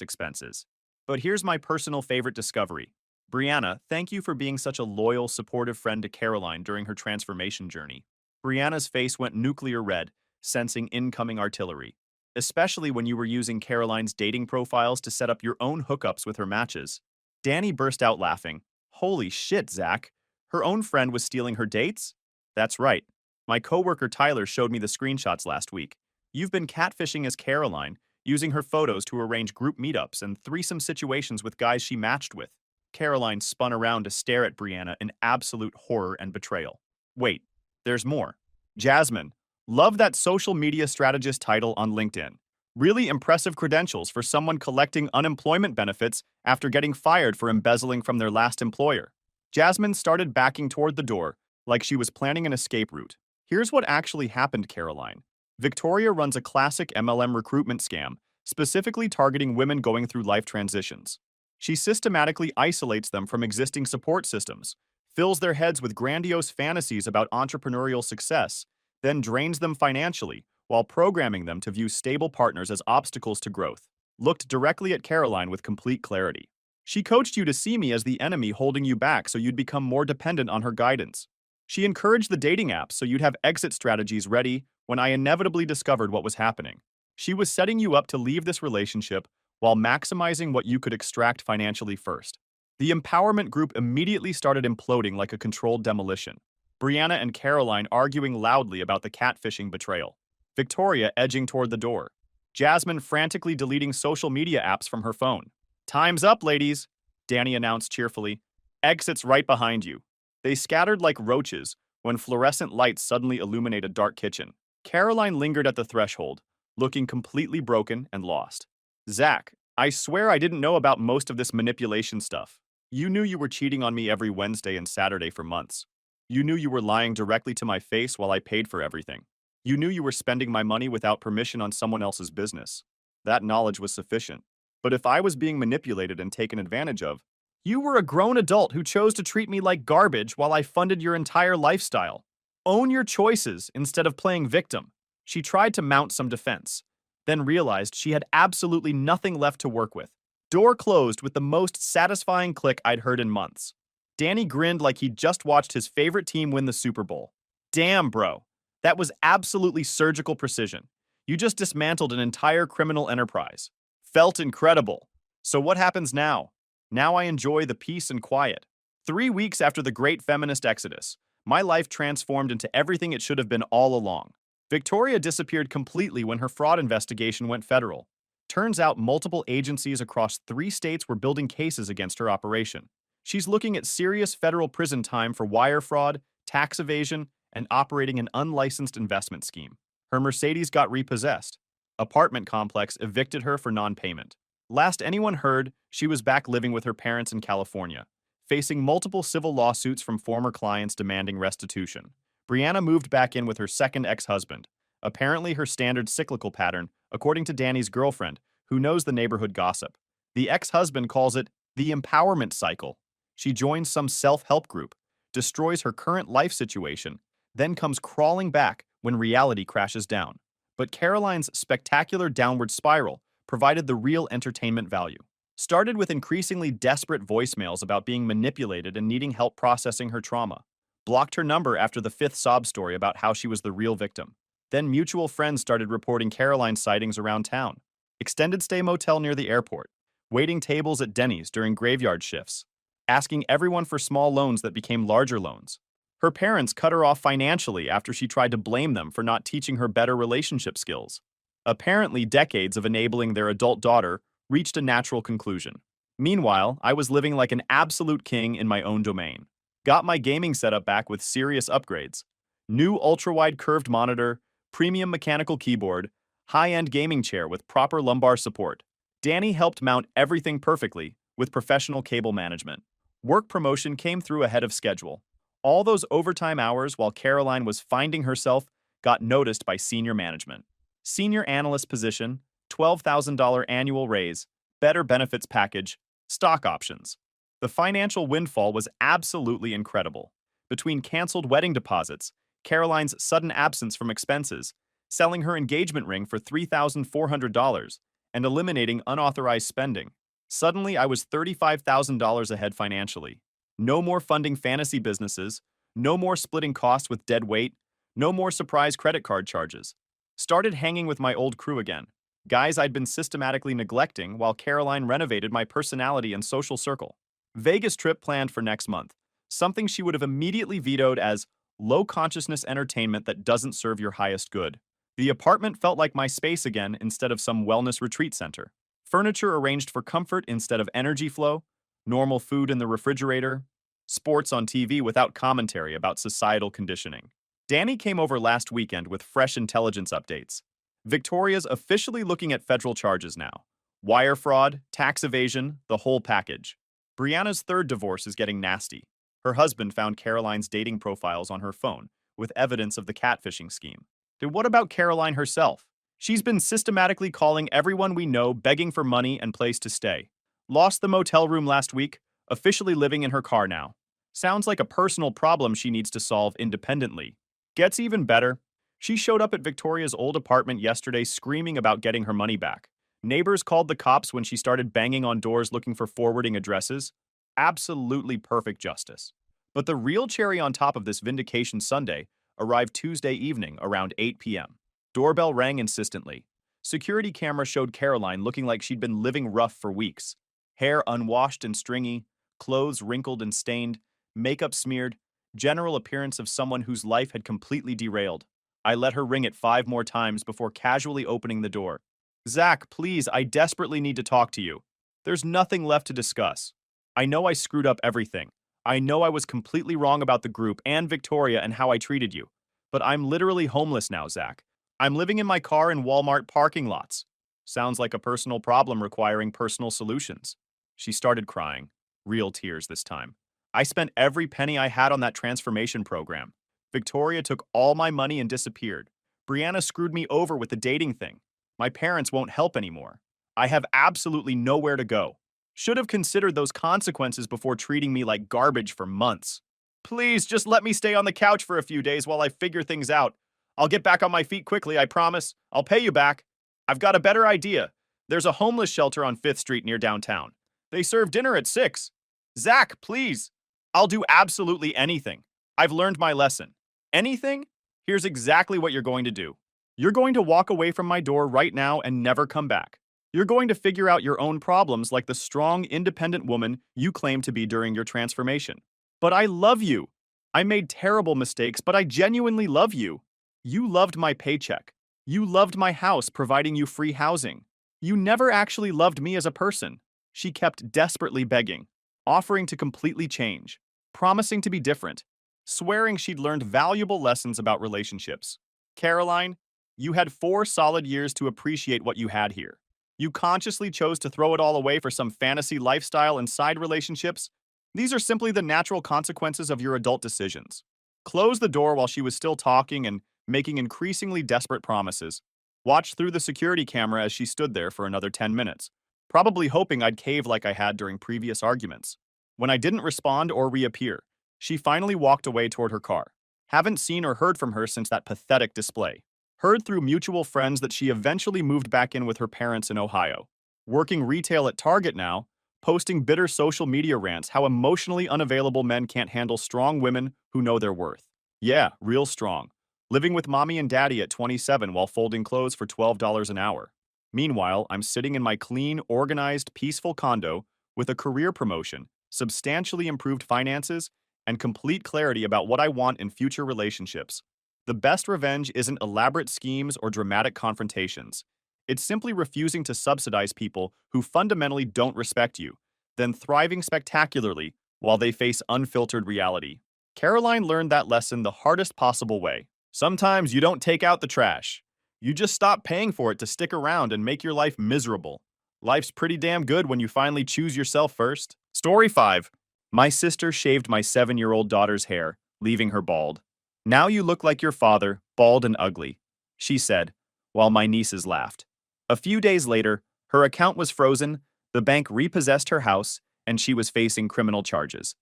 S1: expenses. But here's my personal favorite discovery. Brianna, thank you for being such a loyal, supportive friend to Caroline during her transformation journey. Brianna's face went nuclear red, sensing incoming artillery. Especially when you were using Caroline's dating profiles to set up your own hookups with her matches. Danny burst out laughing. Holy shit, Zach. Her own friend was stealing her dates? That's right. My coworker Tyler showed me the screenshots last week. You've been catfishing as Caroline, using her photos to arrange group meetups and threesome situations with guys she matched with. Caroline spun around to stare at Brianna in absolute horror and betrayal. Wait, there's more. Jasmine, love that social media strategist title on LinkedIn. Really impressive credentials for someone collecting unemployment benefits after getting fired for embezzling from their last employer. Jasmine started backing toward the door, like she was planning an escape route. Here's what actually happened, Caroline. Victoria runs a classic MLM recruitment scam, specifically targeting women going through life transitions. She systematically isolates them from existing support systems, fills their heads with grandiose fantasies about entrepreneurial success, then drains them financially while programming them to view stable partners as obstacles to growth. Looked directly at Caroline with complete clarity. She coached you to see me as the enemy holding you back so you'd become more dependent on her guidance. She encouraged the dating apps so you'd have exit strategies ready when I inevitably discovered what was happening. She was setting you up to leave this relationship while maximizing what you could extract financially first. The empowerment group immediately started imploding like a controlled demolition. Brianna and Caroline arguing loudly about the catfishing betrayal. Victoria edging toward the door. Jasmine frantically deleting social media apps from her phone. Time's up, ladies, Danny announced cheerfully. Exits right behind you. They scattered like roaches when fluorescent lights suddenly illuminate a dark kitchen. Caroline lingered at the threshold, looking completely broken and lost. Zach, I swear I didn't know about most of this manipulation stuff. You knew you were cheating on me every Wednesday and Saturday for months. You knew you were lying directly to my face while I paid for everything. You knew you were spending my money without permission on someone else's business. That knowledge was sufficient. But if I was being manipulated and taken advantage of, you were a grown adult who chose to treat me like garbage while I funded your entire lifestyle. Own your choices instead of playing victim. She tried to mount some defense, then realized she had absolutely nothing left to work with. Door closed with the most satisfying click I'd heard in months. Danny grinned like he'd just watched his favorite team win the Super Bowl. Damn, bro. That was absolutely surgical precision. You just dismantled an entire criminal enterprise. Felt incredible. So what happens now? Now I enjoy the peace and quiet. 3 weeks after the great feminist exodus, my life transformed into everything it should have been all along. Victoria disappeared completely when her fraud investigation went federal. Turns out multiple agencies across 3 states were building cases against her operation. She's looking at serious federal prison time for wire fraud, tax evasion, and operating an unlicensed investment scheme. Her Mercedes got repossessed. Apartment complex evicted her for non-payment. Last anyone heard, she was back living with her parents in California, facing multiple civil lawsuits from former clients demanding restitution. Brianna moved back in with her second ex-husband, apparently her standard cyclical pattern, according to Danny's girlfriend, who knows the neighborhood gossip. The ex-husband calls it the empowerment cycle. She joins some self-help group, destroys her current life situation, then comes crawling back when reality crashes down. But Caroline's spectacular downward spiral provided the real entertainment value. Started with increasingly desperate voicemails about being manipulated and needing help processing her trauma. Blocked her number after the fifth sob story about how she was the real victim. Then mutual friends started reporting Caroline's sightings around town. Extended stay motel near the airport. Waiting tables at Denny's during graveyard shifts. Asking everyone for small loans that became larger loans. Her parents cut her off financially after she tried to blame them for not teaching her better relationship skills. Apparently, decades of enabling their adult daughter reached a natural conclusion. Meanwhile, I was living like an absolute king in my own domain. Got my gaming setup back with serious upgrades. New ultra-wide curved monitor, premium mechanical keyboard, high-end gaming chair with proper lumbar support. Danny helped mount everything perfectly with professional cable management. Work promotion came through ahead of schedule. All those overtime hours while Caroline was finding herself got noticed by senior management. Senior analyst position, $12,000 annual raise, better benefits package, stock options. The financial windfall was absolutely incredible. Between canceled wedding deposits, Caroline's sudden absence from expenses, selling her engagement ring for $3,400, and eliminating unauthorized spending. Suddenly, I was $35,000 ahead financially. No more funding fantasy businesses, no more splitting costs with dead weight, no more surprise credit card charges. Started hanging with my old crew again, guys I'd been systematically neglecting while Caroline renovated my personality and social circle. Vegas trip planned for next month, something she would have immediately vetoed as low-consciousness entertainment that doesn't serve your highest good. The apartment felt like my space again instead of some wellness retreat center. Furniture arranged for comfort instead of energy flow, normal food in the refrigerator, sports on TV without commentary about societal conditioning. Danny came over last weekend with fresh intelligence updates. Victoria's officially looking at federal charges now. Wire fraud, tax evasion, the whole package. Brianna's third divorce is getting nasty. Her husband found Caroline's dating profiles on her phone, with evidence of the catfishing scheme. Then what about Caroline herself? She's been systematically calling everyone we know begging for money and place to stay. Lost the motel room last week, officially living in her car now. Sounds like a personal problem she needs to solve independently. Gets even better. She showed up at Victoria's old apartment yesterday screaming about getting her money back. Neighbors called the cops when she started banging on doors looking for forwarding addresses. Absolutely perfect justice. But the real cherry on top of this vindication Sunday arrived Tuesday evening around 8 p.m. Doorbell rang insistently. Security camera showed Caroline looking like she'd been living rough for weeks. Hair unwashed and stringy, clothes wrinkled and stained, makeup smeared, general appearance of someone whose life had completely derailed. I let her ring it 5 more times before casually opening the door. Zach, please, I desperately need to talk to you. There's nothing left to discuss. I know I screwed up everything. I know I was completely wrong about the group and Victoria and how I treated you. But I'm literally homeless now, Zach. I'm living in my car in Walmart parking lots. Sounds like a personal problem requiring personal solutions. She started crying. Real tears this time. I spent every penny I had on that transformation program. Victoria took all my money and disappeared. Brianna screwed me over with the dating thing. My parents won't help anymore. I have absolutely nowhere to go. Should have considered those consequences before treating me like garbage for months. Please, just let me stay on the couch for a few days while I figure things out. I'll get back on my feet quickly, I promise. I'll pay you back. I've got a better idea. There's a homeless shelter on 5th Street near downtown. They serve dinner at 6. Zach, please. I'll do absolutely anything. I've learned my lesson. Anything? Here's exactly what you're going to do. You're going to walk away from my door right now and never come back. You're going to figure out your own problems like the strong, independent woman you claim to be during your transformation. But I love you. I made terrible mistakes, but I genuinely love you. You loved my paycheck. You loved my house, providing you free housing. You never actually loved me as a person. She kept desperately begging, offering to completely change, promising to be different, swearing she'd learned valuable lessons about relationships. Caroline, You had 4 solid years to appreciate what you had here. You consciously chose to throw it all away for some fantasy lifestyle and side relationships. These are simply the natural consequences of your adult decisions. Close the door while she was still talking and making increasingly desperate promises. Watched through the security camera as she stood there for another 10 minutes, probably hoping I'd cave like I had during previous arguments. When I didn't respond or reappear, she finally walked away toward her car. Haven't seen or heard from her since that pathetic display. Heard through mutual friends that she eventually moved back in with her parents in Ohio. Working retail at Target now, posting bitter social media rants how emotionally unavailable men can't handle strong women who know their worth. Yeah, real strong. Living with mommy and daddy at 27 while folding clothes for $12 an hour. Meanwhile, I'm sitting in my clean, organized, peaceful condo with a career promotion, substantially improved finances, and complete clarity about what I want in future relationships. The best revenge isn't elaborate schemes or dramatic confrontations. It's simply refusing to subsidize people who fundamentally don't respect you, then thriving spectacularly while they face unfiltered reality. Caroline learned that lesson the hardest possible way. Sometimes you don't take out the trash. You just stop paying for it to stick around and make your life miserable. Life's pretty damn good when you finally choose yourself first. Story 5. My sister shaved my 7-year-old daughter's hair, leaving her bald. Now you look like your father, bald and ugly, she said, while my nieces laughed. A few days later, her account was frozen, the bank repossessed her house, and she was facing criminal charges.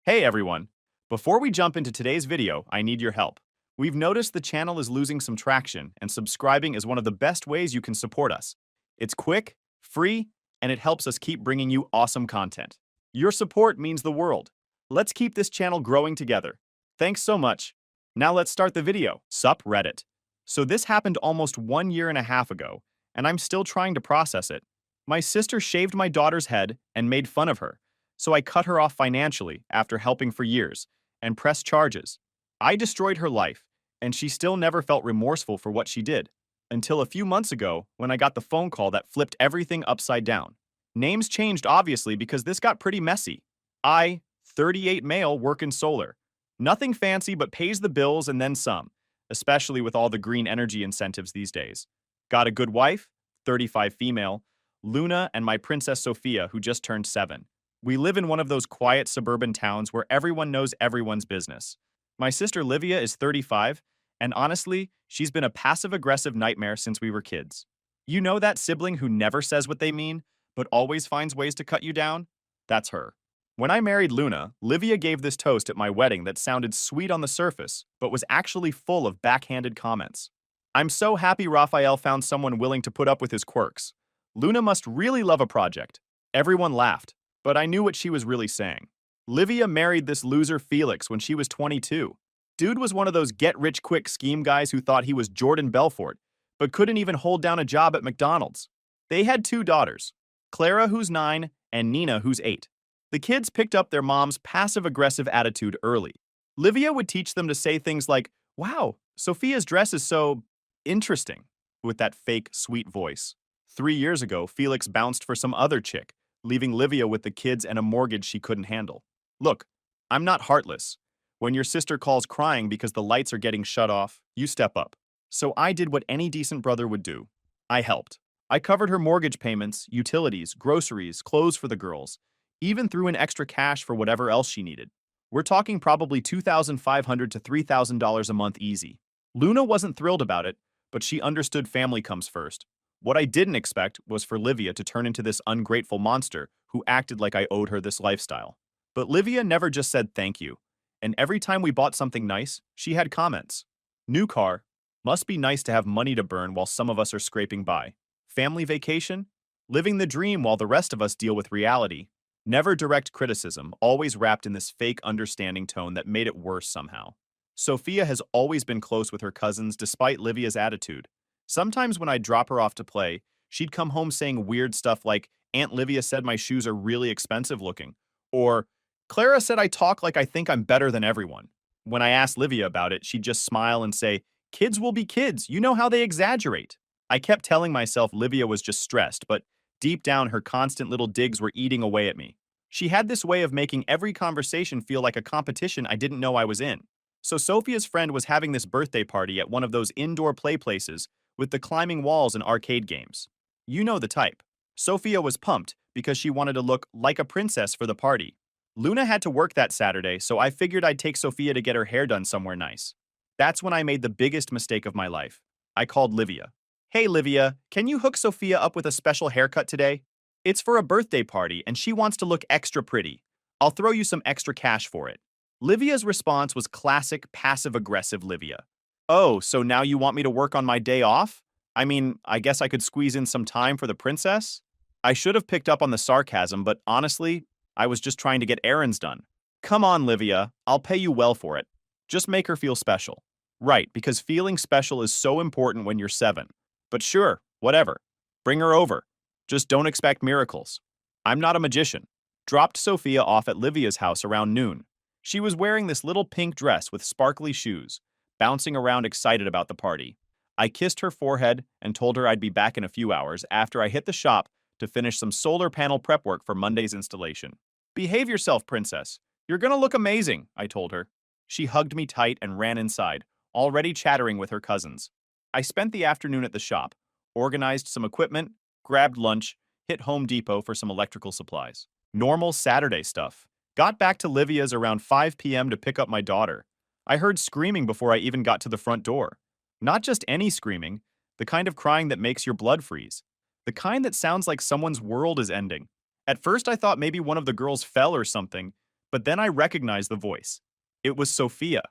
S1: Hey everyone! Before we jump into today's video, I need your help. We've noticed the channel is losing some traction, and subscribing is one of the best ways you can support us. It's quick, free, and it helps us keep bringing you awesome content. Your support means the world. Let's keep this channel growing together. Thanks so much. Now let's start the video. Sup Reddit. So this happened almost 1.5 years ago, and I'm still trying to process it. My sister shaved my daughter's head and made fun of her, so I cut her off financially after helping for years, and pressed charges. I destroyed her life, and she still never felt remorseful for what she did. Until a few months ago, when I got the phone call that flipped everything upside down. Names changed obviously because this got pretty messy. I, 38 male, work in solar. Nothing fancy but pays the bills and then some, especially with all the green energy incentives these days. Got a good wife, 35 female, Luna, and my Princess Sophia, who just turned 7. We live in one of those quiet suburban towns where everyone knows everyone's business. My sister Livia is 35, and honestly, she's been a passive-aggressive nightmare since we were kids. You know that sibling who never says what they mean, but always finds ways to cut you down? That's her. When I married Luna, Livia gave this toast at my wedding that sounded sweet on the surface, but was actually full of backhanded comments. I'm so happy Raphael found someone willing to put up with his quirks. Luna must really love a project. Everyone laughed, but I knew what she was really saying. Livia married this loser Felix when she was 22. Dude was one of those get-rich-quick scheme guys who thought he was Jordan Belfort, but couldn't even hold down a job at McDonald's. They had 2 daughters, Clara, who's 9, and Nina, who's 8. The kids picked up their mom's passive-aggressive attitude early. Livia would teach them to say things like, "Wow, Sophia's dress is so interesting," with that fake, sweet voice. 3 years ago, Felix bounced for some other chick, leaving Livia with the kids and a mortgage she couldn't handle. Look, I'm not heartless. When your sister calls crying because the lights are getting shut off, you step up. So I did what any decent brother would do. I helped. I covered her mortgage payments, utilities, groceries, clothes for the girls, even threw in extra cash for whatever else she needed. We're talking probably $2,500 to $3,000 a month easy. Luna wasn't thrilled about it, but she understood family comes first. What I didn't expect was for Livia to turn into this ungrateful monster who acted like I owed her this lifestyle. But Livia never just said thank you, and every time we bought something nice, she had comments. New car. Must be nice to have money to burn while some of us are scraping by. Family vacation? Living the dream while the rest of us deal with reality. Never direct criticism, always wrapped in this fake understanding tone that made it worse somehow. Sophia has always been close with her cousins despite Livia's attitude. Sometimes when I'd drop her off to play, she'd come home saying weird stuff like, "Aunt Livia said my shoes are really expensive looking," or, "Clara said I talk like I think I'm better than everyone." When I asked Livia about it, she'd just smile and say, "Kids will be kids, you know how they exaggerate." I kept telling myself Livia was just stressed, but deep down her constant little digs were eating away at me. She had this way of making every conversation feel like a competition I didn't know I was in. So Sophia's friend was having this birthday party at one of those indoor play places with the climbing walls and arcade games. You know the type. Sophia was pumped because she wanted to look like a princess for the party. Luna had to work that Saturday, so I figured I'd take Sophia to get her hair done somewhere nice. That's when I made the biggest mistake of my life. I called Livia. Hey Livia, can you hook Sophia up with a special haircut today? It's for a birthday party and she wants to look extra pretty. I'll throw you some extra cash for it. Livia's response was classic passive-aggressive Livia. Oh, so now you want me to work on my day off? I mean, I guess I could squeeze in some time for the princess? I should have picked up on the sarcasm, but honestly, I was just trying to get errands done. Come on, Livia, I'll pay you well for it. Just make her feel special. Right, because feeling special is so important when you're 7. But sure, whatever. Bring her over. Just don't expect miracles. I'm not a magician. Dropped Sophia off at Livia's house around noon. She was wearing this little pink dress with sparkly shoes, bouncing around excited about the party. I kissed her forehead and told her I'd be back in a few hours after I hit the shop to finish some solar panel prep work for Monday's installation. Behave yourself, princess. You're gonna look amazing, I told her. She hugged me tight and ran inside, already chattering with her cousins. I spent the afternoon at the shop, organized some equipment, grabbed lunch, hit Home Depot for some electrical supplies. Normal Saturday stuff. Got back to Livia's around 5 p.m. to pick up my daughter. I heard screaming before I even got to the front door. Not just any screaming, the kind of crying that makes your blood freeze. The kind that sounds like someone's world is ending. At first I thought maybe one of the girls fell or something, but then I recognized the voice. It was Sophia.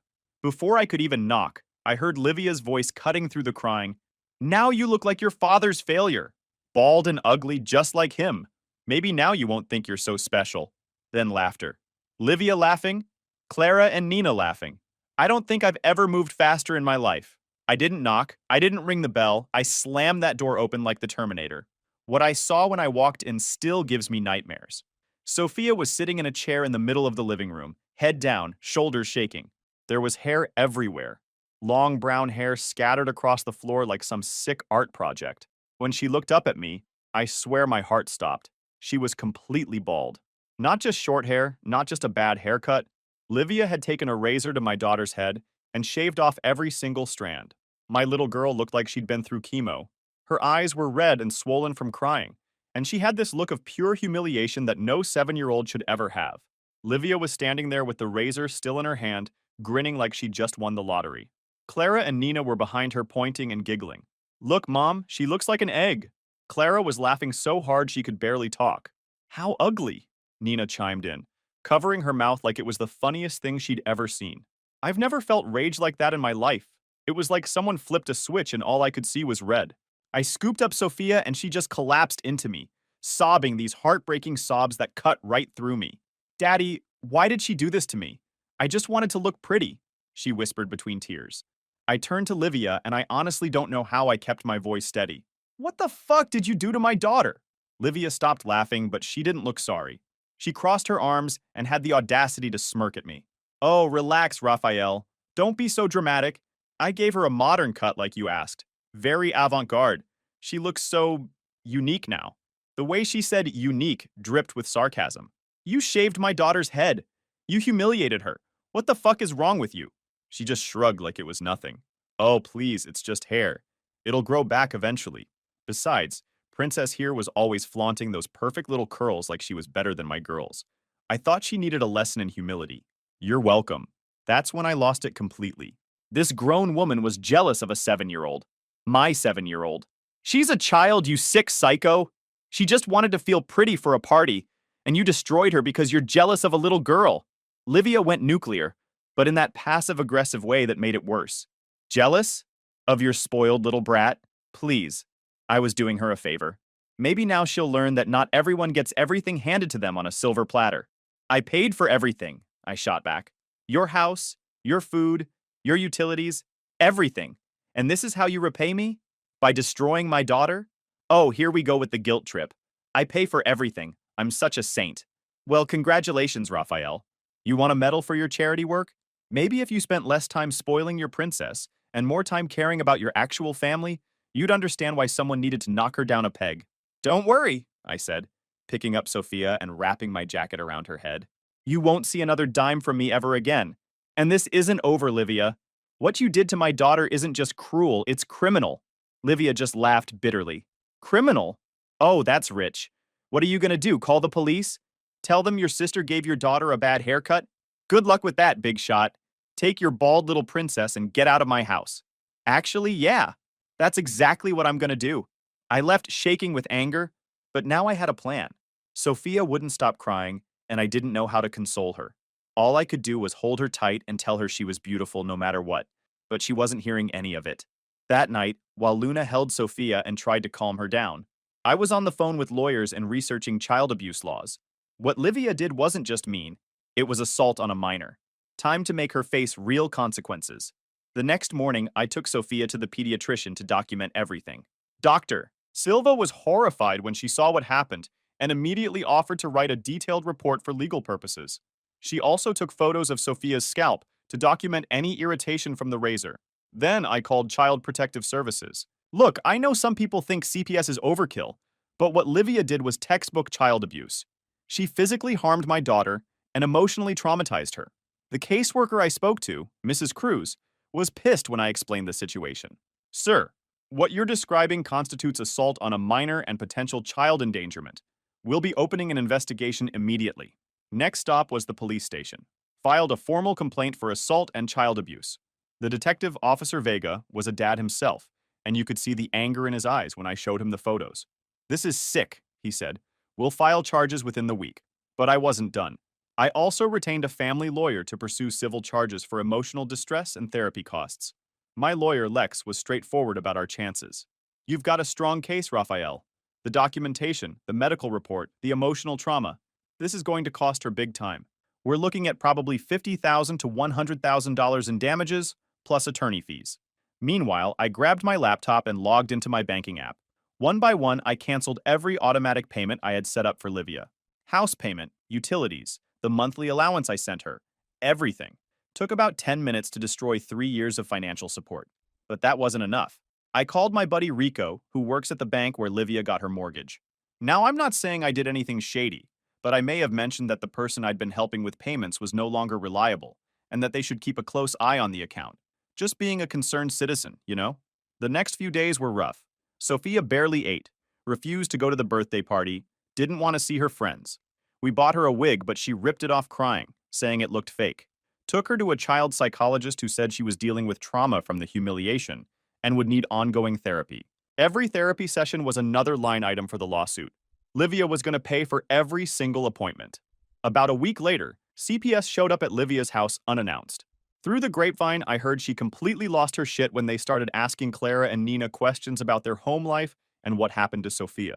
S1: Before I could even knock, I heard Livia's voice cutting through the crying. Now you look like your father's failure. Bald and ugly just like him. Maybe now you won't think you're so special. Then laughter. Livia laughing, Clara and Nina laughing. I don't think I've ever moved faster in my life. I didn't knock, I didn't ring the bell, I slammed that door open like the Terminator. What I saw when I walked in still gives me nightmares. Sophia was sitting in a chair in the middle of the living room, head down, shoulders shaking. There was hair everywhere. Long brown hair scattered across the floor like some sick art project. When she looked up at me, I swear my heart stopped. She was completely bald. Not just short hair, not just a bad haircut. Livia had taken a razor to my daughter's head and shaved off every single strand. My little girl looked like she'd been through chemo. Her eyes were red and swollen from crying, and she had this look of pure humiliation that no 7-year-old should ever have. Livia was standing there with the razor still in her hand, grinning like she'd just won the lottery. Clara and Nina were behind her pointing and giggling. Look, Mom, she looks like an egg. Clara was laughing so hard she could barely talk. How ugly, Nina chimed in, covering her mouth like it was the funniest thing she'd ever seen. I've never felt rage like that in my life. It was like someone flipped a switch and all I could see was red. I scooped up Sophia and she just collapsed into me, sobbing these heartbreaking sobs that cut right through me. Daddy, why did she do this to me? I just wanted to look pretty, she whispered between tears. I turned to Livia and I honestly don't know how I kept my voice steady. What the fuck did you do to my daughter? Livia stopped laughing, but she didn't look sorry. She crossed her arms and had the audacity to smirk at me. Oh, relax, Raphael. Don't be so dramatic. I gave her a modern cut like you asked. Very avant-garde. She looks so unique now. The way she said unique dripped with sarcasm. You shaved my daughter's head. You humiliated her. What the fuck is wrong with you? She just shrugged like it was nothing. Oh, please, it's just hair. It'll grow back eventually. Besides, Princess here was always flaunting those perfect little curls like she was better than my girls. I thought she needed a lesson in humility. You're welcome. That's when I lost it completely. This grown woman was jealous of a 7-year-old. My 7-year-old. She's a child, you sick psycho. She just wanted to feel pretty for a party, and you destroyed her because you're jealous of a little girl. Livia went nuclear, but in that passive-aggressive way that made it worse. Jealous? Of your spoiled little brat? Please. I was doing her a favor. Maybe now she'll learn that not everyone gets everything handed to them on a silver platter. I paid for everything, I shot back. Your house, your food, your utilities, everything. And this is how you repay me? By destroying my daughter? Oh, here we go with the guilt trip. I pay for everything. I'm such a saint. Well, congratulations, Raphael. You want a medal for your charity work? Maybe if you spent less time spoiling your princess and more time caring about your actual family, you'd understand why someone needed to knock her down a peg. Don't worry, I said, picking up Sophia and wrapping my jacket around her head. You won't see another dime from me ever again. And this isn't over, Livia. What you did to my daughter isn't just cruel, it's criminal. Livia just laughed bitterly. Criminal? Oh, that's rich. What are you gonna do, call the police? Tell them your sister gave your daughter a bad haircut? Good luck with that, big shot. Take your bald little princess and get out of my house. Actually, yeah. That's exactly what I'm gonna do. I left shaking with anger, but now I had a plan. Sophia wouldn't stop crying, and I didn't know how to console her. All I could do was hold her tight and tell her she was beautiful no matter what, but she wasn't hearing any of it. That night, while Luna held Sophia and tried to calm her down, I was on the phone with lawyers and researching child abuse laws. What Livia did wasn't just mean, it was assault on a minor. Time to make her face real consequences. The next morning, I took Sophia to the pediatrician to document everything. Doctor, Silva was horrified when she saw what happened and immediately offered to write a detailed report for legal purposes. She also took photos of Sophia's scalp to document any irritation from the razor. Then I called Child Protective Services. Look, I know some people think CPS is overkill, but what Livia did was textbook child abuse. She physically harmed my daughter and emotionally traumatized her. The caseworker I spoke to, Mrs. Cruz, was pissed when I explained the situation. Sir, what you're describing constitutes assault on a minor and potential child endangerment. We'll be opening an investigation immediately. Next stop was the police station. Filed a formal complaint for assault and child abuse. The detective, Officer Vega, was a dad himself, and you could see the anger in his eyes when I showed him the photos. This is sick, he said. We'll file charges within the week. But I wasn't done. I also retained a family lawyer to pursue civil charges for emotional distress and therapy costs. My lawyer, Lex, was straightforward about our chances. You've got a strong case, Raphael. The documentation, the medical report, the emotional trauma. This is going to cost her big time. We're looking at probably $50,000 to $100,000 in damages, plus attorney fees. Meanwhile, I grabbed my laptop and logged into my banking app. One by one, I canceled every automatic payment I had set up for Livia. House payment, utilities, the monthly allowance I sent her, everything. Took about 10 minutes to destroy 3 years of financial support. But that wasn't enough. I called my buddy Rico, who works at the bank where Livia got her mortgage. Now, I'm not saying I did anything shady, but I may have mentioned that the person I'd been helping with payments was no longer reliable, and that they should keep a close eye on the account. Just being a concerned citizen, you know? The next few days were rough. Sophia barely ate, refused to go to the birthday party, didn't want to see her friends. We bought her a wig, but she ripped it off crying, saying it looked fake. Took her to a child psychologist who said she was dealing with trauma from the humiliation and would need ongoing therapy. Every therapy session was another line item for the lawsuit. Livia was going to pay for every single appointment. About a week later, CPS showed up at Livia's house unannounced. Through the grapevine, I heard she completely lost her shit when they started asking Clara and Nina questions about their home life and what happened to Sophia.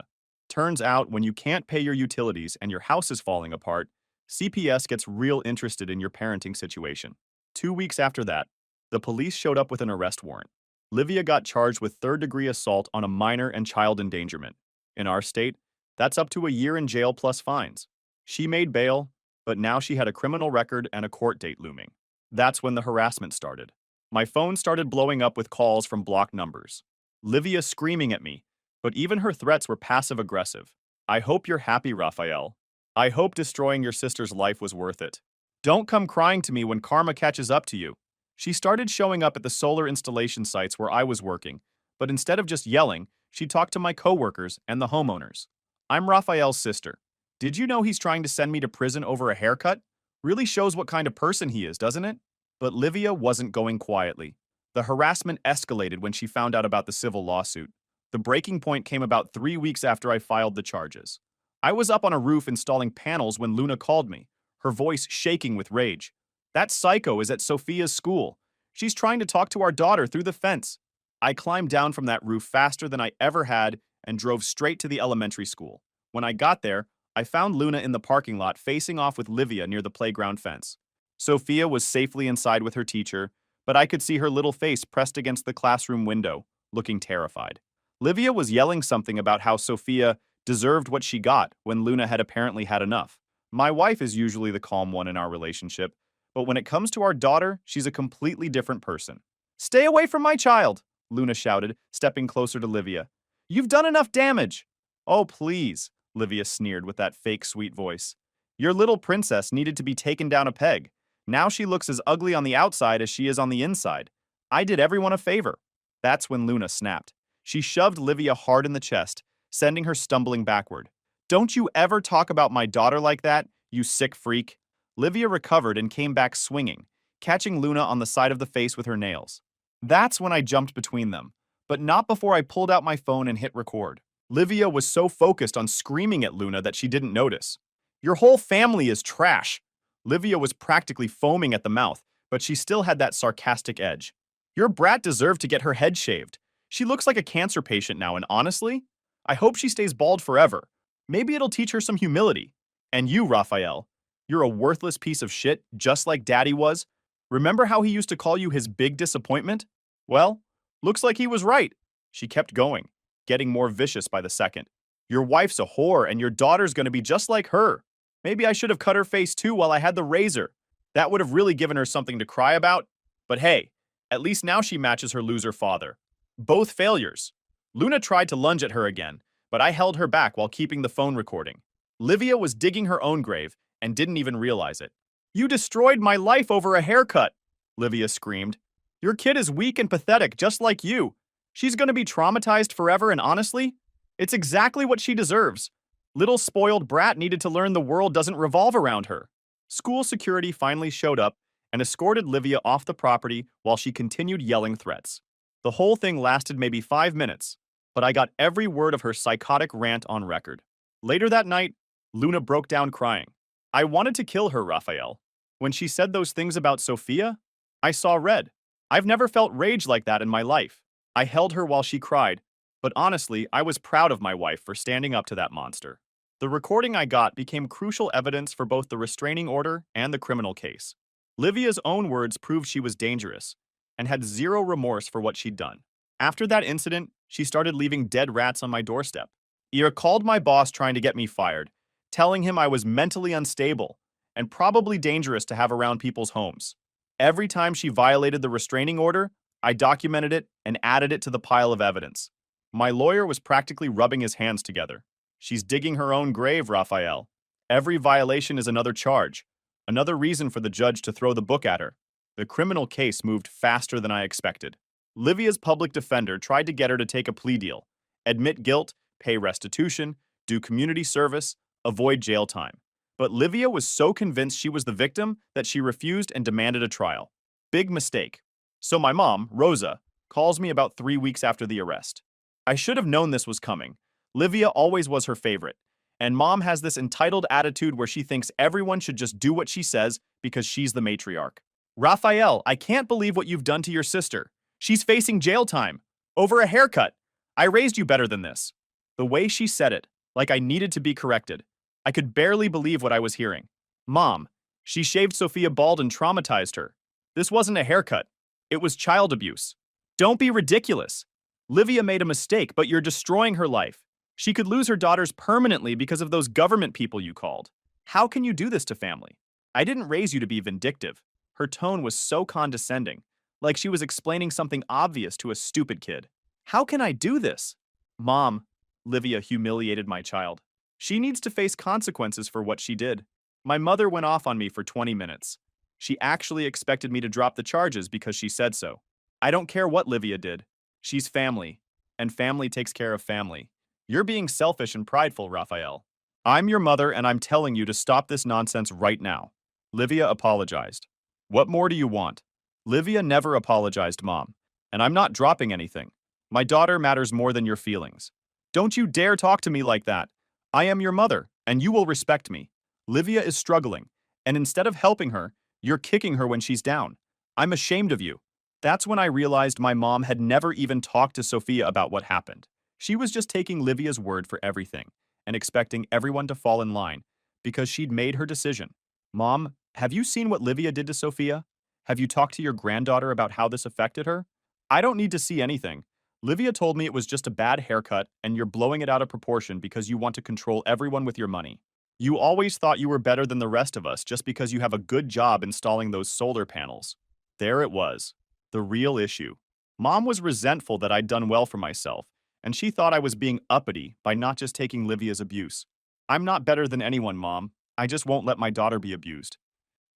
S1: Turns out, when you can't pay your utilities and your house is falling apart, CPS gets real interested in your parenting situation. 2 weeks after that, the police showed up with an arrest warrant. Livia got charged with third-degree assault on a minor and child endangerment. In our state, that's up to a year in jail plus fines. She made bail, but now she had a criminal record and a court date looming. That's when the harassment started. My phone started blowing up with calls from blocked numbers. Livia screaming at me, but even her threats were passive-aggressive. I hope you're happy, Raphael. I hope destroying your sister's life was worth it. Don't come crying to me when karma catches up to you. She started showing up at the solar installation sites where I was working, but instead of just yelling, she talked to my coworkers and the homeowners. I'm Raphael's sister. Did you know he's trying to send me to prison over a haircut? Really shows what kind of person he is, doesn't it? But Livia wasn't going quietly. The harassment escalated when she found out about the civil lawsuit. The breaking point came about 3 weeks after I filed the charges. I was up on a roof installing panels when Luna called me, her voice shaking with rage. That psycho is at Sophia's school. She's trying to talk to our daughter through the fence. I climbed down from that roof faster than I ever had and drove straight to the elementary school. When I got there, I found Luna in the parking lot facing off with Livia near the playground fence. Sophia was safely inside with her teacher, but I could see her little face pressed against the classroom window, looking terrified. Livia was yelling something about how Sophia deserved what she got when Luna had apparently had enough. My wife is usually the calm one in our relationship, but when it comes to our daughter, she's a completely different person. Stay away from my child, Luna shouted, stepping closer to Livia. You've done enough damage. Oh, please, Livia sneered with that fake sweet voice. Your little princess needed to be taken down a peg. Now she looks as ugly on the outside as she is on the inside. I did everyone a favor. That's when Luna snapped. She shoved Livia hard in the chest, sending her stumbling backward. Don't you ever talk about my daughter like that, you sick freak. Livia recovered and came back swinging, catching Luna on the side of the face with her nails. That's when I jumped between them, but not before I pulled out my phone and hit record. Livia was so focused on screaming at Luna that she didn't notice. Your whole family is trash. Livia was practically foaming at the mouth, but she still had that sarcastic edge. Your brat deserved to get her head shaved. She looks like a cancer patient now, and honestly, I hope she stays bald forever. Maybe it'll teach her some humility. And you, Raphael, you're a worthless piece of shit, just like Daddy was. Remember how he used to call you his big disappointment? Well, looks like he was right. She kept going, getting more vicious by the second. Your wife's a whore, and your daughter's gonna be just like her. Maybe I should have cut her face too while I had the razor. That would have really given her something to cry about. But hey, at least now she matches her loser father. Both failures. Luna tried to lunge at her again, but I held her back while keeping the phone recording. Livia was digging her own grave and didn't even realize it. You destroyed my life over a haircut, Livia screamed. Your kid is weak and pathetic, just like you. She's going to be traumatized forever, and honestly, it's exactly what she deserves. Little spoiled brat needed to learn the world doesn't revolve around her. School security finally showed up and escorted Livia off the property while she continued yelling threats. The whole thing lasted maybe 5 minutes, but I got every word of her psychotic rant on record. Later that night, Luna broke down crying. I wanted to kill her, Raphael. When she said those things about Sophia, I saw red. I've never felt rage like that in my life. I held her while she cried, but honestly, I was proud of my wife for standing up to that monster. The recording I got became crucial evidence for both the restraining order and the criminal case. Livia's own words proved she was dangerous and had zero remorse for what she'd done. After that incident, she started leaving dead rats on my doorstep. Ira called my boss trying to get me fired, telling him I was mentally unstable and probably dangerous to have around people's homes. Every time she violated the restraining order, I documented it and added it to the pile of evidence. My lawyer was practically rubbing his hands together. She's digging her own grave, Raphael. Every violation is another charge, another reason for the judge to throw the book at her. The criminal case moved faster than I expected. Livia's public defender tried to get her to take a plea deal, admit guilt, pay restitution, do community service, avoid jail time. But Livia was so convinced she was the victim that she refused and demanded a trial. Big mistake. So my mom, Rosa, calls me about 3 weeks after the arrest. I should have known this was coming. Livia always was her favorite, and Mom has this entitled attitude where she thinks everyone should just do what she says because she's the matriarch. Raphael, I can't believe what you've done to your sister. She's facing jail time. Over a haircut. I raised you better than this. The way she said it, like I needed to be corrected. I could barely believe what I was hearing. Mom, she shaved Sophia bald and traumatized her. This wasn't a haircut. It was child abuse. Don't be ridiculous. Livia made a mistake, but you're destroying her life. She could lose her daughters permanently because of those government people you called. How can you do this to family? I didn't raise you to be vindictive. Her tone was so condescending, like she was explaining something obvious to a stupid kid. How can I do this? Mom, Livia humiliated my child. She needs to face consequences for what she did. My mother went off on me for 20 minutes. She actually expected me to drop the charges because she said so. I don't care what Livia did. She's family, and family takes care of family. You're being selfish and prideful, Raphael. I'm your mother, and I'm telling you to stop this nonsense right now. Livia apologized. What more do you want? Livia never apologized, Mom, and I'm not dropping anything. My daughter matters more than your feelings. Don't you dare talk to me like that. I am your mother, and you will respect me. Livia is struggling, and instead of helping her, you're kicking her when she's down. I'm ashamed of you. That's when I realized my mom had never even talked to Sophia about what happened. She was just taking Livia's word for everything and expecting everyone to fall in line because she'd made her decision. Mom, have you seen what Livia did to Sophia? Have you talked to your granddaughter about how this affected her? I don't need to see anything. Livia told me it was just a bad haircut and you're blowing it out of proportion because you want to control everyone with your money. You always thought you were better than the rest of us just because you have a good job installing those solar panels. There it was. The real issue. Mom was resentful that I'd done well for myself, and she thought I was being uppity by not just taking Livia's abuse. I'm not better than anyone, Mom. I just won't let my daughter be abused.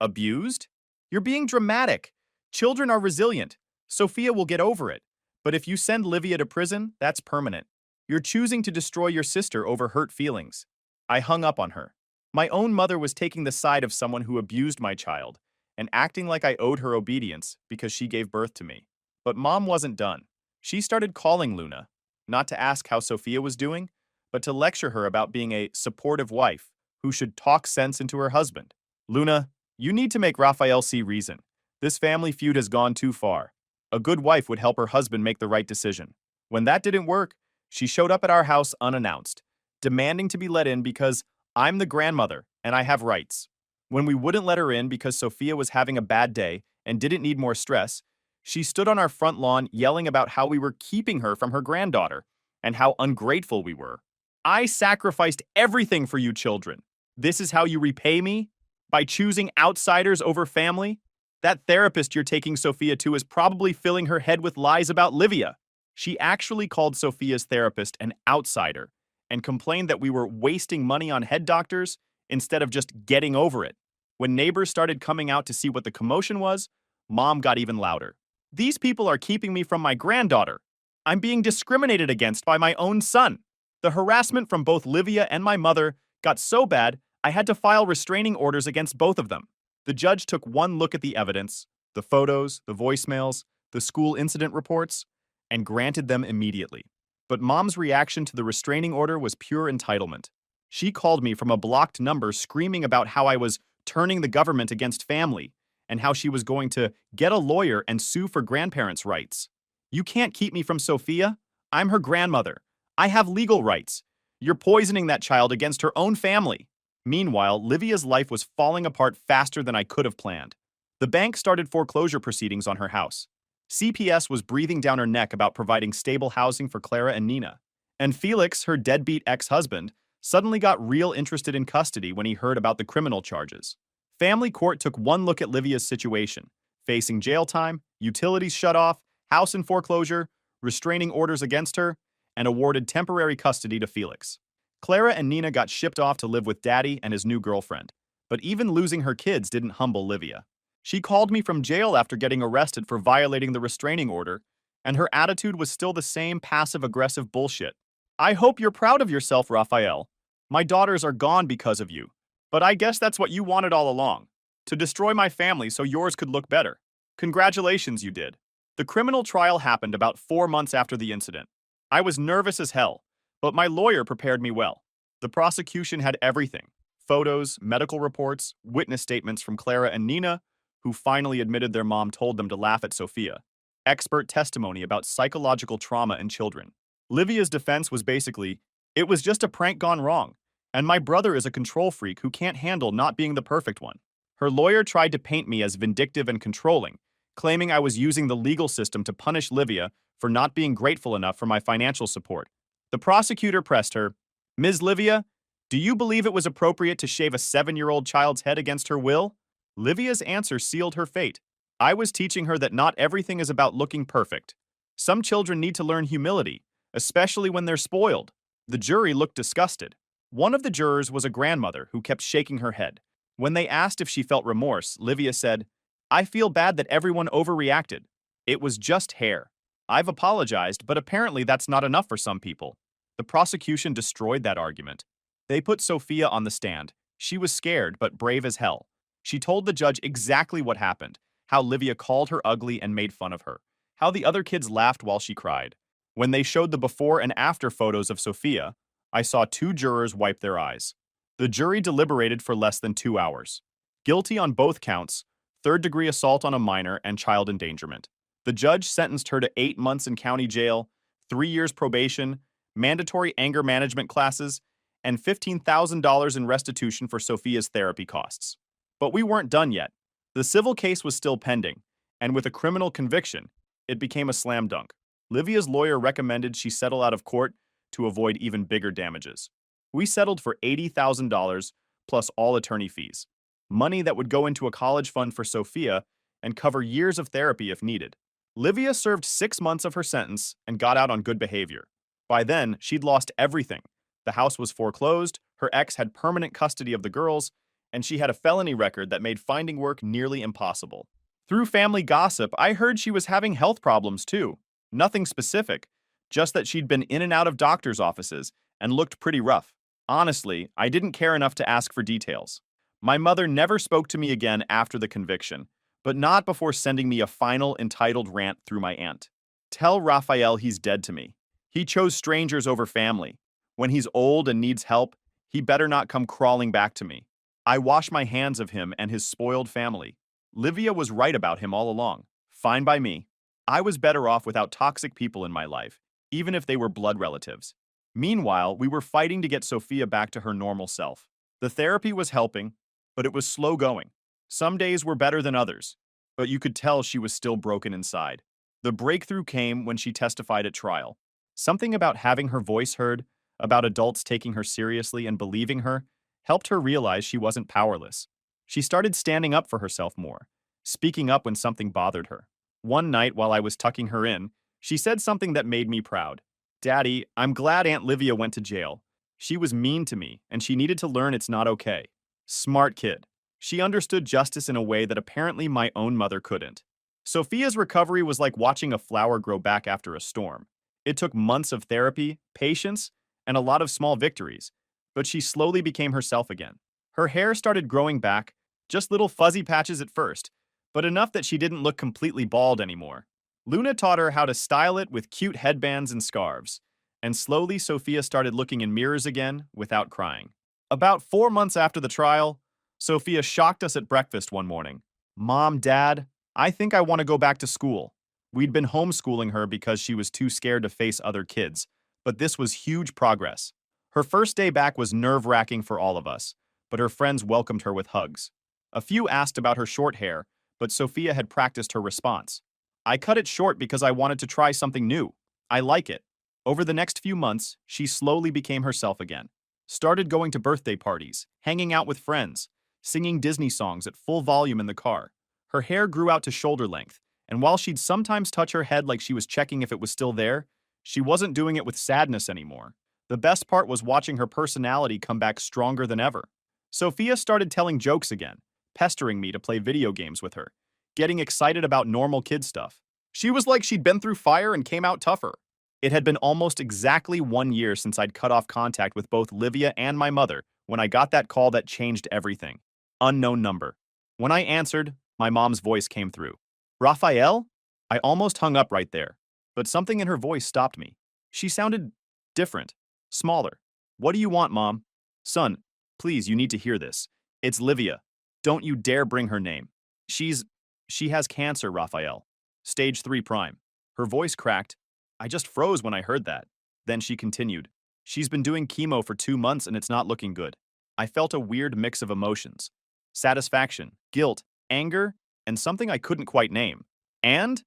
S1: Abused? You're being dramatic. Children are resilient. Sophia will get over it. But if you send Livia to prison, that's permanent. You're choosing to destroy your sister over hurt feelings. I hung up on her. My own mother was taking the side of someone who abused my child and acting like I owed her obedience because she gave birth to me. But Mom wasn't done. She started calling Luna, not to ask how Sophia was doing, but to lecture her about being a supportive wife who should talk sense into her husband. Luna, you need to make Raphael see reason. This family feud has gone too far. A good wife would help her husband make the right decision. When that didn't work, she showed up at our house unannounced, demanding to be let in because I'm the grandmother and I have rights. When we wouldn't let her in because Sophia was having a bad day and didn't need more stress, she stood on our front lawn yelling about how we were keeping her from her granddaughter and how ungrateful we were. I sacrificed everything for you children. This is how you repay me? By choosing outsiders over family? That therapist you're taking Sophia to is probably filling her head with lies about Livia. She actually called Sophia's therapist an outsider and complained that we were wasting money on head doctors instead of just getting over it. When neighbors started coming out to see what the commotion was, Mom got even louder. These people are keeping me from my granddaughter. I'm being discriminated against by my own son. The harassment from both Livia and my mother got so bad, I had to file restraining orders against both of them. The judge took one look at the evidence, the photos, the voicemails, the school incident reports, and granted them immediately. But Mom's reaction to the restraining order was pure entitlement. She called me from a blocked number screaming about how I was turning the government against family and how she was going to get a lawyer and sue for grandparents' rights. You can't keep me from Sophia. I'm her grandmother. I have legal rights. You're poisoning that child against her own family. Meanwhile, Livia's life was falling apart faster than I could have planned. The bank started foreclosure proceedings on her house. CPS was breathing down her neck about providing stable housing for Clara and Nina. And Felix, her deadbeat ex-husband, suddenly got real interested in custody when he heard about the criminal charges. Family court took one look at Livia's situation, facing jail time, utilities shut off, house in foreclosure, restraining orders against her, and awarded temporary custody to Felix. Clara and Nina got shipped off to live with Daddy and his new girlfriend. But even losing her kids didn't humble Livia. She called me from jail after getting arrested for violating the restraining order, and her attitude was still the same passive-aggressive bullshit. I hope you're proud of yourself, Raphael. My daughters are gone because of you. But I guess that's what you wanted all along. To destroy my family so yours could look better. Congratulations, you did. The criminal trial happened about 4 months after the incident. I was nervous as hell, but my lawyer prepared me well. The prosecution had everything. Photos, medical reports, witness statements from Clara and Nina, who finally admitted their mom told them to laugh at Sophia. Expert testimony about psychological trauma in children. Livia's defense was basically, it was just a prank gone wrong, and my brother is a control freak who can't handle not being the perfect one. Her lawyer tried to paint me as vindictive and controlling, claiming I was using the legal system to punish Livia for not being grateful enough for my financial support. The prosecutor pressed her, Ms. Livia, do you believe it was appropriate to shave a 7-year-old child's head against her will? Livia's answer sealed her fate. I was teaching her that not everything is about looking perfect. Some children need to learn humility, especially when they're spoiled. The jury looked disgusted. One of the jurors was a grandmother who kept shaking her head. When they asked if she felt remorse, Livia said, I feel bad that everyone overreacted. It was just hair. I've apologized, but apparently that's not enough for some people. The prosecution destroyed that argument. They put Sophia on the stand. She was scared, but brave as hell. She told the judge exactly what happened, how Livia called her ugly and made fun of her, how the other kids laughed while she cried. When they showed the before and after photos of Sophia, I saw 2 jurors wipe their eyes. The jury deliberated for less than 2 hours. Guilty on both counts, third-degree assault on a minor and child endangerment. The judge sentenced her to 8 months in county jail, 3 years probation, mandatory anger management classes, and $15,000 in restitution for Sophia's therapy costs. But we weren't done yet. The civil case was still pending, and with a criminal conviction, it became a slam dunk. Livia's lawyer recommended she settle out of court to avoid even bigger damages. We settled for $80,000 plus all attorney fees, money that would go into a college fund for Sophia and cover years of therapy if needed. Livia served 6 months of her sentence and got out on good behavior. By then, she'd lost everything. The house was foreclosed, her ex had permanent custody of the girls, and she had a felony record that made finding work nearly impossible. Through family gossip, I heard she was having health problems too. Nothing specific, just that she'd been in and out of doctor's offices and looked pretty rough. Honestly, I didn't care enough to ask for details. My mother never spoke to me again after the conviction, but not before sending me a final entitled rant through my aunt. Tell Raphael he's dead to me. He chose strangers over family. When he's old and needs help, he better not come crawling back to me. I wash my hands of him and his spoiled family. Livia was right about him all along. Fine by me. I was better off without toxic people in my life, even if they were blood relatives. Meanwhile, we were fighting to get Sophia back to her normal self. The therapy was helping, but it was slow going. Some days were better than others, but you could tell she was still broken inside. The breakthrough came when she testified at trial. Something about having her voice heard, about adults taking her seriously and believing her, helped her realize she wasn't powerless. She started standing up for herself more, speaking up when something bothered her. One night while I was tucking her in, she said something that made me proud. "Daddy, I'm glad Aunt Livia went to jail. She was mean to me, and she needed to learn it's not okay." Smart kid. She understood justice in a way that apparently my own mother couldn't. Sophia's recovery was like watching a flower grow back after a storm. It took months of therapy, patience, and a lot of small victories, but she slowly became herself again. Her hair started growing back, just little fuzzy patches at first, but enough that she didn't look completely bald anymore. Luna taught her how to style it with cute headbands and scarves, and slowly Sophia started looking in mirrors again without crying. About 4 months after the trial, Sophia shocked us at breakfast one morning. "Mom, Dad, I think I want to go back to school." We'd been homeschooling her because she was too scared to face other kids, but this was huge progress. Her first day back was nerve-wracking for all of us, but her friends welcomed her with hugs. A few asked about her short hair, but Sophia had practiced her response. "I cut it short because I wanted to try something new. I like it." Over the next few months, she slowly became herself again. Started going to birthday parties, hanging out with friends, singing Disney songs at full volume in the car. Her hair grew out to shoulder length, and while she'd sometimes touch her head like she was checking if it was still there, she wasn't doing it with sadness anymore. The best part was watching her personality come back stronger than ever. Sophia started telling jokes again, pestering me to play video games with her, getting excited about normal kid stuff. She was like she'd been through fire and came out tougher. It had been almost exactly 1 year since I'd cut off contact with both Livia and my mother when I got that call that changed everything. Unknown number. When I answered, my mom's voice came through. "Raphael?" I almost hung up right there, but something in her voice stopped me. She sounded different, smaller. "What do you want, Mom?" "Son, please, you need to hear this. It's Livia. Don't you dare bring her name. She has cancer, Raphael. Stage 3 prime." Her voice cracked. I just froze when I heard that. Then she continued. "She's been doing chemo for 2 months and it's not looking good." I felt a weird mix of emotions. Satisfaction, guilt, anger, and something I couldn't quite name. And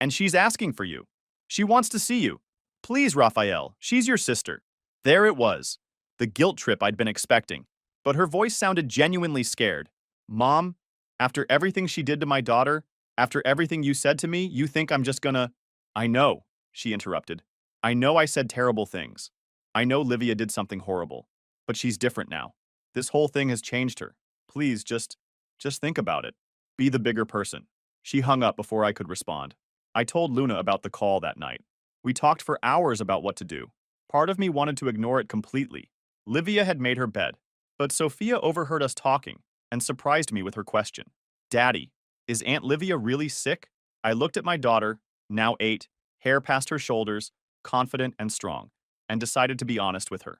S1: she's asking for you. She wants to see you. "Please, Raphael, she's your sister." There it was. The guilt trip I'd been expecting. But her voice sounded genuinely scared. "Mom, after everything she did to my daughter, after everything you said to me, you think I'm just gonna—" "I know," she interrupted. "I know I said terrible things. I know Livia did something horrible. But she's different now. This whole thing has changed her. Please, just think about it. Be the bigger person." She hung up before I could respond. I told Luna about the call that night. We talked for hours about what to do. Part of me wanted to ignore it completely. Livia had made her bed, but Sophia overheard us talking and surprised me with her question. "Daddy, is Aunt Livia really sick?" I looked at my daughter, now 8, hair past her shoulders, confident and strong, and decided to be honest with her.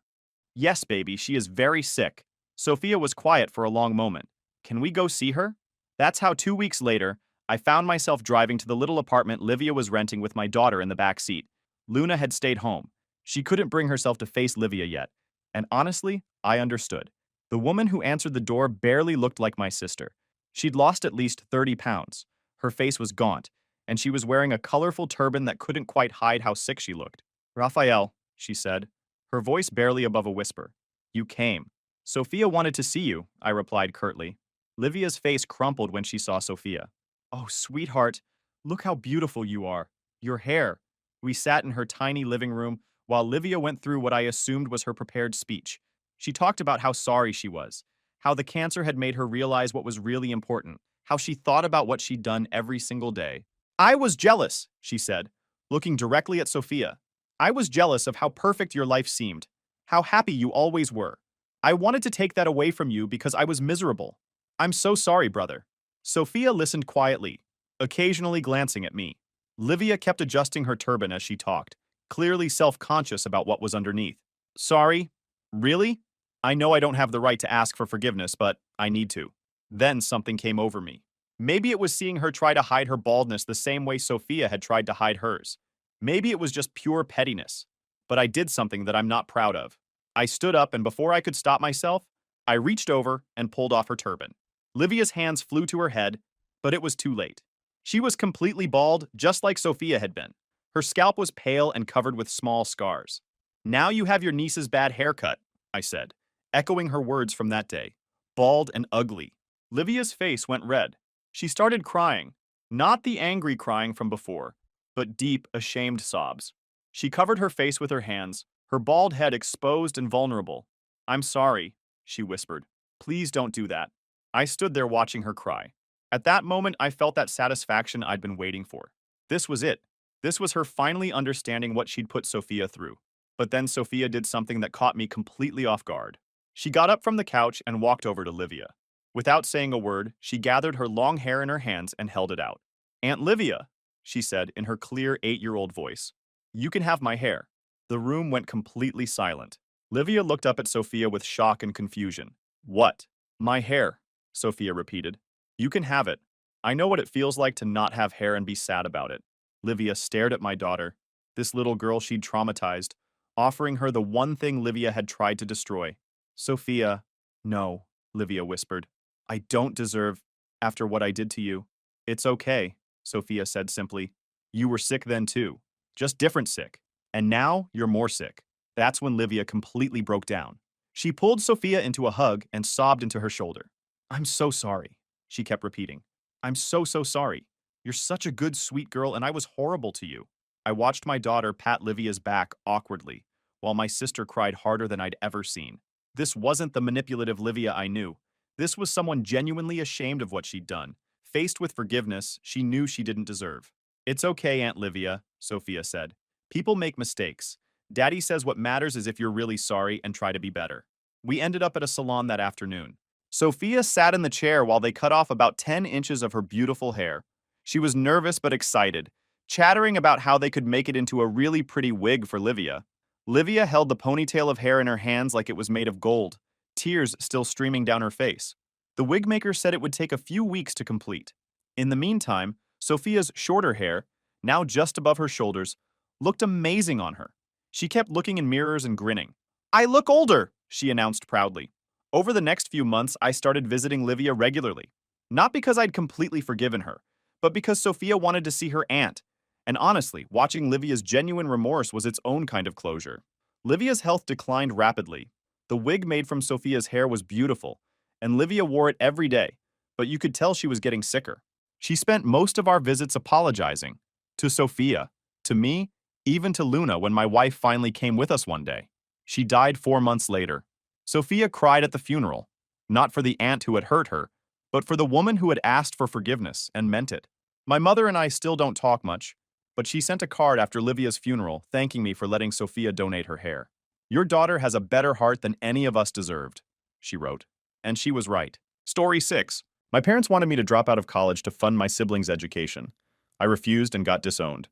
S1: "Yes, baby, she is very sick." Sophia was quiet for a long moment. "Can we go see her?" That's how 2 weeks later, I found myself driving to the little apartment Livia was renting with my daughter in the back seat. Luna had stayed home. She couldn't bring herself to face Livia yet. And honestly, I understood. The woman who answered the door barely looked like my sister. She'd lost at least 30 pounds. Her face was gaunt, and she was wearing a colorful turban that couldn't quite hide how sick she looked. "Raphael," she said, her voice barely above a whisper. "You came." "Sophia wanted to see you," I replied curtly. Livia's face crumpled when she saw Sophia. "Oh, sweetheart, look how beautiful you are. Your hair." We sat in her tiny living room while Livia went through what I assumed was her prepared speech. She talked about how sorry she was, how the cancer had made her realize what was really important, how she thought about what she'd done every single day. I was jealous, she said, looking directly at Sophia. I was jealous of how perfect your life seemed, how happy you always were. I wanted to take that away from you because I was miserable. I'm so sorry, brother. Sophia listened quietly, occasionally glancing at me. Livia kept adjusting her turban as she talked, clearly self-conscious about what was underneath. Sorry? Really? I know I don't have the right to ask for forgiveness, but I need to. Then something came over me. Maybe it was seeing her try to hide her baldness the same way Sophia had tried to hide hers. Maybe it was just pure pettiness. But I did something that I'm not proud of. I stood up, and before I could stop myself, I reached over and pulled off her turban. Livia's hands flew to her head, but it was too late. She was completely bald, just like Sophia had been. Her scalp was pale and covered with small scars. Now you have your niece's bad haircut, I said, echoing her words from that day. Bald and ugly. Livia's face went red. She started crying, not the angry crying from before, but deep, ashamed sobs. She covered her face with her hands, her bald head exposed and vulnerable. I'm sorry, she whispered. Please don't do that. I stood there watching her cry. At that moment, I felt that satisfaction I'd been waiting for. This was it. This was her finally understanding what she'd put Sophia through. But then Sophia did something that caught me completely off guard. She got up from the couch and walked over to Livia. Without saying a word, she gathered her long hair in her hands and held it out. Aunt Livia, she said in her clear 8-year-old voice. You can have my hair. The room went completely silent. Livia looked up at Sophia with shock and confusion. What? My hair, Sophia repeated. You can have it. I know what it feels like to not have hair and be sad about it. Livia stared at my daughter, this little girl she'd traumatized, offering her the one thing Livia had tried to destroy. Sophia, no, Livia whispered. I don't deserve, after what I did to you. It's okay, Sophia said simply. You were sick then too, just different sick. And now you're more sick. That's when Livia completely broke down. She pulled Sophia into a hug and sobbed into her shoulder. I'm so sorry, she kept repeating. I'm so sorry. You're such a good, sweet girl, and I was horrible to you. I watched my daughter pat Livia's back awkwardly, while my sister cried harder than I'd ever seen. This wasn't the manipulative Livia I knew. This was someone genuinely ashamed of what she'd done, faced with forgiveness she knew she didn't deserve. It's okay, Aunt Livia, Sophia said. People make mistakes. Daddy says what matters is if you're really sorry and try to be better. We ended up at a salon that afternoon. Sophia sat in the chair while they cut off about 10 inches of her beautiful hair. She was nervous but excited, chattering about how they could make it into a really pretty wig for Livia. Livia held the ponytail of hair in her hands like it was made of gold, tears still streaming down her face. The wig maker said it would take a few weeks to complete. In the meantime, Sophia's shorter hair, now just above her shoulders, looked amazing on her. She kept looking in mirrors and grinning. I look older, she announced proudly. Over the next few months, I started visiting Livia regularly. Not because I'd completely forgiven her, but because Sophia wanted to see her aunt. And honestly, watching Livia's genuine remorse was its own kind of closure. Livia's health declined rapidly. The wig made from Sophia's hair was beautiful, and Livia wore it every day, but you could tell she was getting sicker. She spent most of our visits apologizing. To Sophia, to me, even to Luna when my wife finally came with us one day. She died 4 months later. Sophia cried at the funeral, not for the aunt who had hurt her, but for the woman who had asked for forgiveness and meant it. My mother and I still don't talk much, but she sent a card after Livia's funeral thanking me for letting Sophia donate her hair. Your daughter has a better heart than any of us deserved, she wrote. And she was right. Story 6. My parents wanted me to drop out of college to fund my siblings' education. I refused and got disowned.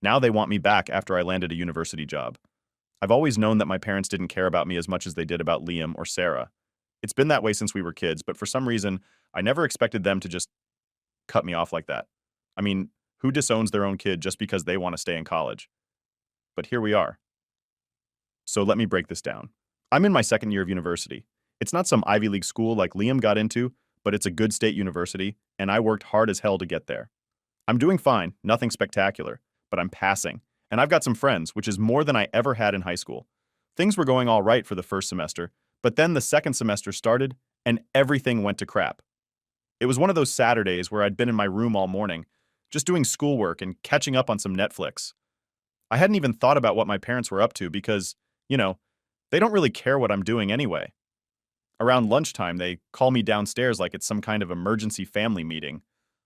S1: Now they want me back after I landed a university job. I've always known that my parents didn't care about me as much as they did about Liam or Sarah. It's been that way since we were kids, but for some reason, I never expected them to just cut me off like that. I mean, who disowns their own kid just because they want to stay in college? But here we are. So let me break this down. I'm in my second year of university. It's not some Ivy League school like Liam got into, but it's a good state university, and I worked hard as hell to get there. I'm doing fine, nothing spectacular, but I'm passing, and I've got some friends, which is more than I ever had in high school. Things were going all right for the first semester, but then the second semester started, and everything went to crap. It was one of those Saturdays where I'd been in my room all morning, just doing schoolwork and catching up on some Netflix. I hadn't even thought about what my parents were up to because, they don't really care what I'm doing anyway. Around lunchtime, they call me downstairs like it's some kind of emergency family meeting.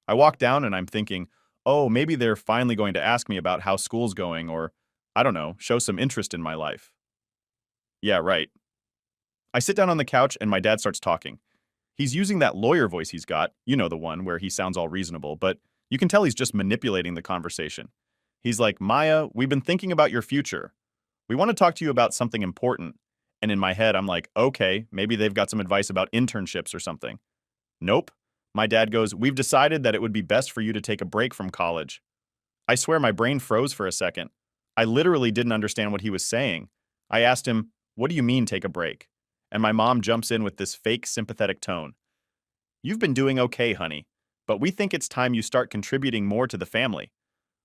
S1: I walk down and I'm thinking, oh, maybe they're finally going to ask me about how school's going or, I don't know, show some interest in my life. Yeah, right. I sit down on the couch and my dad starts talking. He's using that lawyer voice he's got, you know, the one where he sounds all reasonable, but you can tell he's just manipulating the conversation. He's like, Maya, we've been thinking about your future. We want to talk to you about something important. And in my head, I'm like, okay, maybe they've got some advice about internships or something. Nope. My dad goes, we've decided that it would be best for you to take a break from college. I swear my brain froze for a second. I literally didn't understand what he was saying. I asked him, what do you mean take a break? And my mom jumps in with this fake sympathetic tone. You've been doing okay, honey, but we think it's time you start contributing more to the family.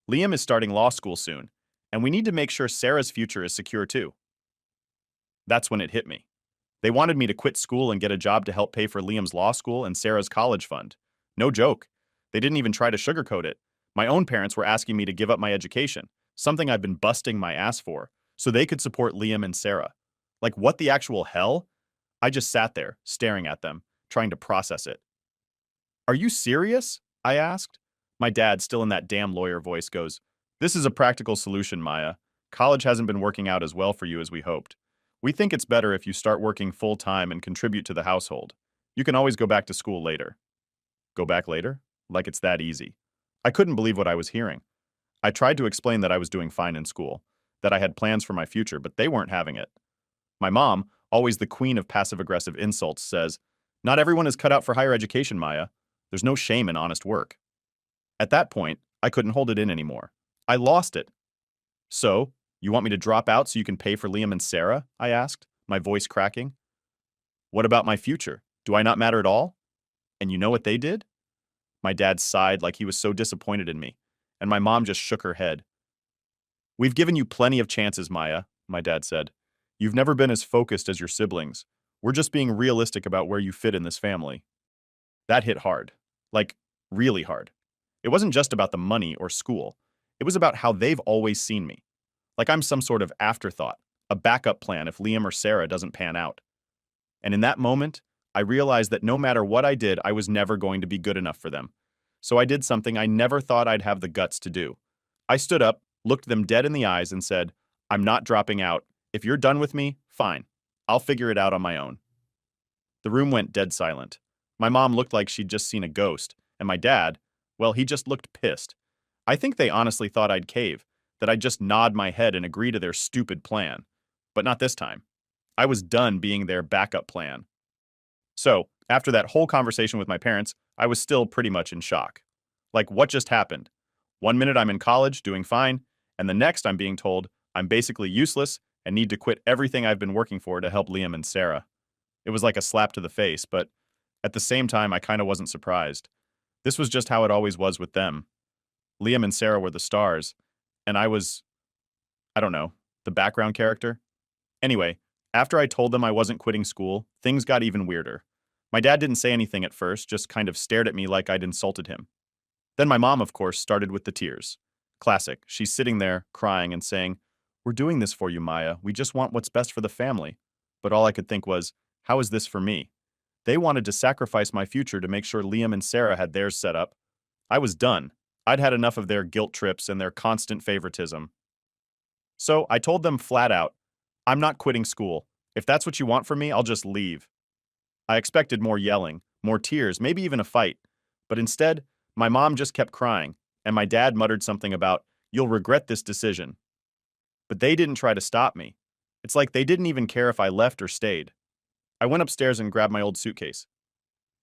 S1: Liam is starting law school soon, and we need to make sure Sarah's future is secure too. That's when it hit me. They wanted me to quit school and get a job to help pay for Liam's law school and Sarah's college fund. No joke. They didn't even try to sugarcoat it. My own parents were asking me to give up my education, something I've been busting my ass for, so they could support Liam and Sarah. Like, what the actual hell? I just sat there, staring at them, trying to process it. Are you serious? I asked. My dad, still in that damn lawyer voice, goes, this is a practical solution, Maya. College hasn't been working out as well for you as we hoped. We think it's better if you start working full-time and contribute to the household. You can always go back to school later. Go back later? Like it's that easy. I couldn't believe what I was hearing. I tried to explain that I was doing fine in school, that I had plans for my future, but they weren't having it. My mom, always the queen of passive-aggressive insults, says, not everyone is cut out for higher education, Maya. There's no shame in honest work. At that point, I couldn't hold it in anymore. I lost it. So, you want me to drop out so you can pay for Liam and Sarah? I asked, my voice cracking. What about my future? Do I not matter at all? And you know what they did? My dad sighed like he was so disappointed in me, and my mom just shook her head. We've given you plenty of chances, Maya, my dad said. You've never been as focused as your siblings. We're just being realistic about where you fit in this family. That hit hard. Like, really hard. It wasn't just about the money or school. It was about how they've always seen me. Like I'm some sort of afterthought, a backup plan if Liam or Sarah doesn't pan out. And in that moment, I realized that no matter what I did, I was never going to be good enough for them. So I did something I never thought I'd have the guts to do. I stood up, looked them dead in the eyes, and said, I'm not dropping out. If you're done with me, fine. I'll figure it out on my own. The room went dead silent. My mom looked like she'd just seen a ghost, and my dad, well, he just looked pissed. I think they honestly thought I'd cave, that I'd just nod my head and agree to their stupid plan. But not this time. I was done being their backup plan. So, after that whole conversation with my parents, I was still pretty much in shock. Like, what just happened? One minute I'm in college, doing fine, and the next I'm being told I'm basically useless and need to quit everything I've been working for to help Liam and Sarah. It was like a slap to the face, but at the same time, I kind of wasn't surprised. This was just how it always was with them. Liam and Sarah were the stars, and I was, I don't know, the background character. Anyway, after I told them I wasn't quitting school, things got even weirder. My dad didn't say anything at first, just kind of stared at me like I'd insulted him. Then my mom, of course, started with the tears. Classic. She's sitting there, crying and saying, we're doing this for you, Maya. We just want what's best for the family. But all I could think was, how is this for me? They wanted to sacrifice my future to make sure Liam and Sarah had theirs set up. I was done. I'd had enough of their guilt trips and their constant favoritism. So I told them flat out, I'm not quitting school. If that's what you want from me, I'll just leave. I expected more yelling, more tears, maybe even a fight. But instead, my mom just kept crying, and my dad muttered something about, you'll regret this decision. But they didn't try to stop me. It's like they didn't even care if I left or stayed. I went upstairs and grabbed my old suitcase.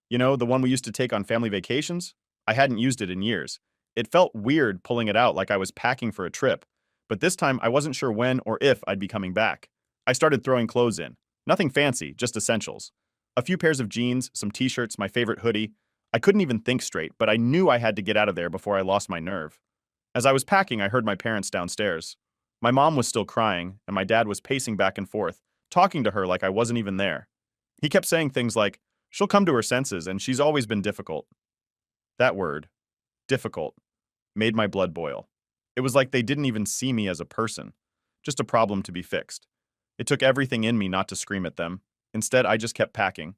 S1: You know, the one we used to take on family vacations? I hadn't used it in years. It felt weird pulling it out like I was packing for a trip, but this time I wasn't sure when or if I'd be coming back. I started throwing clothes in. Nothing fancy, just essentials. A few pairs of jeans, some t-shirts, my favorite hoodie. I couldn't even think straight, but I knew I had to get out of there before I lost my nerve. As I was packing, I heard my parents downstairs. My mom was still crying, and my dad was pacing back and forth, talking to her like I wasn't even there. He kept saying things like, she'll come to her senses, and she's always been difficult. That word, difficult, made my blood boil. It was like they didn't even see me as a person, just a problem to be fixed. It took everything in me not to scream at them. Instead, I just kept packing.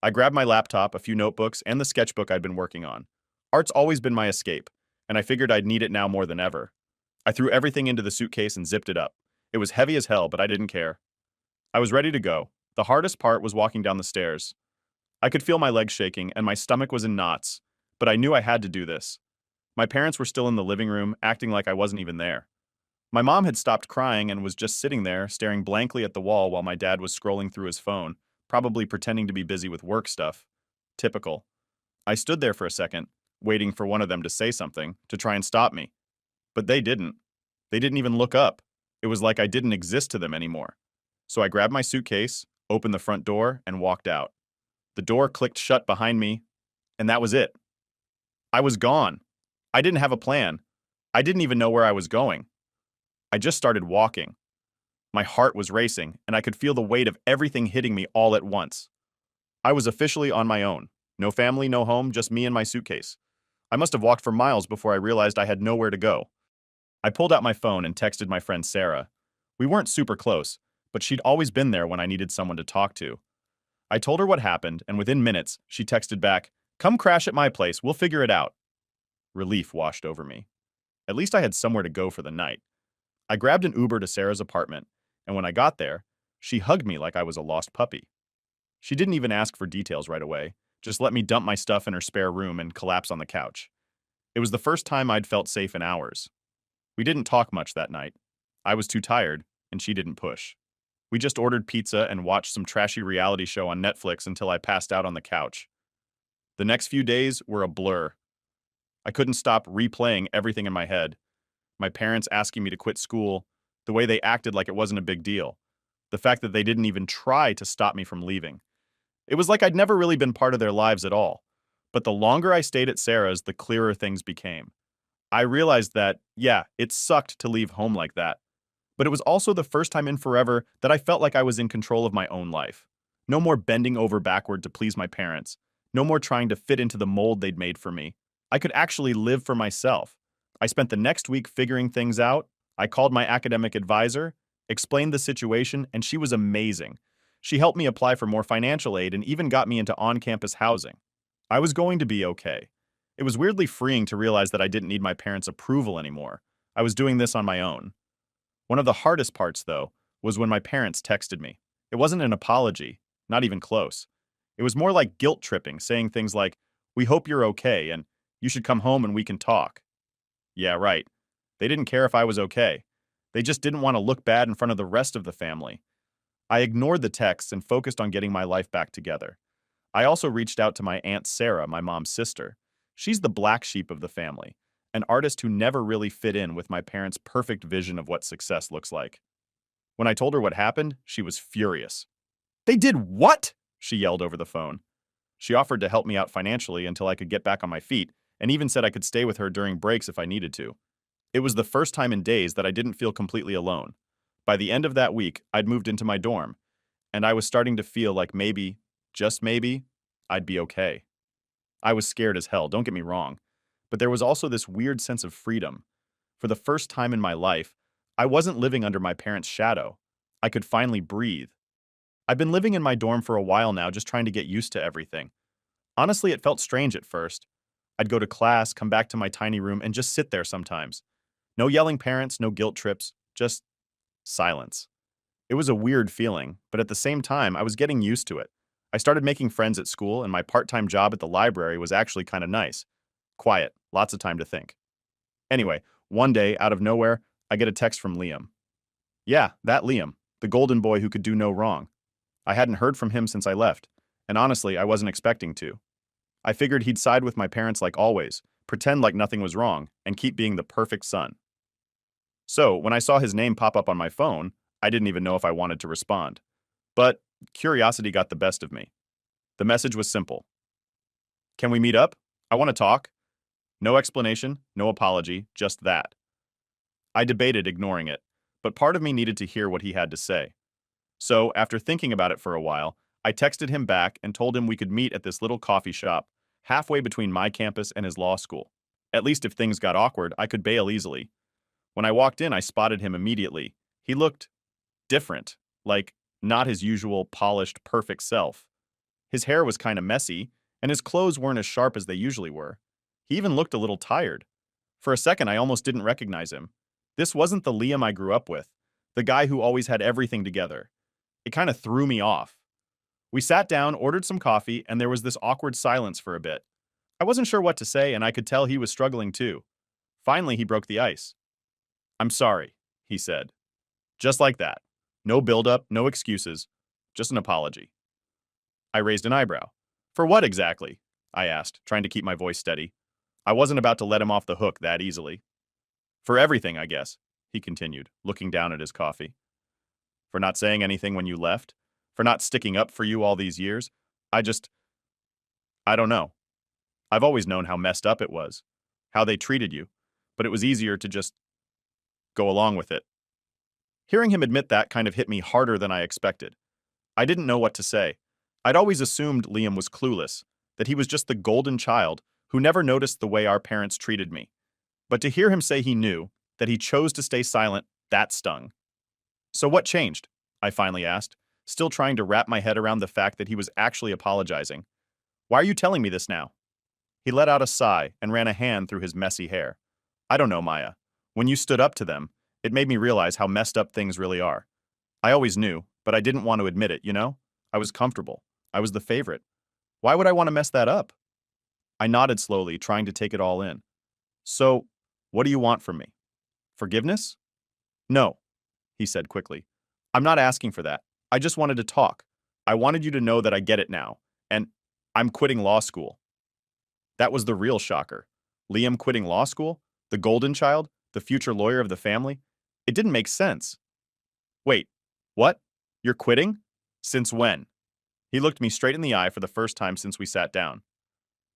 S1: I grabbed my laptop, a few notebooks, and the sketchbook I'd been working on. Art's always been my escape, and I figured I'd need it now more than ever. I threw everything into the suitcase and zipped it up. It was heavy as hell, but I didn't care. I was ready to go. The hardest part was walking down the stairs. I could feel my legs shaking and my stomach was in knots, but I knew I had to do this. My parents were still in the living room, acting like I wasn't even there. My mom had stopped crying and was just sitting there, staring blankly at the wall while my dad was scrolling through his phone, probably pretending to be busy with work stuff. Typical. I stood there for a second, waiting for one of them to say something, to try and stop me. But they didn't. They didn't even look up. It was like I didn't exist to them anymore. So I grabbed my suitcase, opened the front door, and walked out. The door clicked shut behind me, and that was it. I was gone. I didn't have a plan. I didn't even know where I was going. I just started walking. My heart was racing, and I could feel the weight of everything hitting me all at once. I was officially on my own. No family, no home, just me and my suitcase. I must have walked for miles before I realized I had nowhere to go. I pulled out my phone and texted my friend Sarah. We weren't super close, but she'd always been there when I needed someone to talk to. I told her what happened, and within minutes, she texted back, "Come crash at my place, we'll figure it out." Relief washed over me. At least I had somewhere to go for the night. I grabbed an Uber to Sarah's apartment, and when I got there, she hugged me like I was a lost puppy. She didn't even ask for details right away, just let me dump my stuff in her spare room and collapse on the couch. It was the first time I'd felt safe in hours. We didn't talk much that night. I was too tired, and she didn't push. We just ordered pizza and watched some trashy reality show on Netflix until I passed out on the couch. The next few days were a blur. I couldn't stop replaying everything in my head. My parents asking me to quit school, the way they acted like it wasn't a big deal, the fact that they didn't even try to stop me from leaving. It was like I'd never really been part of their lives at all. But the longer I stayed at Sarah's, the clearer things became. I realized that, yeah, it sucked to leave home like that. But it was also the first time in forever that I felt like I was in control of my own life. No more bending over backward to please my parents. No more trying to fit into the mold they'd made for me. I could actually live for myself. I spent the next week figuring things out. I called my academic advisor, explained the situation, and she was amazing. She helped me apply for more financial aid and even got me into on-campus housing. I was going to be okay. It was weirdly freeing to realize that I didn't need my parents' approval anymore. I was doing this on my own. One of the hardest parts, though, was when my parents texted me. It wasn't an apology, not even close. It was more like guilt tripping, saying things like, "We hope you're okay," and "You should come home and we can talk." Yeah, right. They didn't care if I was okay. They just didn't want to look bad in front of the rest of the family. I ignored the texts and focused on getting my life back together. I also reached out to my Aunt Sarah, my mom's sister. She's the black sheep of the family, an artist who never really fit in with my parents' perfect vision of what success looks like. When I told her what happened, she was furious. "They did what?" she yelled over the phone. She offered to help me out financially until I could get back on my feet, and even said I could stay with her during breaks if I needed to. It was the first time in days that I didn't feel completely alone. By the end of that week, I'd moved into my dorm, and I was starting to feel like maybe, just maybe, I'd be okay. I was scared as hell, don't get me wrong, but there was also this weird sense of freedom. For the first time in my life, I wasn't living under my parents' shadow. I could finally breathe. I've been living in my dorm for a while now, just trying to get used to everything. Honestly, it felt strange at first. I'd go to class, come back to my tiny room, and just sit there sometimes. No yelling parents, no guilt trips, just silence. It was a weird feeling, but at the same time, I was getting used to it. I started making friends at school, and my part-time job at the library was actually kind of nice. Quiet, lots of time to think. Anyway, one day, out of nowhere, I get a text from Liam. Yeah, that Liam, the golden boy who could do no wrong. I hadn't heard from him since I left, and honestly, I wasn't expecting to. I figured he'd side with my parents like always, pretend like nothing was wrong, and keep being the perfect son. So, when I saw his name pop up on my phone, I didn't even know if I wanted to respond. But curiosity got the best of me. The message was simple. "Can we meet up? I want to talk." No explanation, no apology, just that. I debated ignoring it, but part of me needed to hear what he had to say. So, after thinking about it for a while, I texted him back and told him we could meet at this little coffee shop, halfway between my campus and his law school. At least if things got awkward, I could bail easily. When I walked in, I spotted him immediately. He looked different, like not his usual polished, perfect self. His hair was kind of messy, and his clothes weren't as sharp as they usually were. He even looked a little tired. For a second, I almost didn't recognize him. This wasn't the Liam I grew up with, the guy who always had everything together. It kind of threw me off. We sat down, ordered some coffee, and there was this awkward silence for a bit. I wasn't sure what to say, and I could tell he was struggling too. Finally, he broke the ice. "I'm sorry," he said. Just like that. No build-up, no excuses, just an apology. I raised an eyebrow. "For what exactly?" I asked, trying to keep my voice steady. I wasn't about to let him off the hook that easily. "For everything, I guess," he continued, looking down at his coffee. "For not saying anything when you left? For not sticking up for you all these years? I just, I don't know. I've always known how messed up it was, how they treated you, but it was easier to just go along with it." Hearing him admit that kind of hit me harder than I expected. I didn't know what to say. I'd always assumed Liam was clueless, that he was just the golden child who never noticed the way our parents treated me. But to hear him say he knew, that he chose to stay silent, that stung. "So what changed?" I finally asked, still trying to wrap my head around the fact that he was actually apologizing. "Why are you telling me this now?" He let out a sigh and ran a hand through his messy hair. "I don't know, Maya. When you stood up to them, it made me realize how messed up things really are. I always knew, but I didn't want to admit it, you know? I was comfortable. I was the favorite. Why would I want to mess that up?" I nodded slowly, trying to take it all in. "So, what do you want from me? Forgiveness?" "No," he said quickly. "I'm not asking for that. I just wanted to talk. I wanted you to know that I get it now. And I'm quitting law school." That was the real shocker. Liam quitting law school? The golden child? The future lawyer of the family? It didn't make sense. "Wait, what? You're quitting? Since when?" He looked me straight in the eye for the first time since we sat down.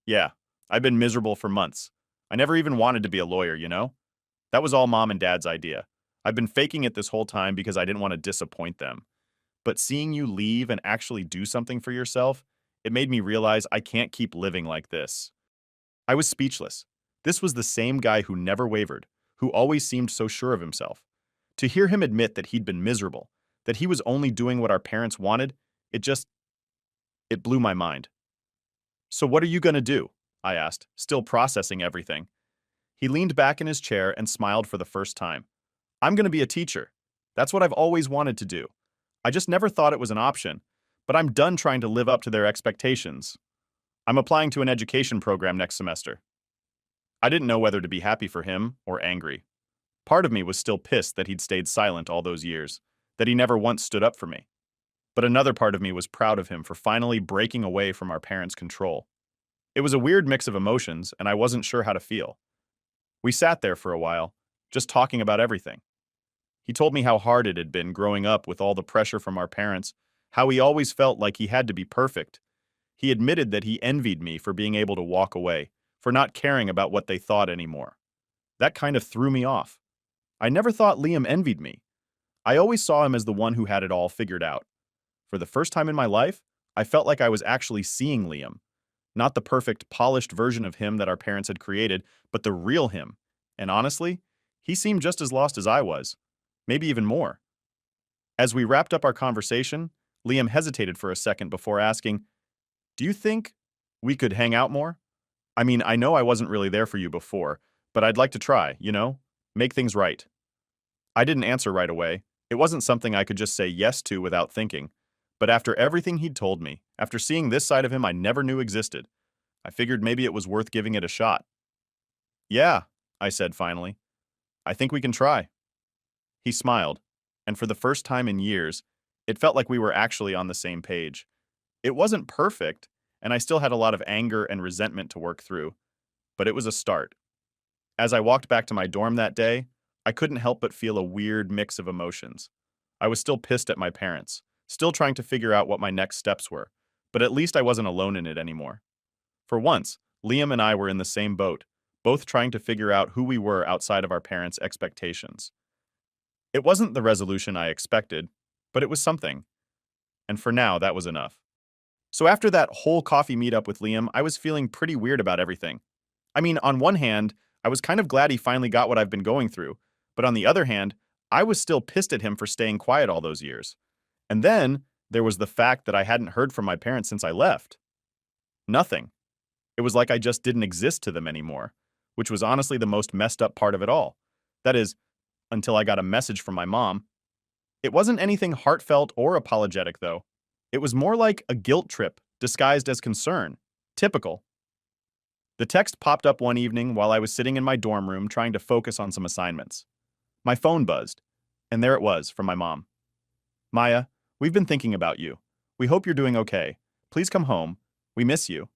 S1: "Yeah, I've been miserable for months. I never even wanted to be a lawyer, you know? That was all Mom and Dad's idea. I've been faking it this whole time because I didn't want to disappoint them. But seeing you leave and actually do something for yourself, it made me realize I can't keep living like this." I was speechless. This was the same guy who never wavered, who always seemed so sure of himself. To hear him admit that he'd been miserable, that he was only doing what our parents wanted, it blew my mind. "So what are you going to do?" I asked, still processing everything. He leaned back in his chair and smiled for the first time. "I'm going to be a teacher. That's what I've always wanted to do. I just never thought it was an option, but I'm done trying to live up to their expectations. I'm applying to an education program next semester." I didn't know whether to be happy for him or angry. Part of me was still pissed that he'd stayed silent all those years, that he never once stood up for me. But another part of me was proud of him for finally breaking away from our parents' control. It was a weird mix of emotions, and I wasn't sure how to feel. We sat there for a while, just talking about everything. He told me how hard it had been growing up with all the pressure from our parents, how he always felt like he had to be perfect. He admitted that he envied me for being able to walk away, for not caring about what they thought anymore. That kind of threw me off. I never thought Liam envied me. I always saw him as the one who had it all figured out. For the first time in my life, I felt like I was actually seeing Liam. Not the perfect, polished version of him that our parents had created, but the real him. And honestly, he seemed just as lost as I was. Maybe even more. As we wrapped up our conversation, Liam hesitated for a second before asking, "Do you think we could hang out more? I mean, I know I wasn't really there for you before, but I'd like to try, you know? Make things right." I didn't answer right away. It wasn't something I could just say yes to without thinking. But after everything he'd told me, after seeing this side of him I never knew existed, I figured maybe it was worth giving it a shot. "Yeah," I said finally. "I think we can try." He smiled, and for the first time in years, it felt like we were actually on the same page. It wasn't perfect, and I still had a lot of anger and resentment to work through, but it was a start. As I walked back to my dorm that day, I couldn't help but feel a weird mix of emotions. I was still pissed at my parents, still trying to figure out what my next steps were, but at least I wasn't alone in it anymore. For once, Liam and I were in the same boat, both trying to figure out who we were outside of our parents' expectations. It wasn't the resolution I expected, but it was something, and for now, that was enough. So after that whole coffee meetup with Liam, I was feeling pretty weird about everything. I mean, on one hand, I was kind of glad he finally got what I've been going through, but on the other hand, I was still pissed at him for staying quiet all those years. And then there was the fact that I hadn't heard from my parents since I left. Nothing. It was like I just didn't exist to them anymore, which was honestly the most messed up part of it all. That is, until I got a message from my mom. It wasn't anything heartfelt or apologetic, though. It was more like a guilt trip disguised as concern. Typical. The text popped up one evening while I was sitting in my dorm room trying to focus on some assignments. My phone buzzed, and there it was from my mom. Maya, we've been thinking about you. We hope you're doing okay. Please come home. We miss you.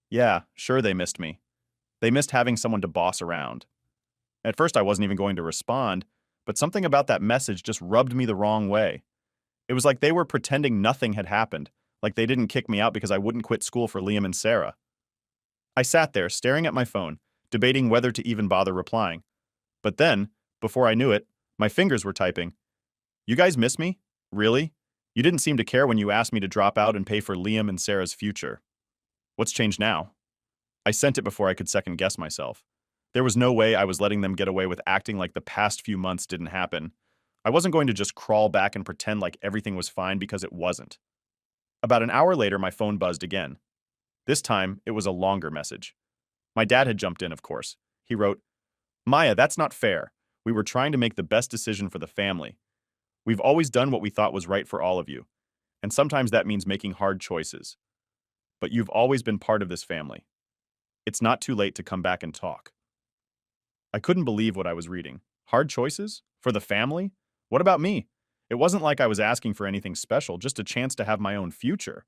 S1: Yeah, sure they missed me. They missed having someone to boss around. At first I wasn't even going to respond, but something about that message just rubbed me the wrong way. It was like they were pretending nothing had happened, like they didn't kick me out because I wouldn't quit school for Liam and Sarah. I sat there, staring at my phone, debating whether to even bother replying. But then, before I knew it, my fingers were typing. You guys miss me? Really? You didn't seem to care when you asked me to drop out and pay for Liam and Sarah's future. What's changed now? I sent it before I could second guess myself. There was no way I was letting them get away with acting like the past few months didn't happen. I wasn't going to just crawl back and pretend like everything was fine because it wasn't. About an hour later, my phone buzzed again. This time, it was a longer message. My dad had jumped in, of course. He wrote, Maya, that's not fair. We were trying to make the best decision for the family. We've always done what we thought was right for all of you. And sometimes that means making hard choices. But you've always been part of this family. It's not too late to come back and talk. I couldn't believe what I was reading. Hard choices? For the family? What about me? It wasn't like I was asking for anything special, just a chance to have my own future.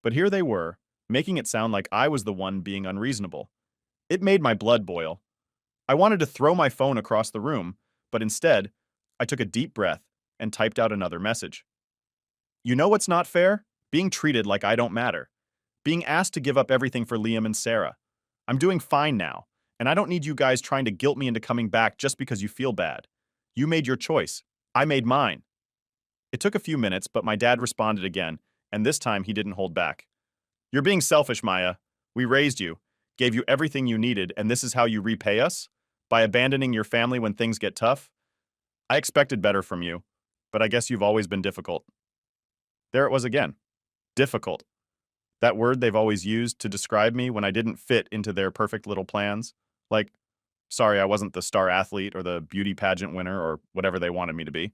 S1: But here they were, making it sound like I was the one being unreasonable. It made my blood boil. I wanted to throw my phone across the room, but instead, I took a deep breath and typed out another message. You know what's not fair? Being treated like I don't matter. Being asked to give up everything for Liam and Sarah. I'm doing fine now, and I don't need you guys trying to guilt me into coming back just because you feel bad. You made your choice. I made mine. It took a few minutes, but my dad responded again, and this time he didn't hold back. You're being selfish, Maya. We raised you, gave you everything you needed, and this is how you repay us? By abandoning your family when things get tough? I expected better from you, but I guess you've always been difficult. There it was again. Difficult. That word they've always used to describe me when I didn't fit into their perfect little plans. Like, sorry, I wasn't the star athlete or the beauty pageant winner or whatever they wanted me to be.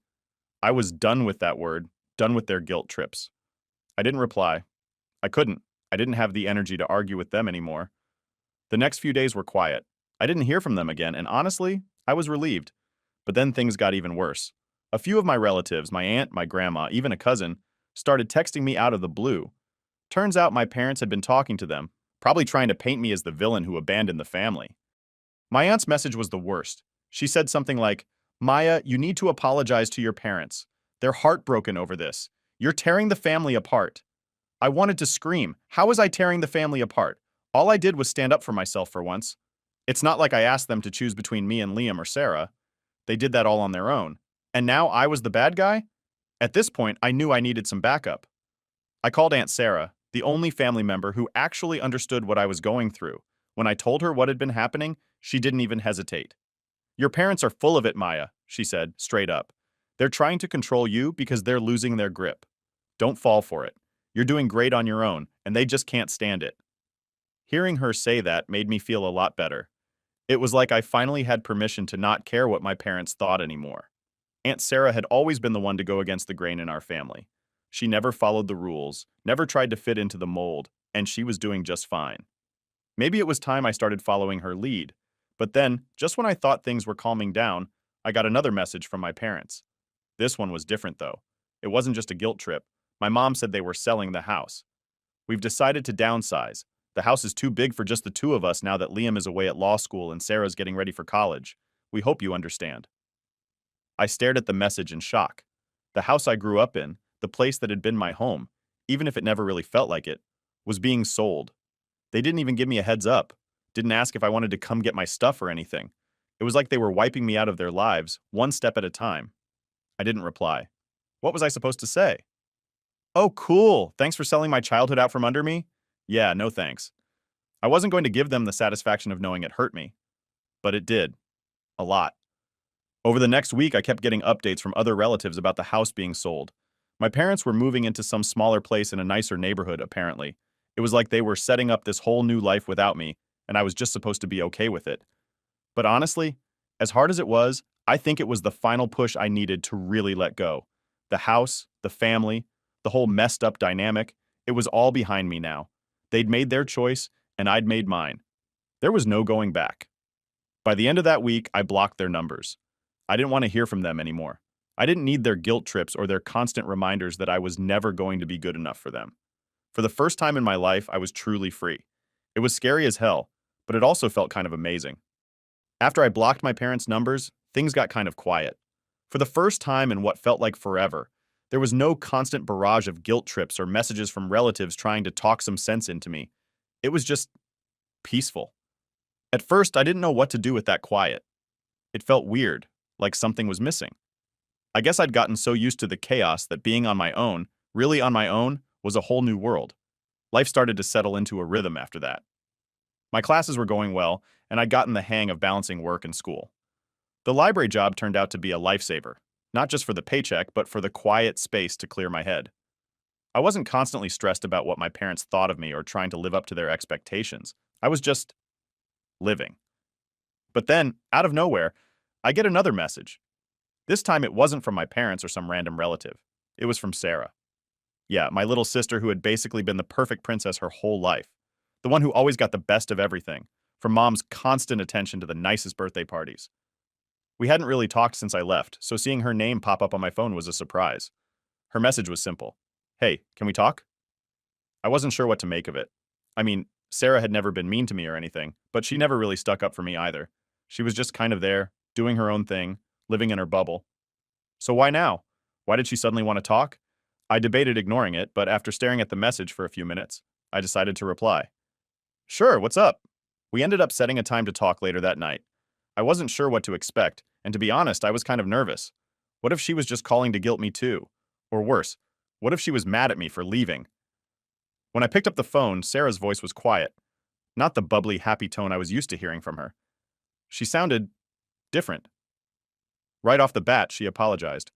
S1: I was done with that word, done with their guilt trips. I didn't reply. I couldn't. I didn't have the energy to argue with them anymore. The next few days were quiet. I didn't hear from them again, and honestly, I was relieved. But then things got even worse. A few of my relatives, my aunt, my grandma, even a cousin, started texting me out of the blue. Turns out my parents had been talking to them, probably trying to paint me as the villain who abandoned the family. My aunt's message was the worst. She said something like, Maya, you need to apologize to your parents. They're heartbroken over this. You're tearing the family apart. I wanted to scream. How was I tearing the family apart? All I did was stand up for myself for once. It's not like I asked them to choose between me and Liam or Sarah. They did that all on their own. And now I was the bad guy? At this point, I knew I needed some backup. I called Aunt Sarah, the only family member who actually understood what I was going through. When I told her what had been happening, she didn't even hesitate. Your parents are full of it, Maya, she said, straight up. They're trying to control you because they're losing their grip. Don't fall for it. You're doing great on your own, and they just can't stand it. Hearing her say that made me feel a lot better. It was like I finally had permission to not care what my parents thought anymore. Aunt Sarah had always been the one to go against the grain in our family. She never followed the rules, never tried to fit into the mold, and she was doing just fine. Maybe it was time I started following her lead. But then, just when I thought things were calming down, I got another message from my parents. This one was different, though. It wasn't just a guilt trip. My mom said they were selling the house. We've decided to downsize. The house is too big for just the two of us now that Liam is away at law school and Sarah's getting ready for college. We hope you understand. I stared at the message in shock. The house I grew up in, the place that had been my home, even if it never really felt like it, was being sold. They didn't even give me a heads up, didn't ask if I wanted to come get my stuff or anything. It was like they were wiping me out of their lives, one step at a time. I didn't reply. What was I supposed to say? Oh, cool. Thanks for selling my childhood out from under me? Yeah, no thanks. I wasn't going to give them the satisfaction of knowing it hurt me. But it did. A lot. Over the next week, I kept getting updates from other relatives about the house being sold. My parents were moving into some smaller place in a nicer neighborhood, apparently. It was like they were setting up this whole new life without me, and I was just supposed to be okay with it. But honestly, as hard as it was, I think it was the final push I needed to really let go. The house, the family, the whole messed up dynamic, it was all behind me now. They'd made their choice, and I'd made mine. There was no going back. By the end of that week, I blocked their numbers. I didn't want to hear from them anymore. I didn't need their guilt trips or their constant reminders that I was never going to be good enough for them. For the first time in my life, I was truly free. It was scary as hell, but it also felt kind of amazing. After I blocked my parents' numbers, things got kind of quiet. For the first time in what felt like forever, there was no constant barrage of guilt trips or messages from relatives trying to talk some sense into me. It was just peaceful. At first, I didn't know what to do with that quiet. It felt weird, like something was missing. I guess I'd gotten so used to the chaos that being on my own, really on my own, was a whole new world. Life started to settle into a rhythm after that. My classes were going well, and I'd gotten the hang of balancing work and school. The library job turned out to be a lifesaver, not just for the paycheck, but for the quiet space to clear my head. I wasn't constantly stressed about what my parents thought of me or trying to live up to their expectations. I was just living. But then, out of nowhere, I get another message. This time it wasn't from my parents or some random relative. It was from Sarah. Yeah, my little sister who had basically been the perfect princess her whole life. The one who always got the best of everything, from mom's constant attention to the nicest birthday parties. We hadn't really talked since I left, so seeing her name pop up on my phone was a surprise. Her message was simple. Hey, can we talk? I wasn't sure what to make of it. I mean, Sarah had never been mean to me or anything, but she never really stuck up for me either. She was just kind of there, doing her own thing, living in her bubble. So why now? Why did she suddenly want to talk? I debated ignoring it, but after staring at the message for a few minutes, I decided to reply. Sure, what's up? We ended up setting a time to talk later that night. I wasn't sure what to expect, and to be honest, I was kind of nervous. What if she was just calling to guilt me too? Or worse, what if she was mad at me for leaving? When I picked up the phone, Sarah's voice was quiet, not the bubbly, happy tone I was used to hearing from her. She sounded different. Right off the bat, she apologized.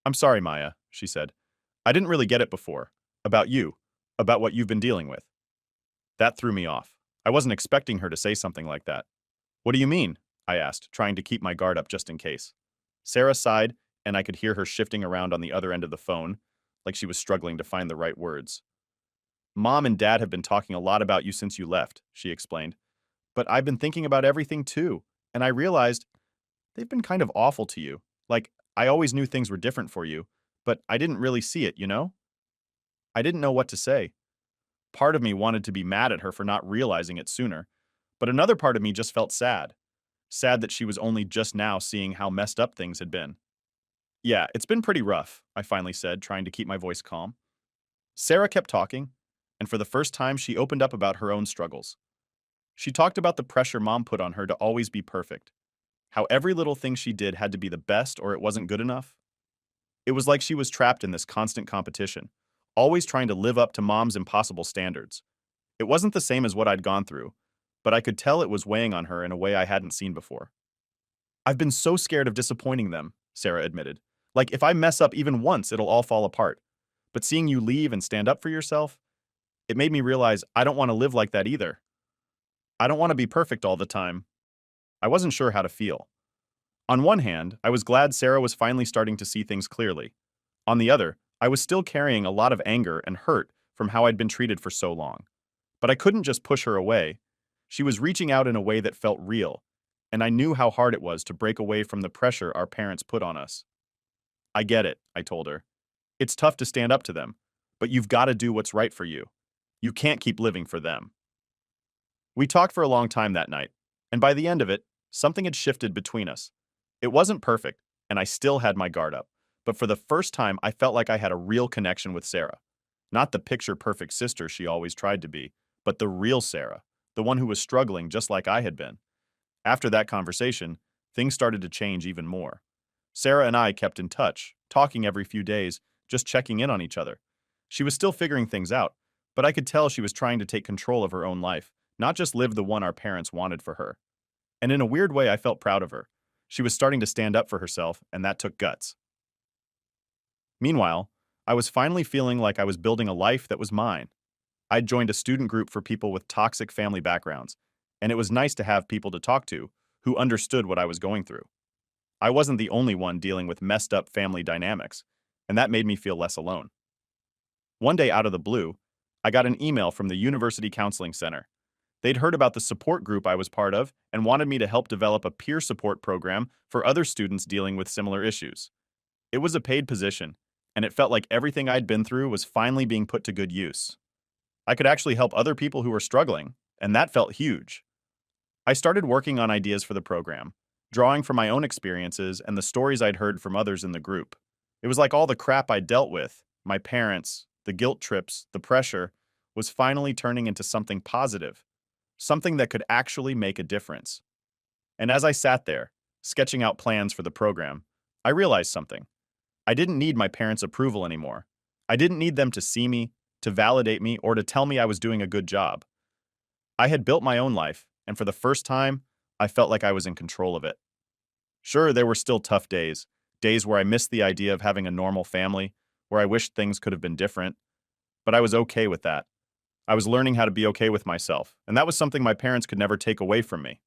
S1: I'm sorry, Maya, she said. I didn't really get it before. About you. About what you've been dealing with. That threw me off. I wasn't expecting her to say something like that. What do you mean? I asked, trying to keep my guard up just in case. Sarah sighed, and I could hear her shifting around on the other end of the phone, like she was struggling to find the right words. Mom and Dad have been talking a lot about you since you left, she explained. But I've been thinking about everything too, and I realized they've been kind of awful to you. Like, I always knew things were different for you, but I didn't really see it, you know? I didn't know what to say. Part of me wanted to be mad at her for not realizing it sooner, but another part of me just felt sad. Sad that she was only just now seeing how messed up things had been. Yeah, it's been pretty rough, I finally said, trying to keep my voice calm. Sarah kept talking, and for the first time, she opened up about her own struggles. She talked about the pressure Mom put on her to always be perfect, how every little thing she did had to be the best or it wasn't good enough. It was like she was trapped in this constant competition, always trying to live up to Mom's impossible standards. It wasn't the same as what I'd gone through, but I could tell it was weighing on her in a way I hadn't seen before. I've been so scared of disappointing them, Sarah admitted. Like, if I mess up even once, it'll all fall apart. But seeing you leave and stand up for yourself, it made me realize I don't want to live like that either. I don't want to be perfect all the time. I wasn't sure how to feel. On one hand, I was glad Sarah was finally starting to see things clearly. On the other, I was still carrying a lot of anger and hurt from how I'd been treated for so long. But I couldn't just push her away. She was reaching out in a way that felt real, and I knew how hard it was to break away from the pressure our parents put on us. I get it, I told her. It's tough to stand up to them, but you've got to do what's right for you. You can't keep living for them. We talked for a long time that night, and by the end of it, something had shifted between us. It wasn't perfect, and I still had my guard up, but for the first time I felt like I had a real connection with Sarah. Not the picture-perfect sister she always tried to be, but the real Sarah, the one who was struggling just like I had been. After that conversation, things started to change even more. Sarah and I kept in touch, talking every few days, just checking in on each other. She was still figuring things out, but I could tell she was trying to take control of her own life, not just live the one our parents wanted for her. And in a weird way, I felt proud of her. She was starting to stand up for herself, and that took guts. Meanwhile, I was finally feeling like I was building a life that was mine. I'd joined a student group for people with toxic family backgrounds, and it was nice to have people to talk to who understood what I was going through. I wasn't the only one dealing with messed up family dynamics, and that made me feel less alone. One day out of the blue, I got an email from the University Counseling Center. They'd heard about the support group I was part of and wanted me to help develop a peer support program for other students dealing with similar issues. It was a paid position, and it felt like everything I'd been through was finally being put to good use. I could actually help other people who were struggling, and that felt huge. I started working on ideas for the program, drawing from my own experiences and the stories I'd heard from others in the group. It was like all the crap I'd dealt with, my parents, the guilt trips, the pressure, was finally turning into something positive, something that could actually make a difference. And as I sat there, sketching out plans for the program, I realized something. I didn't need my parents' approval anymore. I didn't need them to see me, to validate me, or to tell me I was doing a good job. I had built my own life, and for the first time, I felt like I was in control of it. Sure, there were still tough days, days where I missed the idea of having a normal family, where I wished things could have been different, but I was okay with that. I was learning how to be okay with myself, and that was something my parents could never take away from me.